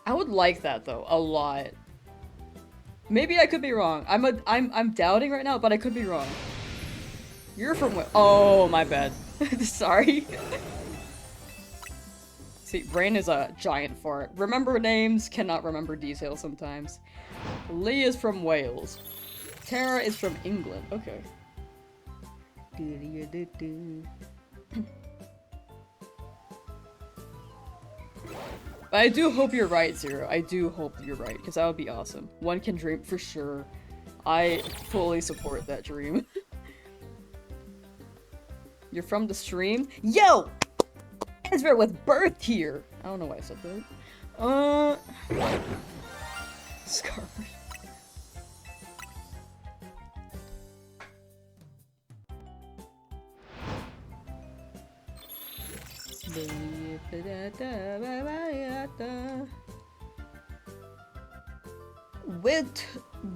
Speaker 1: I would like that though, a lot. Maybe I could be wrong. I'm doubting right now, but I could be wrong. You're from where? Oh, my bad. Sorry. See, brain is a giant fart. Remember names, cannot remember details sometimes. Lee is from Wales. Tara is from England. Okay. But I do hope you're right, Zero. I do hope you're right, because that would be awesome. One can dream for sure. I fully support that dream. You're from the stream? Yo! Ezra was birthed here! I don't know why I said that. Scarf.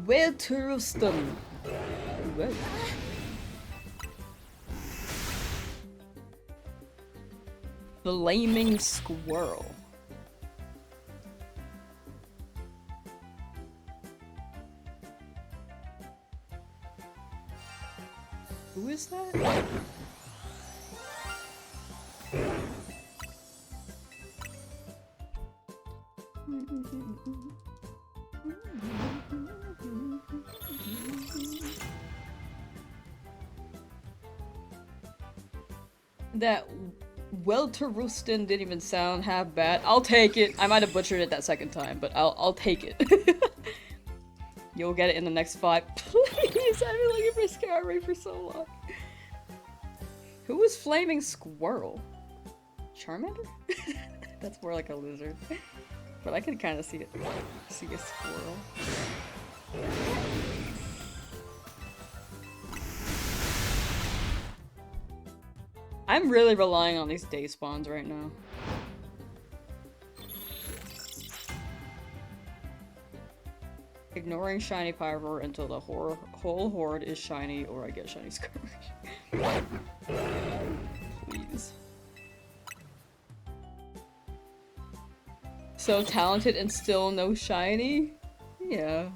Speaker 1: Welterston. Well. Flaming squirrel. Who is that? That Welterustin didn't even sound half bad. I'll take it. I might have butchered it that second time, but I'll take it. You'll get it in the next 5. Please, I've been looking for Skyrim for so long. Who is Flaming Squirrel? Charmander? That's more like a lizard. But I can kind of see it. See a squirrel. I'm really relying on these day spawns right now. Ignoring shiny Pyroar until the whole horde is shiny or I get shiny Skirmish. Please. So talented and still no shiny? Yeah.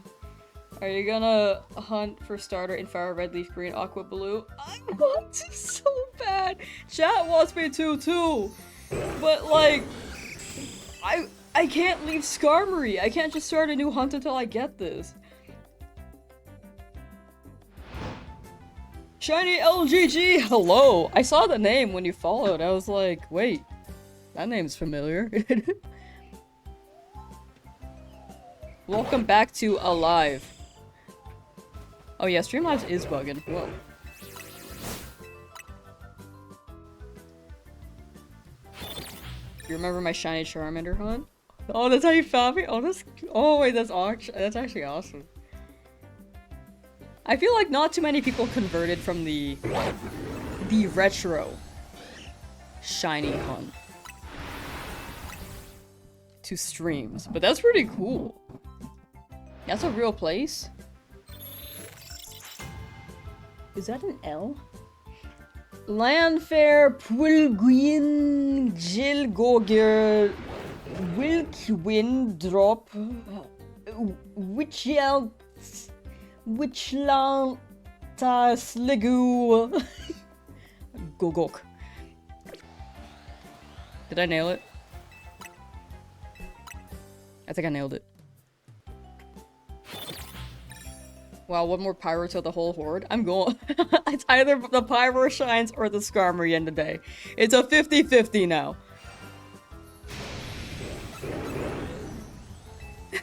Speaker 1: Are you gonna hunt for starter in Fire Red, Leaf Green, Aqua Blue? I want to so bad! Chat wants me to too! But like... I can't leave Skarmory! I can't just start a new hunt until I get this. Shiny LGG! Hello! I saw the name when you followed. I was like, wait. That name's familiar. Welcome back to Alive. Oh yeah, Streamlabs is bugging. Whoa. You remember my shiny Charmander hunt? Oh, that's how you found me? Oh wait, that's actually awesome. I feel like not too many people converted from the retro shiny hunt to streams, but that's pretty cool. That's a real place? Is that an L? Landfair, Pulguin, Jilgoger, Wilkwin, Drop, Witchel, Witchlant, Sligu, Gogok. Did I nail it? I think I nailed it. Wow, one more pyro to the whole horde. I'm going. It's either the pyro shines or the Skarmory end of the day. It's a 50-50 now.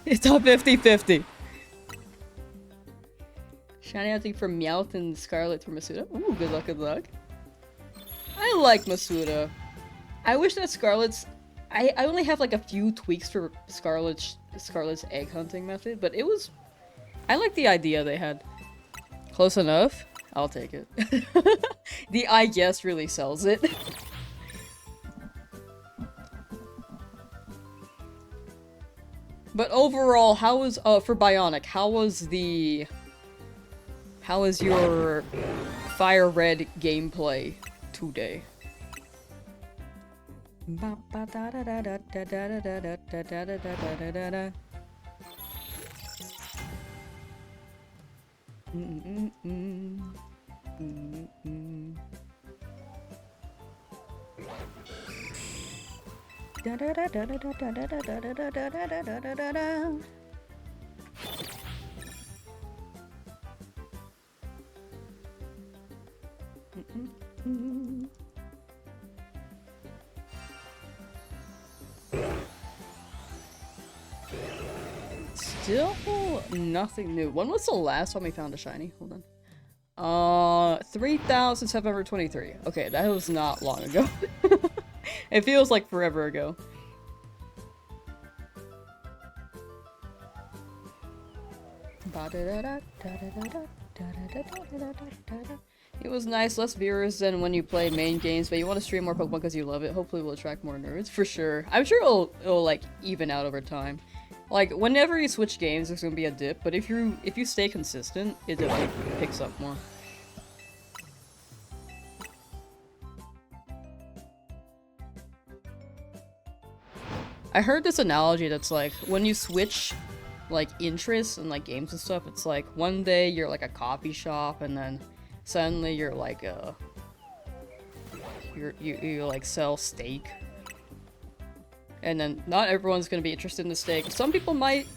Speaker 1: It's a 50-50. Shiny hunting for Meowth and Scarlet for Masuda. Ooh, good luck, good luck. I like Masuda. I wish that Scarlet's... I only have like a few tweaks for Scarlet's egg hunting method, but it was... I like the idea they had. Close enough? I'll take it. The I guess really sells it. But overall, how was, for Bionic, how was your Fire Red gameplay today? Still nothing new. When was the last time we found a shiny? Hold on. 3,723. Okay, that was not long ago. It feels like forever ago. It was nice, less viewers than when you play main games, but you want to stream more Pokemon because you love it. Hopefully we'll attract more nerds, for sure. I'm sure it'll like even out over time. Like whenever you switch games, there's gonna be a dip, but if you stay consistent, it definitely picks up more. I heard this analogy that's like when you switch like interests and like games and stuff, it's like one day you're like a coffee shop and then suddenly you're like you like sell steak. And then not everyone's gonna be interested in the steak. Some people might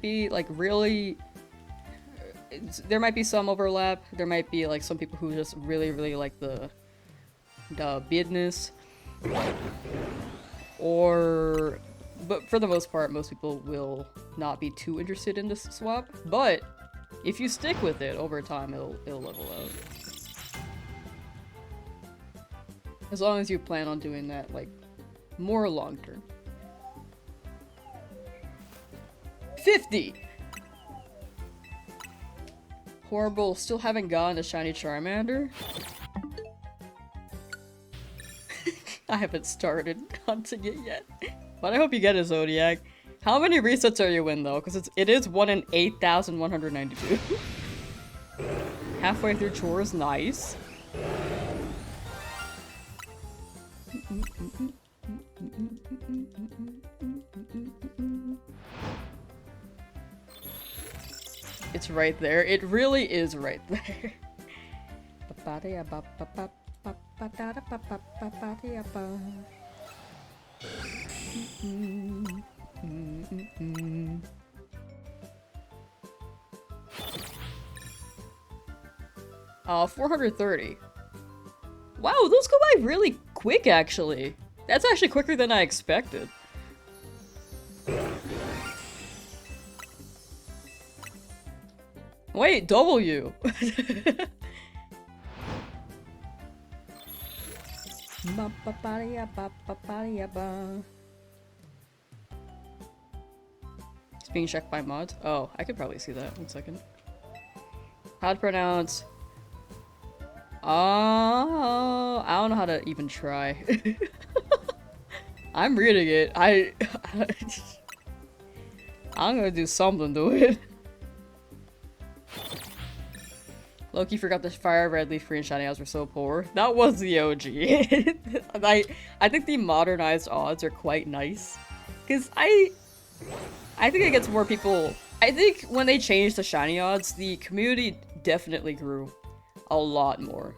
Speaker 1: be like really... There might be some overlap. There might be like some people who just really like the business. Or... But for the most part, most people will not be too interested in this swap. But if you stick with it over time, it'll level out. As long as you plan on doing that, like, more long term. 50! Horrible, still haven't gotten a shiny Charmander. I haven't started hunting it yet. But I hope you get a Zodiac. How many resets are you in though? Because it is 1 in 8,192. Halfway through chores, nice. It's right there. It really is right there. Oh, 430. Wow, those go by really quick, actually. That's actually quicker than I expected. Wait, W! It's being checked by mods. Oh, I could probably see that. 1 second. How to pronounce... Oh, I don't know how to even try. I'm reading it. I'm gonna do something to it. Loki forgot the Fire Red Leaf Green Shiny odds were so poor. That was the OG. I think the modernized odds are quite nice. Because I think it gets more people... I think when they changed the shiny odds, the community definitely grew a lot more.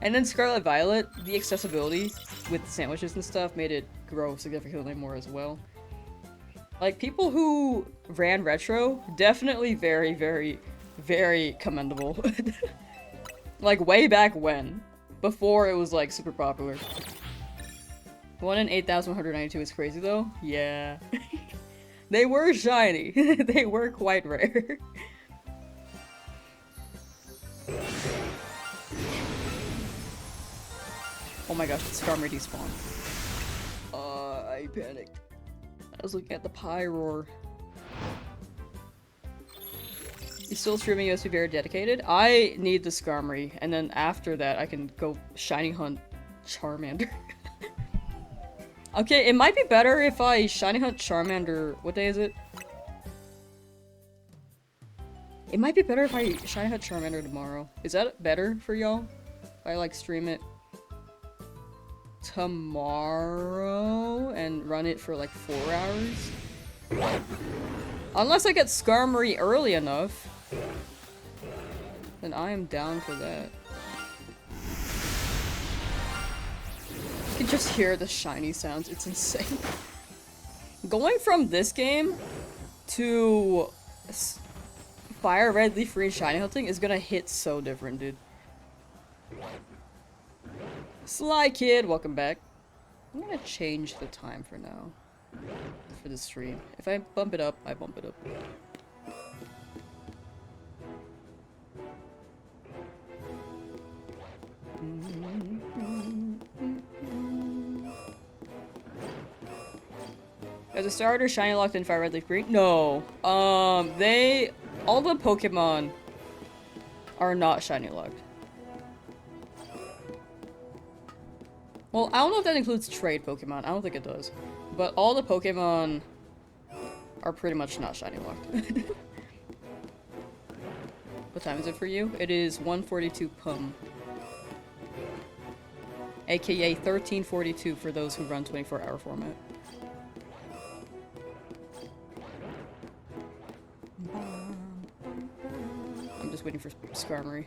Speaker 1: And then Scarlet Violet, the accessibility with sandwiches and stuff made it grow significantly more as well. Like, people who ran retro definitely very Very commendable. Like, way back when. Before it was, like, super popular. 1 in 8,192 is crazy, though? Yeah. They were shiny. They were quite rare. Oh my gosh, the Skarmory despawned. I panicked. I was looking at the Pyroar. You still streaming USB very dedicated? I need the Skarmory, and then after that I can go shiny hunt Charmander. Okay, it might be better if I shiny hunt Charmander. What day is it? It might be better if I shiny hunt Charmander tomorrow. Is that better for y'all? If I like stream it tomorrow and run it for like 4 hours? Unless I get Skarmory early enough, then I am down for that. You can just hear the shiny sounds, it's insane. Going from this game to Fire Red, Leaf Green, shiny hunting is gonna hit so different, dude. Sly Kid, welcome back. I'm gonna change the time for now. For the stream. If I bump it up, I bump it up. As a starter, shiny locked in Fire Red Leaf Green? No. All the Pokemon are not shiny locked. Well, I don't know if that includes trade Pokemon. I don't think it does. But all the Pokemon are pretty much not shiny locked. What time is it for you? It is 1:42 p.m. AKA 13:42 for those who run 24-hour format. I'm just waiting for Skarmory.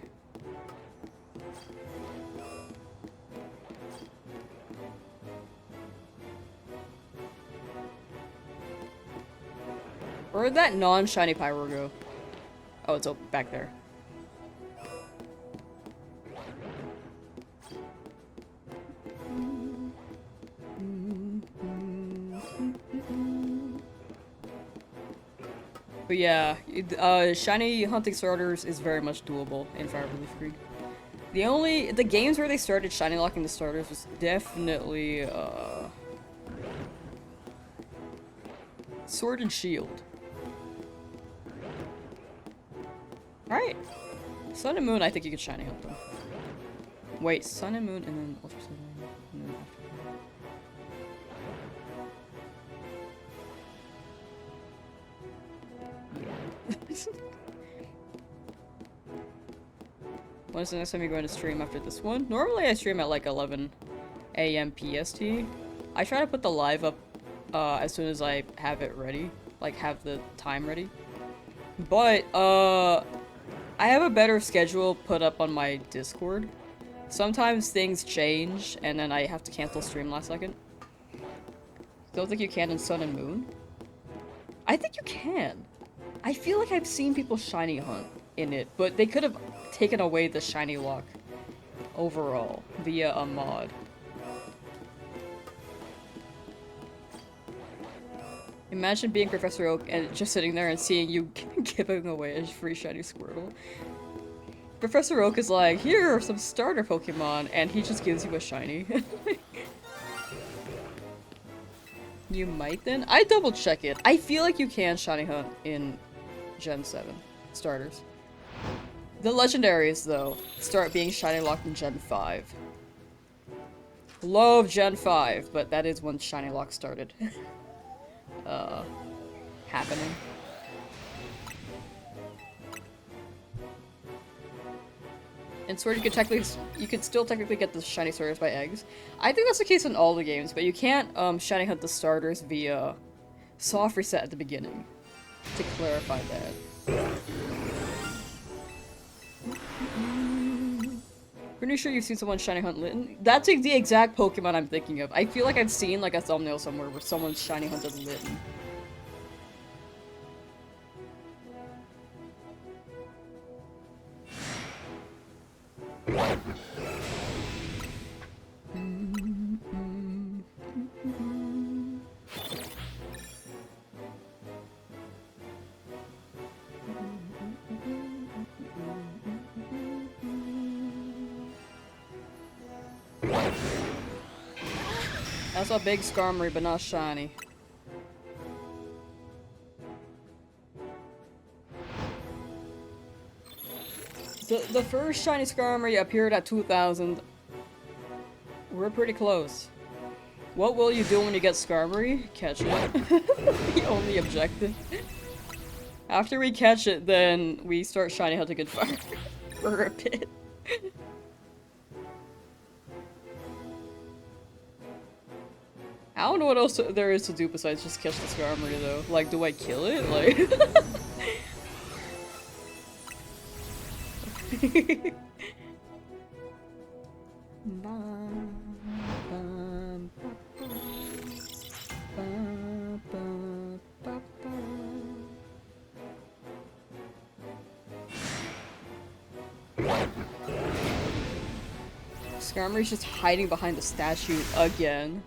Speaker 1: Where'd that non-shiny Pyro go? Oh, it's back there. But yeah, shiny hunting starters is very much doable in Fire Red Leaf Green. The games where they started shiny locking the starters was definitely, Sword and Shield. Right. Sun and Moon, I think you could shiny hunt them. Wait, Sun and Moon and then Ultra Sun and then after. When's the next time you're going to stream after this one? Normally I stream at like 11 a.m. PST. I try to put the live up as soon as I have it ready. Like, have the time ready. But, I have a better schedule put up on my Discord. Sometimes things change, and then I have to cancel stream last second. Don't think you can in Sun and Moon? I think you can. I feel like I've seen people shiny hunt in it, but they could have taken away the shiny lock overall via a mod. Imagine being Professor Oak and just sitting there and seeing you giving away a free shiny Squirtle. Professor Oak is like, here are some starter Pokemon, and he just gives you a shiny. You might then? I double check it. I feel like you can shiny hunt in Gen 7 starters. The legendaries, though, start being shiny locked in Gen 5. Love Gen 5, but that is when shiny lock started. Happening. In Sword, you could still technically get the shiny starters by eggs. I think that's the case in all the games, but you can't shiny hunt the starters via soft reset at the beginning. To clarify that. Pretty sure you've seen someone shiny hunt Litten. That's the exact Pokemon I'm thinking of. I feel like I've seen like a thumbnail somewhere where someone's shiny hunted Litten. That's a big Skarmory, but not shiny. The first shiny Skarmory appeared at 2000. We're pretty close. What will you do when you get Skarmory? Catch it. The only objective. After we catch it, then we start shiny hunting and fire for a bit. I don't know what else there is to do besides just catch the Skarmory though. Like, do I kill it? Like... Skarmory's just hiding behind the statue again.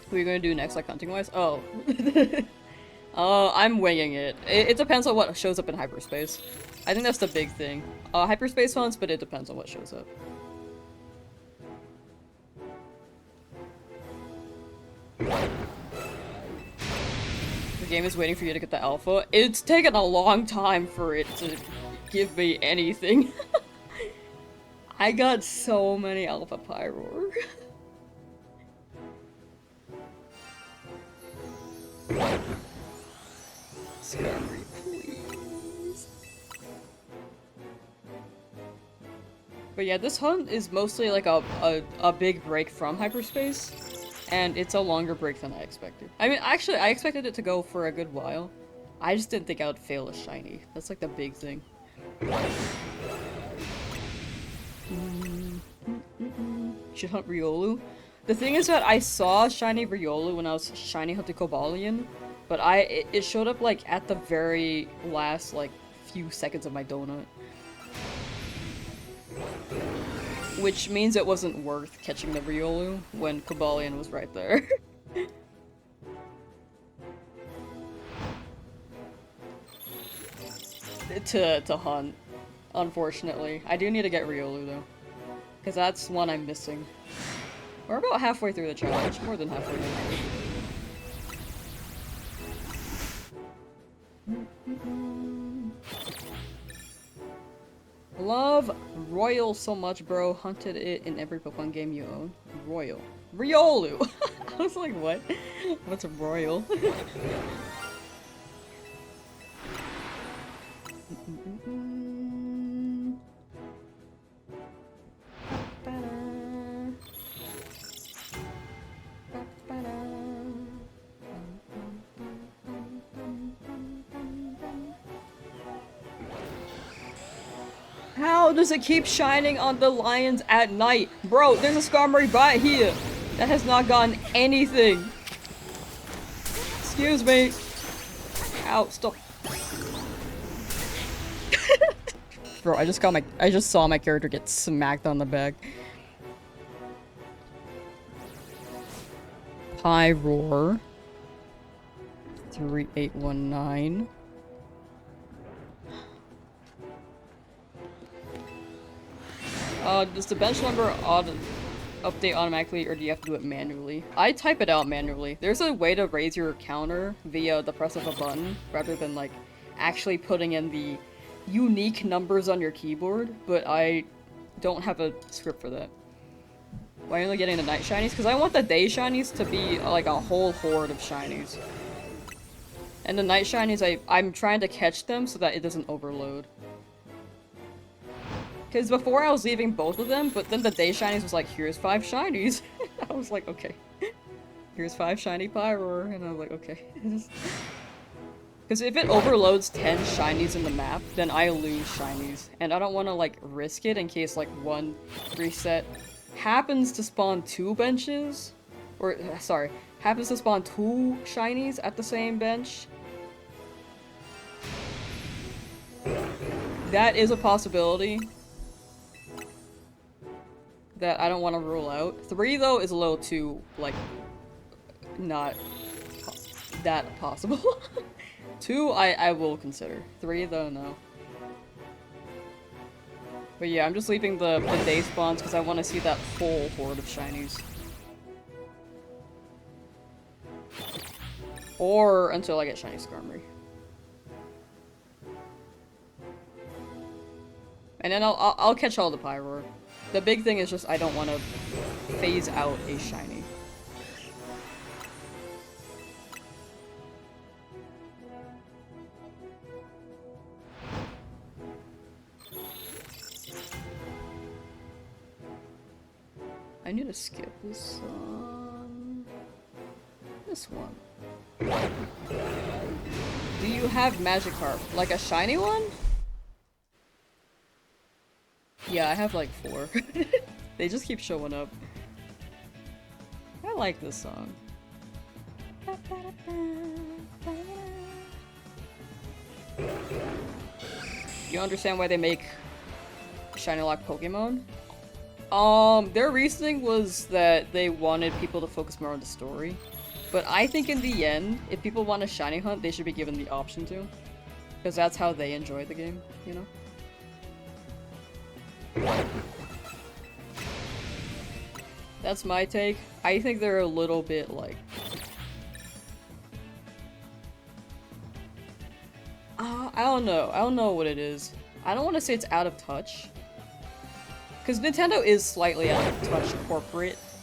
Speaker 1: What are you gonna do next, like hunting-wise? Oh. I'm winging it. It depends on what shows up in hyperspace. I think that's the big thing. Hyperspace hunts, but it depends on what shows up. The game is waiting for you to get the alpha. It's taken a long time for it to give me anything. I got so many alpha Pyroar. Skarmory, please. But yeah, this hunt is mostly like a big break from hyperspace, and it's a longer break than I expected. I mean, actually, I expected it to go for a good while. I just didn't think I would fail a shiny. That's like the big thing. Should hunt Riolu. The thing is that I saw shiny Riolu when I was shiny hunting Cobalion, but it showed up like at the very last like few seconds of my donut. Which means it wasn't worth catching the Riolu when Cobalion was right there. to hunt, unfortunately. I do need to get Riolu though, because that's one I'm missing. We're about halfway through the challenge, more than halfway through. Love Royal so much, bro. Hunted it in every Pokemon game you own. Royal. Riolu! I was like, what? What's a Royal? How does it keep shining on the lions at night? Bro, there's a Skarmory right here that has not gotten anything. Excuse me. Ow, stop. Bro, I just saw my character get smacked on the back. Pyroar. 3819. Does the bench number update automatically, or do you have to do it manually? I type it out manually. There's a way to raise your counter via the press of a button, rather than, like, actually putting in the unique numbers on your keyboard, but I don't have a script for that. Why are you only getting the night shinies? Because I want the day shinies to be, like, a whole horde of shinies. And the night shinies, I'm trying to catch them so that it doesn't overload. Because before I was leaving both of them, but then the day shinies was like, here's 5 shinies. I was like, okay. Here's 5 shiny Pyroar, and I was like, okay. Because if it overloads 10 shinies in the map, then I lose shinies. And I don't want to, like, risk it in case, like, one reset happens to spawn 2 benches. Or, sorry, happens to spawn 2 shinies at the same bench. That is a possibility that I don't want to rule out. 3, though, is a little too, like, not that possible. 2, I will consider. 3, though, no. But yeah, I'm just leaving the day spawns because I want to see that full horde of shinies. Or until I get shiny Skarmory. And then I'll catch all the Pyroar. The big thing is just I don't want to phase out a shiny. I need to skip this this one. Do you have Magikarp? Like a shiny one? Yeah, I have like 4. They just keep showing up. I like this song. You understand why they make shiny lock Pokemon? Their reasoning was that they wanted people to focus more on the story. But I think in the end, if people want a shiny hunt, they should be given the option to. Because that's how they enjoy the game, you know? That's my take. I think they're a little bit like... I don't know. I don't know what it is. I don't want to say it's out of touch. Because Nintendo is slightly out of touch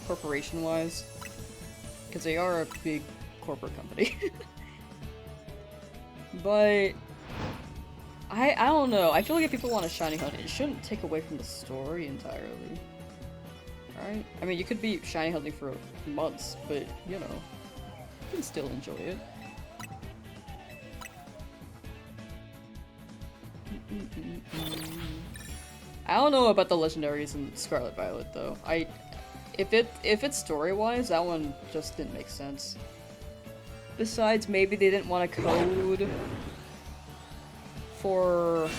Speaker 1: corporation-wise. Because they are a big corporate company. But... I don't know. I feel like if people want a shiny hunt, it shouldn't take away from the story entirely. Right? I mean, you could be shiny hunting for months, but, you know, you can still enjoy it. I don't know about the legendaries in Scarlet Violet, though. If it's story-wise, that one just didn't make sense. Besides, maybe they didn't want to code for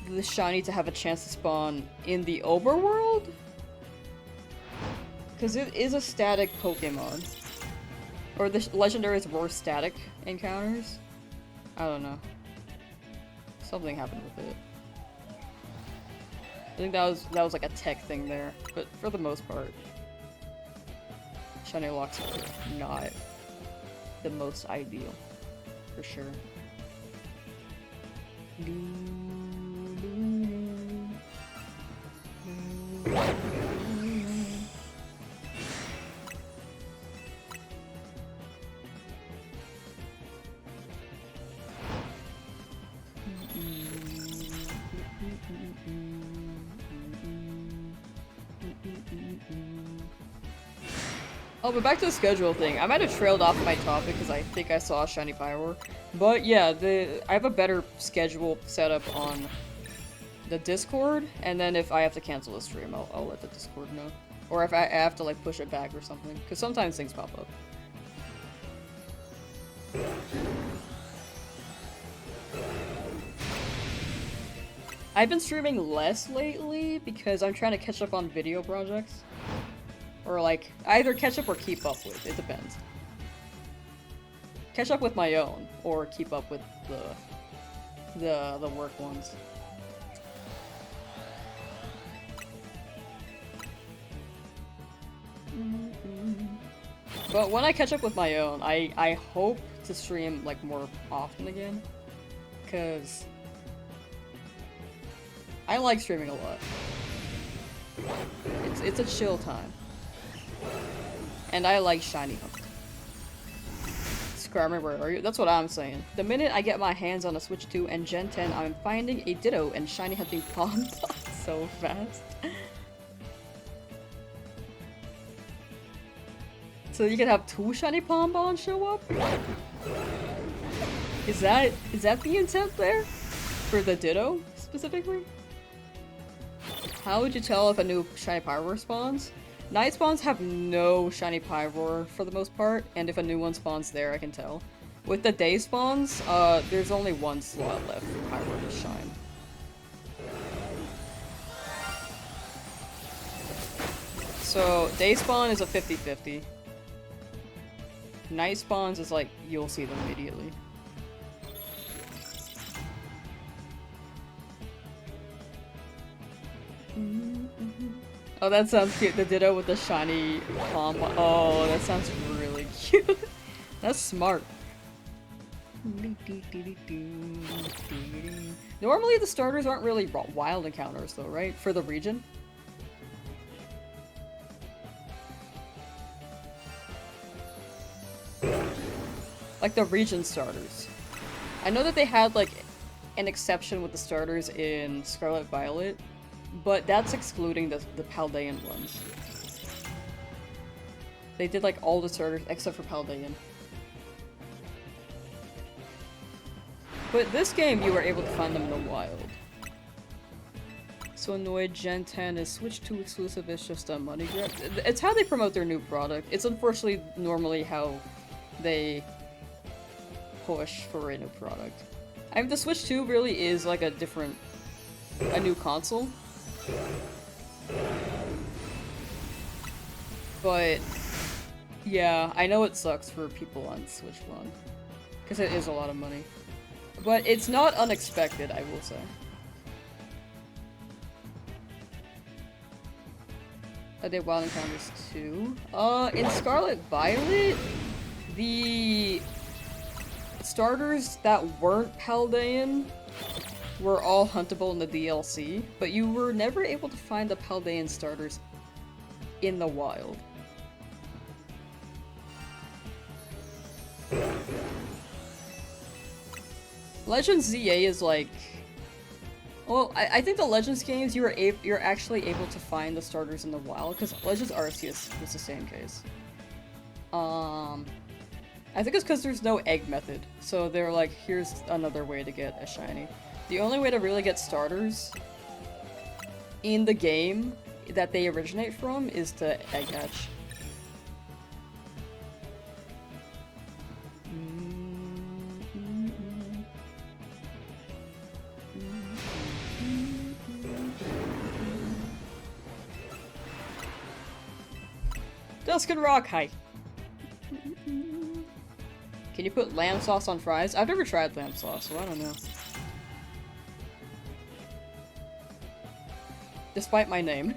Speaker 1: the shiny to have a chance to spawn in the overworld? Because it is a static Pokemon. Or the legendaries were static encounters? I don't know. Something happened with it. I think that was like a tech thing there, but for the most part, shiny locks are not the most ideal, for sure. Oh, but back to the schedule thing. I might have trailed off my topic because I think I saw a shiny Pyroar. But yeah, I have a better schedule set up on the Discord, and then if I have to cancel the stream, I'll let the Discord know. Or if I have to like push it back or something, because sometimes things pop up. I've been streaming less lately because I'm trying to catch up on video projects. Or like, either catch up or keep up with, it depends. Catch up with my own, or keep up with the work ones. But when I catch up with my own, I hope to stream like more often again. Cause I like streaming a lot. It's a chill time. And I like shiny hunting. Skarmory, where are you? That's what I'm saying. The minute I get my hands on a Switch 2 and Gen 10, I'm finding a Ditto and shiny hunting pawns so fast. So you can have 2 shiny Bonbons show up? Is that the intent there? For the Ditto, specifically? How would you tell if a new shiny Pyroar spawns? Night spawns have no shiny Pyroar for the most part, and if a new one spawns there, I can tell. With the day spawns, there's only one slot left for Pyroar to shine. So, day spawn is a 50-50. Night spawns is like, you'll see them immediately. Oh, that sounds cute. The Ditto with the shiny palm. Oh, that sounds really cute. That's smart. Normally the starters aren't really wild encounters though, right? For the region? Like the region starters. I know that they had like an exception with the starters in Scarlet Violet, but that's excluding the Paldean ones. They did like all the starters except for Paldean. But this game you were able to find them in the wild. So annoyed Gen 10 is Switch 2 exclusive, it's just a money grab. It's how they promote their new product. It's unfortunately normally how they push for a new product. I mean, the Switch 2 really is like a new console. But yeah, I know it sucks for people on Switch 1. Because it is a lot of money. But it's not unexpected, I will say. Are they wild encounters too? In Scarlet Violet, the starters that weren't Paldean were all huntable in the DLC, but you were never able to find the Paldean starters in the wild. Legends ZA is like... Well, I think the Legends games, you're actually able to find the starters in the wild, because Legends Arceus was the same case. I think it's because there's no egg method, so they're like, here's another way to get a shiny. The only way to really get starters in the game that they originate from is to egg hatch. Duskin Rock, hi! Can you put Lamsauce on fries? I've never tried Lamsauce, so I don't know. Despite my name.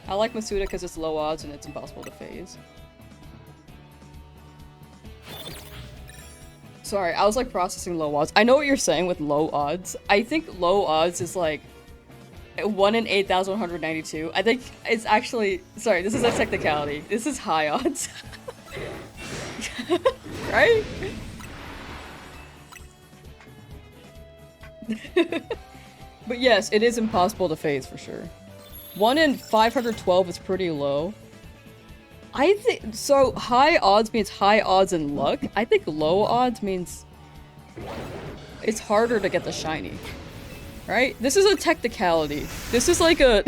Speaker 1: I like Masuda because it's low odds and it's impossible to phase. Sorry, I was like processing low odds. I know what you're saying with low odds. I think low odds is like 1 in 8,192. I think it's actually... Sorry, this is a technicality. This is high odds. Right? But yes, it is impossible to phase for sure. 1 in 512 is pretty low. I think... So, high odds means high odds in luck. I think low odds means... it's harder to get the shiny. Right? This is a technicality. This is like a...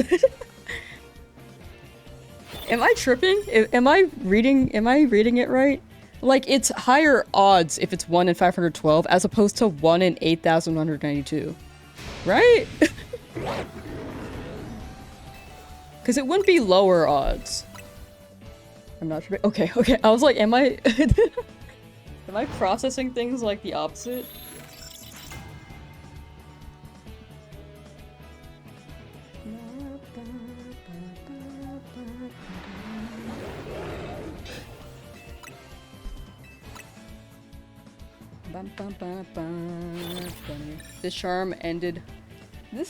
Speaker 1: Am I tripping? Am I reading it right? Like, it's higher odds if it's 1 in 512 as opposed to 1 in 8,192. Right? Because it wouldn't be lower odds. I'm not sure. Okay. I was like, am I... am I processing things like the opposite? This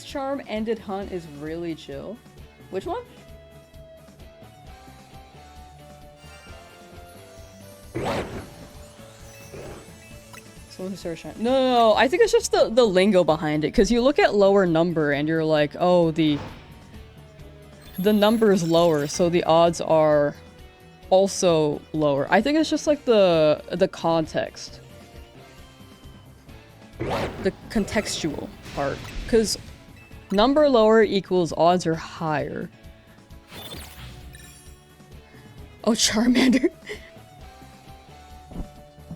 Speaker 1: charm ended hunt is really chill. Which one? Someone who started shining. No, I think it's just the lingo behind it, because you look at lower number and you're like, oh, the number is lower, so the odds are also lower. I think it's just like the context. The contextual part. Because number lower equals odds are higher. Oh, Charmander.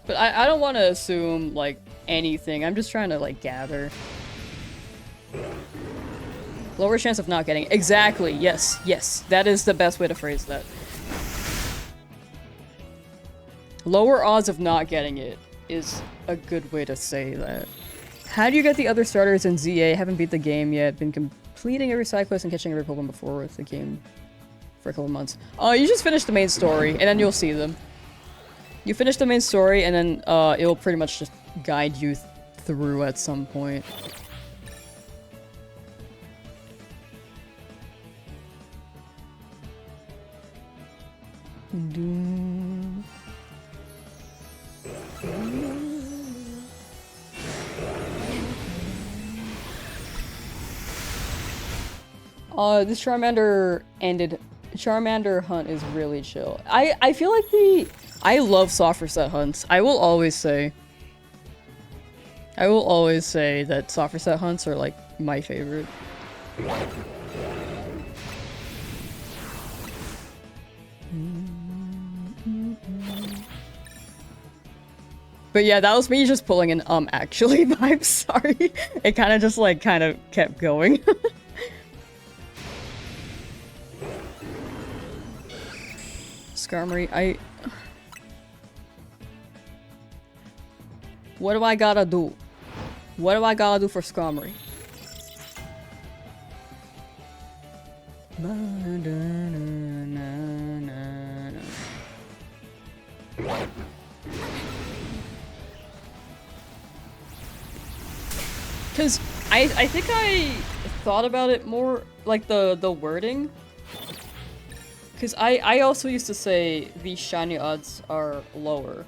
Speaker 1: But I don't want to assume, like, anything. I'm just trying to, like, gather. Lower chance of not getting it. Exactly. Yes. Yes. That is the best way to phrase that. Lower odds of not getting it is a good way to say that. How do you get the other starters in ZA? Haven't beat the game yet. Been completing every side quest and catching every Pokemon before with the game for a couple months. Oh, you just finish the main story, and then you'll see them. You finish the main story, and then it'll pretty much just guide you through at some point. This Charmander ended. Charmander hunt is really chill. I feel like I love soft reset hunts. I will always say that soft reset hunts are like my favorite. But yeah, that was me just pulling an actually vibe, sorry. It kind of just like kept going. Skarmory, what do I gotta do? What do I gotta do for Skarmory? Because I think I thought about it more, like the wording. Because I also used to say the shiny odds are lower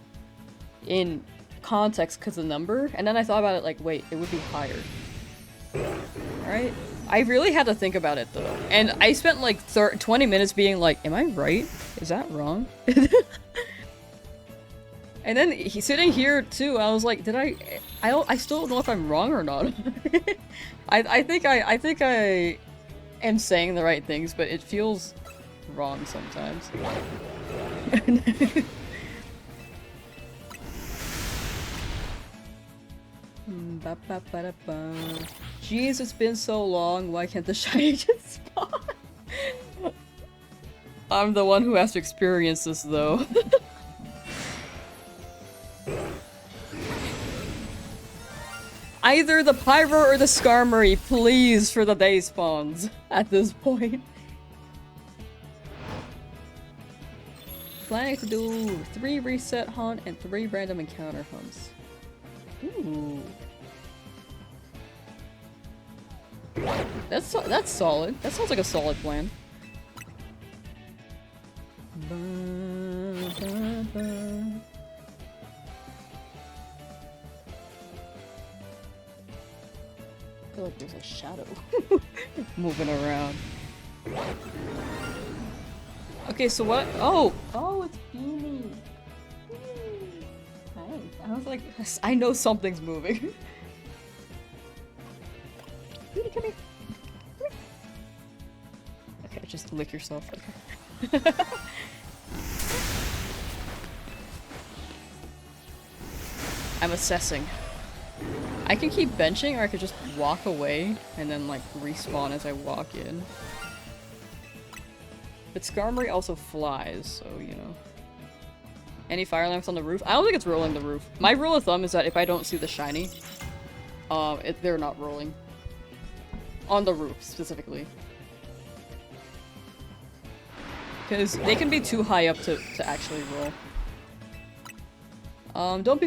Speaker 1: in context because of the number, and then I thought about it like, wait, it would be higher. Right? I really had to think about it though. And I spent like 20 minutes being like, am I right? Is that wrong? And then he's sitting here too, I was like, I still don't know if I'm wrong or not. I think I am saying the right things, but it feels wrong sometimes. Jeez, it's been so long. Why can't the shiny just spawn? I'm the one who has to experience this though. Either the Pyro or the Skarmory, please, for the day spawns at this point. Planning to do 3 reset hunt and 3 random encounter hunts. Ooh. That's solid. That sounds like a solid plan. I feel like there's a shadow moving around. Okay, so what? Oh, it's Beanie. Hi. I was like, I know something's moving. Beanie, come here. Okay, just lick yourself. Okay. I'm assessing. I can keep benching, or I could just walk away and then like respawn as I walk in. But Skarmory also flies, so you know. Any fire lamps on the roof? I don't think it's rolling the roof. My rule of thumb is that if I don't see the shiny, they're not rolling. On the roof, specifically. Because they can be too high up to actually roll. Don't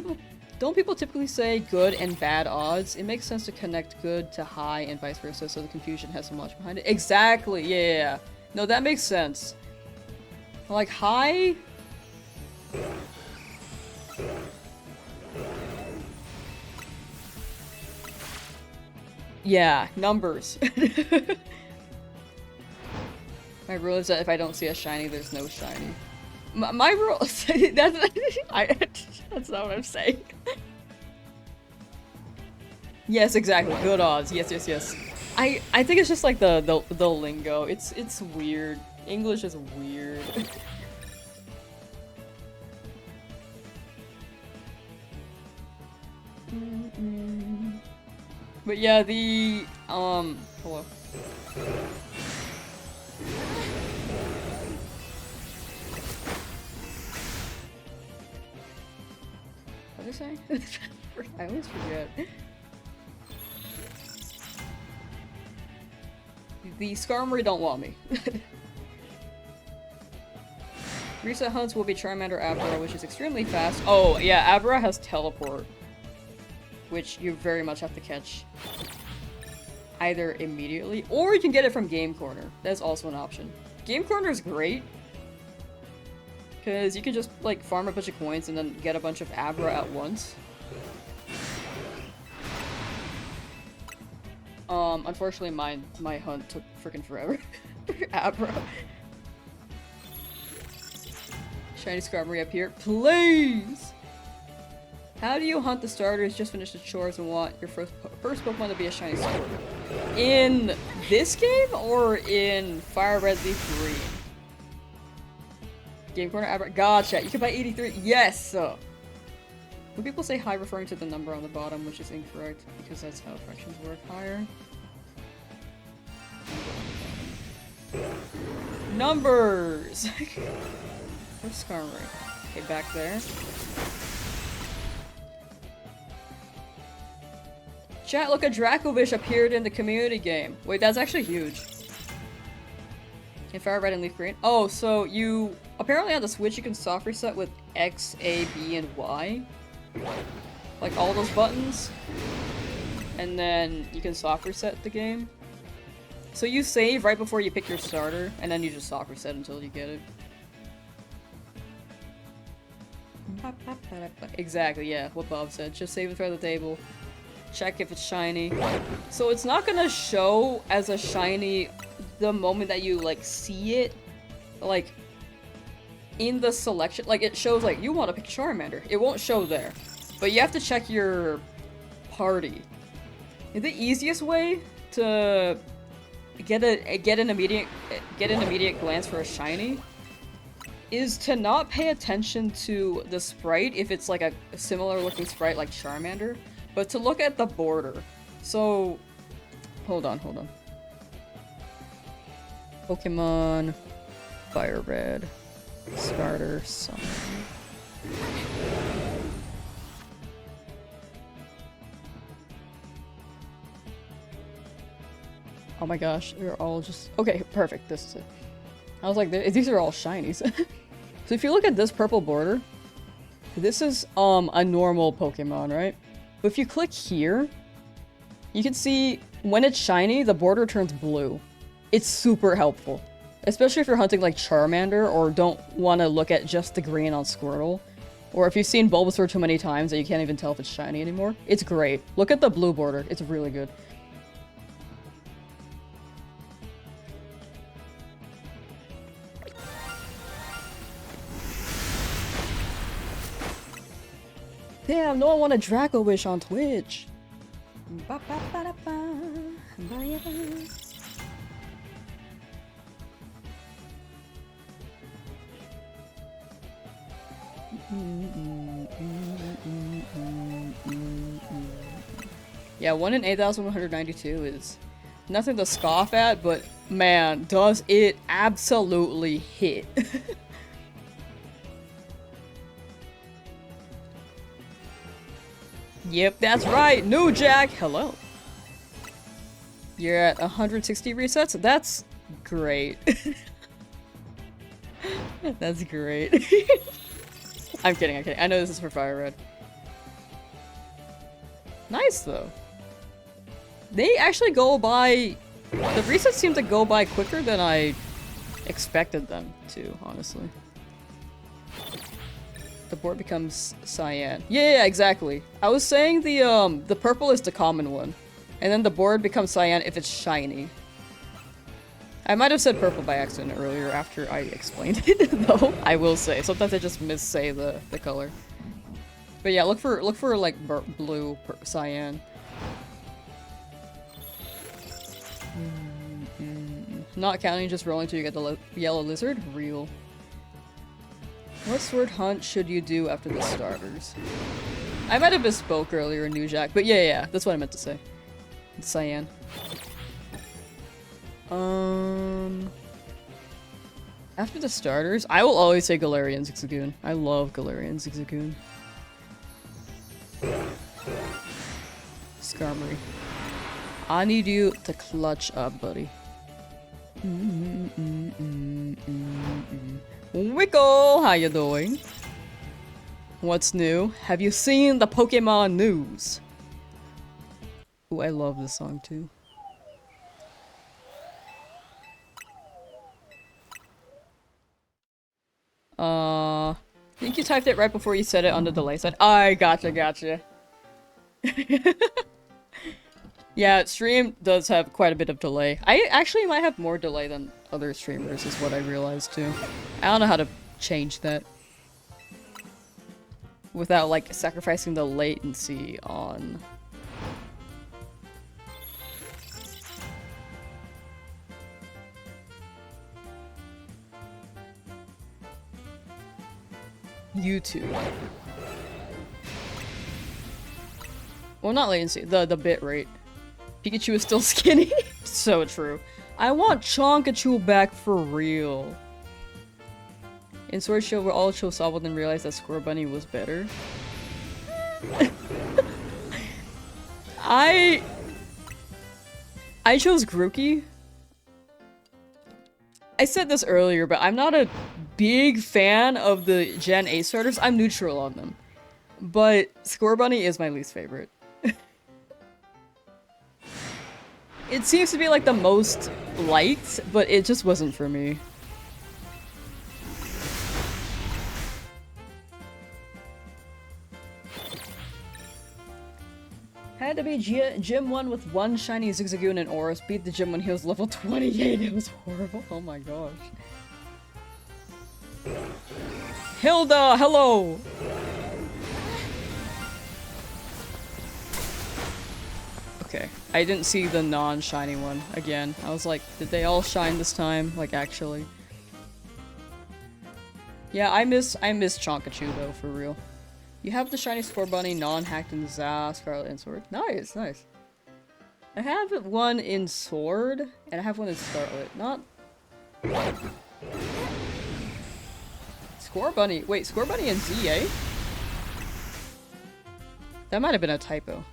Speaker 1: people typically say good and bad odds? It makes sense to connect good to high and vice versa, so the confusion has some logic behind it. Exactly, yeah. No, that makes sense. Like, high... Yeah, numbers. My rule is that if I don't see a shiny, there's no shiny. My rule. that's that's not what I'm saying. Yes, exactly. Good odds. Yes, yes, yes. I think it's just like the lingo. It's weird. English is weird. But yeah, the hello. What did I say? I always forget. The Skarmory don't want me. Recent hunts will be Charmander Abra, which is extremely fast. Oh, yeah, Abra has teleport, which you very much have to catch either immediately, or you can get it from Game Corner. That's also an option. Game Corner is great, because you can just, like, farm a bunch of coins and then get a bunch of Abra at once. Unfortunately, my hunt took freaking forever. Abra. Shiny Skarmory up here, please! How do you hunt the starters, just finish the chores, and want your first Pokemon to be a shiny Squirtle? In this game, or in Fire Red Leaf Green? Game Corner Abra. Gotcha, you can buy 83. Yes! When people say high referring to the number on the bottom, which is incorrect, because that's how fractions work. Higher. Numbers! Where's Skarmory? Okay, back there. Chat, look, a Dracovish appeared in the community game. Wait, that's actually huge. In Fire Red and Leaf Green. Oh, so you... Apparently on the Switch you can soft reset with X, A, B, and Y. Like all those buttons. And then you can soft reset the game. So you save right before you pick your starter, and then you just soft reset until you get it. Exactly, yeah, what Bob said. Just save it for the table. Check if it's shiny. So it's not gonna show as a shiny the moment that you, like, see it. Like, in the selection. Like, it shows, like, you want to pick Charmander. It won't show there. But you have to check your party. The easiest way to get an immediate glance for a shiny is to not pay attention to the sprite if it's like a similar looking sprite like Charmander, but to look at the border. So, hold on. Pokemon Fire Red starter summon. Oh my gosh, they're all just... Okay, perfect, this is it. I was like, these are all shinies. So if you look at this purple border, this is a normal Pokemon, right? But if you click here, you can see when it's shiny, the border turns blue. It's super helpful. Especially if you're hunting like Charmander or don't want to look at just the green on Squirtle. Or if you've seen Bulbasaur too many times that you can't even tell if it's shiny anymore. It's great. Look at the blue border. It's really good. Damn, no one want a Draco Wish on Twitch. Yeah, 1 in 8,192 is nothing to scoff at, but man, does it absolutely hit. Yep, that's right, New Jack, hello. You're at 160 resets? That's great. That's great. I'm kidding. I know this is for Fire Red. Nice, though. They actually go by... The resets seem to go by quicker than I expected them to, honestly. The board becomes cyan. Yeah, exactly. I was saying the purple is the common one. And then the board becomes cyan if it's shiny. I might have said purple by accident earlier after I explained it, though. I will say. Sometimes I just missay the color. But yeah, look for like blue, cyan. Not counting, just rolling till you get the yellow lizard? Real. What sword hunt should you do after the starters? I might have misspoke earlier in New Jack, but yeah, that's what I meant to say. It's cyan. After the starters, I will always say Galarian Zigzagoon. I love Galarian Zigzagoon. Skarmory. I need you to clutch up, buddy. Wickle! How you doing? What's new? Have you seen the Pokemon news? Ooh, I love this song too. I think you typed it right before you said it on the delay side. I gotcha. Yeah, stream does have quite a bit of delay. I actually might have more delay than other streamers is what I realized too. I don't know how to change that. Without like sacrificing the latency on... YouTube. Well, not latency, the bit rate. Pikachu is still skinny? So true. I want Chonkachu back for real. In Sword Shield, we all chose Sobble and realized that Scorbunny was better. I chose Grookey. I said this earlier, but I'm not a big fan of the Gen 8 starters. I'm neutral on them. But Scorbunny is my least favorite. It seems to be like the most liked, but it just wasn't for me. Had to be Gym 1 with one shiny Zigzagoon and Oris. Beat the gym when he was level 28. It was horrible. Oh my gosh. Hilda, hello! Okay, I didn't see the non-shiny one again. I was like, did they all shine this time? Like, actually. Yeah, I miss Chonkachu though, for real. You have the shiny Scorbunny, non-hacked in Zah, Scarlet, and Sword. Nice, nice. I have one in Sword, and I have one in Scarlet. Not... Scorbunny. Wait, Scorbunny in ZA? That might have been a typo.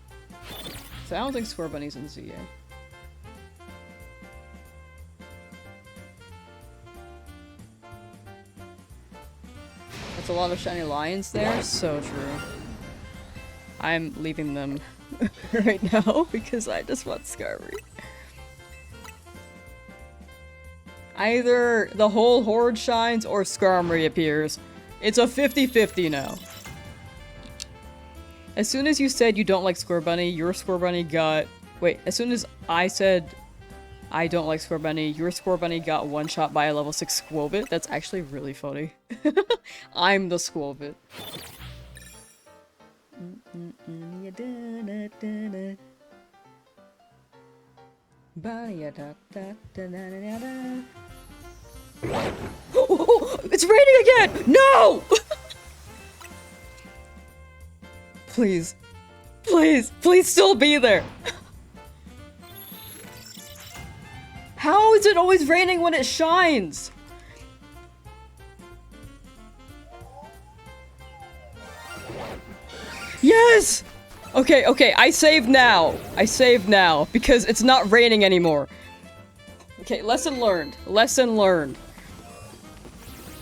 Speaker 1: So I don't think Scorbunny's in ZA. That's a lot of shiny lions there. So true. I'm leaving them right now because I just want Skarmory. Either the whole horde shines or Skarmory appears. It's a 50-50 now. As soon as you said you don't like Scorbunny, your Scorbunny got... Wait, as soon as I said I don't like Scorbunny, your Scorbunny got one shot by a level 6 Squobit. That's actually really funny. I'm the Squobit. It's raining again! No! Please. Please. Please still be there. How is it always raining when it shines? Yes! Okay, okay, I save now. I save now because it's not raining anymore. Okay, lesson learned. Lesson learned.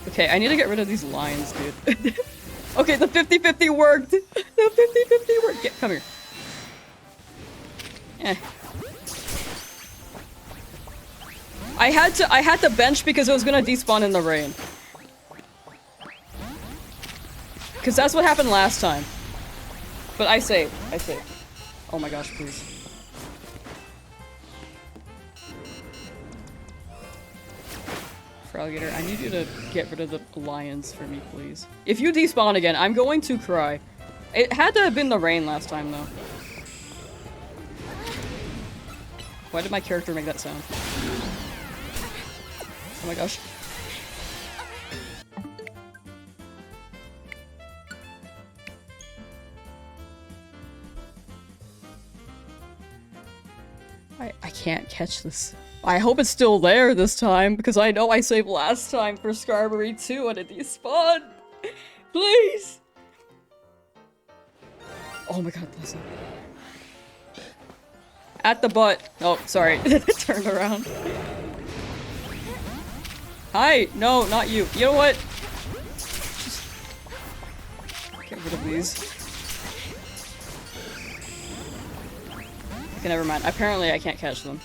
Speaker 1: Okay, I need to get rid of these lines, dude. Okay, the 50-50 worked. The 50-50 worked. Get, come here. Eh. I had to bench because it was gonna despawn in the rain. Cause that's what happened last time. But I saved. I saved. Oh my gosh, please. Alligator, I need you to get rid of the lions for me, please. If you despawn again, I'm going to cry. It had to have been the rain last time, though. Why did my character make that sound? Oh my gosh. I can't catch this. I hope it's still there this time, because I know I saved last time for Skarmory 2 and it despawned. Please! Oh my god, bless him. At the butt. Oh, sorry. Turn around. Hi! No, not you. You know what? Just get rid of these. Okay, never mind. Apparently I can't catch them.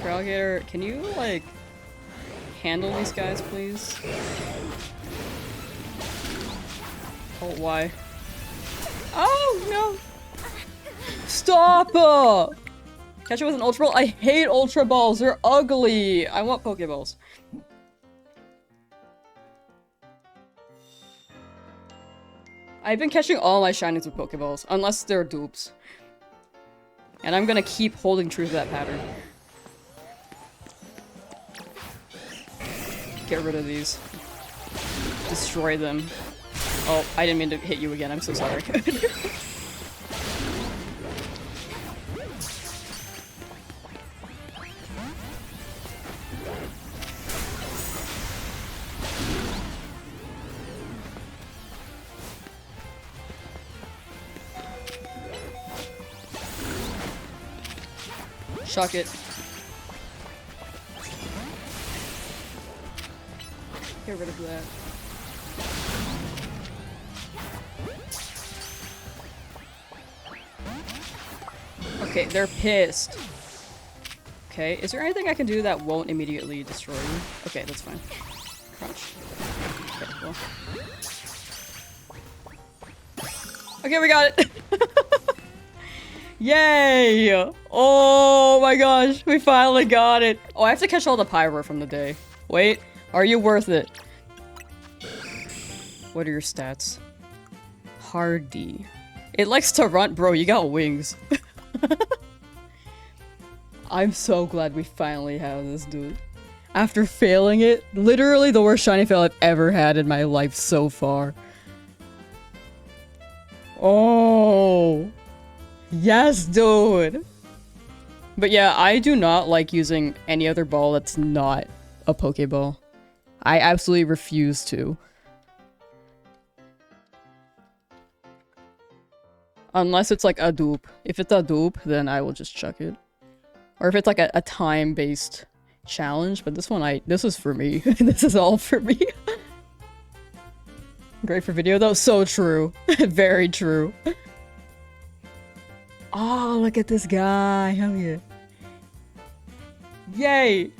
Speaker 1: Alligator, can you, like, handle these guys, please? Oh, why? Oh, no! Stop! Catch it with an Ultra Ball? I hate Ultra Balls! They're ugly! I want Pokeballs. I've been catching all my shinies with Pokeballs, unless they're dupes. And I'm gonna keep holding true to that pattern. Get rid of these. Destroy them. Oh, I didn't mean to hit you again, I'm so sorry. Shock it. Get rid of that. Okay, they're pissed. Okay, is there anything I can do that won't immediately destroy you? Okay, that's fine. Crunch. Okay, well. Okay, we got it! Yay! Oh my gosh, we finally got it! Oh, I have to catch all the Pyro from the day. Wait, are you worth it? What are your stats? Hardy. It likes to run- bro, you got wings. I'm so glad we finally have this, dude. After failing it, literally the worst shiny fail I've ever had in my life so far. Oh. Yes, dude! But yeah, I do not like using any other ball that's not a Pokeball. I absolutely refuse to. Unless it's like a dupe. If it's a dupe, then I will just chuck it. Or if it's like a time-based challenge, but this one this is for me. This is all for me. Great for video though, so true. Very true. Oh, look at this guy. Hell yeah. Yay!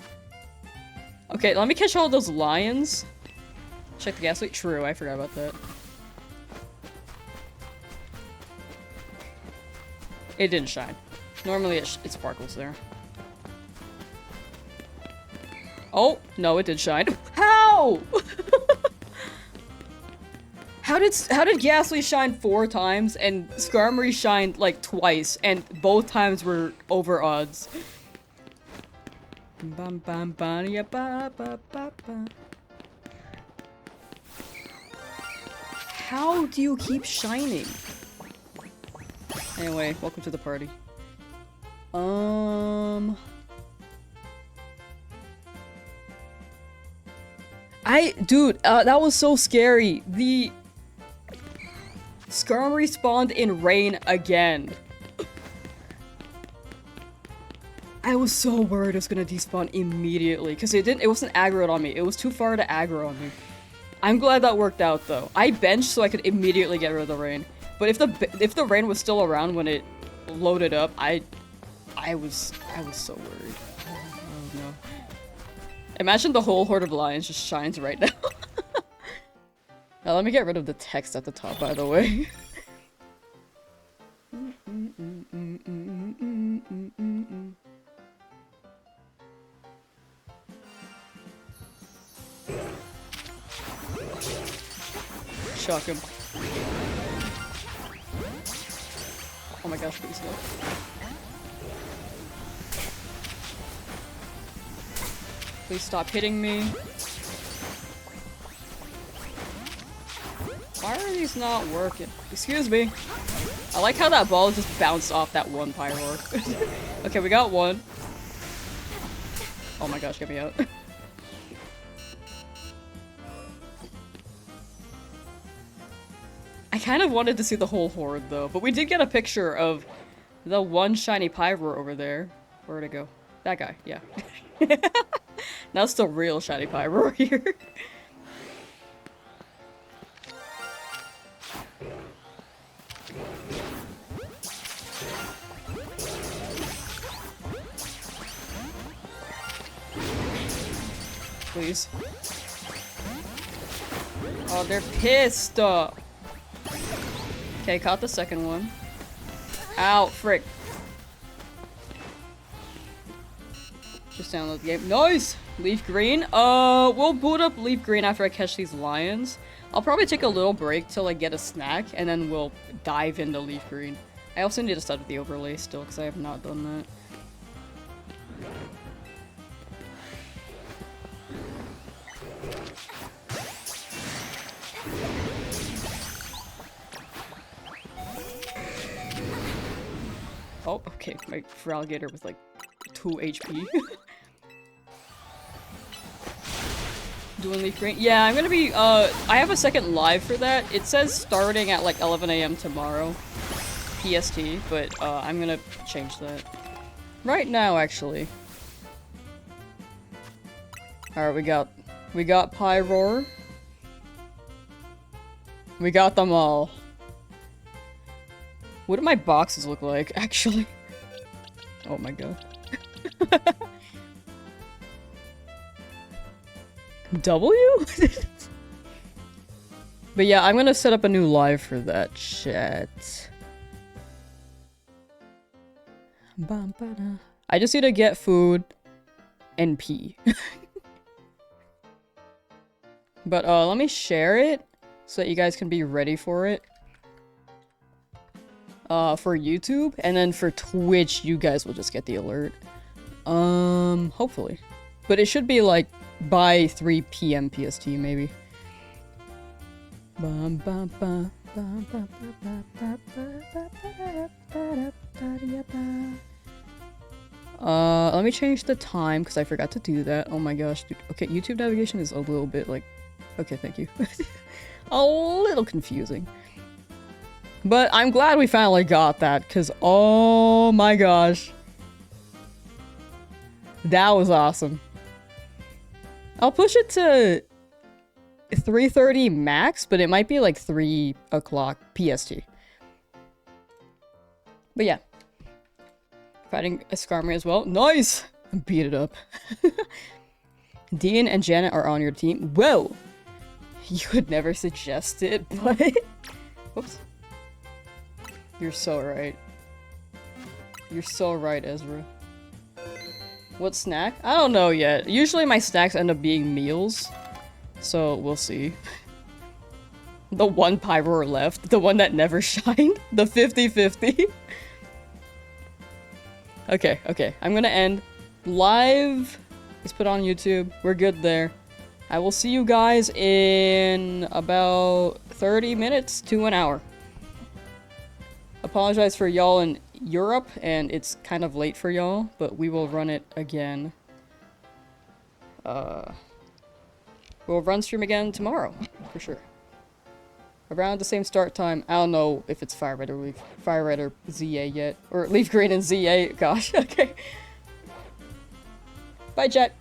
Speaker 1: Okay, let me catch all those lions. Check the gas leak. True, I forgot about that. It didn't shine. Normally it sparkles there. Oh, no, it did shine. How? How did Ghastly shine 4 times and Skarmory shined like twice and both times were over odds? Bum, bum, bum, ya, ba, ba, ba, ba. How do you keep shining? Anyway, welcome to the party. Dude, that was so scary. The Skarmory spawned in rain again. I was so worried it was gonna despawn immediately because it wasn't aggroed on me. It was too far to aggro on me. I'm glad that worked out though. I benched so I could immediately get rid of the rain. But if the rain was still around when it loaded up, I was so worried. Oh no. Imagine the whole horde of lions just shines right now. Now let me get rid of the text at the top, by the way. chuck him. Oh my gosh, please no. Please stop hitting me. Why are these not working? Excuse me. I like how that ball just bounced off that one Pyroar. Okay, we got one. Oh my gosh, get me out. I kind of wanted to see the whole horde though, but we did get a picture of the one shiny Pyroar over there. Where'd it go? That guy, yeah. That's the real shiny Pyroar here. Please. Oh, they're pissed. Okay, caught the second one. Ow, frick. Just download the game. Nice! Leaf Green. We'll boot up Leaf Green after I catch these lions. I'll probably take a little break till I get a snack, and then we'll dive into Leaf Green. I also need to start with the overlay still, because I have not done that. Oh, okay. My Feraligatr was like 2 HP. Doing Leaf Green? Yeah, I'm gonna be, I have a second live for that. It says starting at like 11 AM tomorrow. PST, but, I'm gonna change that. Right now, actually. Alright, we got Pyroar. We got them all. What do my boxes look like, actually? Oh my god. W? But yeah, I'm gonna set up a new live for that chat. I just need to get food and pee. But let me share it so that you guys can be ready for it. For YouTube, and then for Twitch, you guys will just get the alert. Hopefully. But it should be like by 3 PM PST, maybe. Let me change the time, because I forgot to do that. Oh my gosh, dude. Okay, YouTube navigation is a little bit like... Okay, thank you. A little confusing. But I'm glad we finally got that, because oh my gosh. That was awesome. I'll push it to 3:30 max, but it might be like 3 o'clock PST. But yeah. Fighting a Skarmory as well. Nice! Beat it up. Dean and Janet are on your team. Whoa! You would never suggest it, but... Whoops. You're so right. You're so right, Ezra. What snack? I don't know yet. Usually my snacks end up being meals. So, we'll see. The one Pyroar left. The one that never shined. The 50-50. Okay, okay. I'm gonna end. Live is put on YouTube. We're good there. I will see you guys in about 30 minutes to an hour. Apologize for y'all in Europe, and it's kind of late for y'all, but we will run it again. We'll run stream again tomorrow, for sure. Around the same start time. I don't know if it's Fire Red or ZA yet. Or Leaf Green and ZA. Gosh, okay. Bye, chat.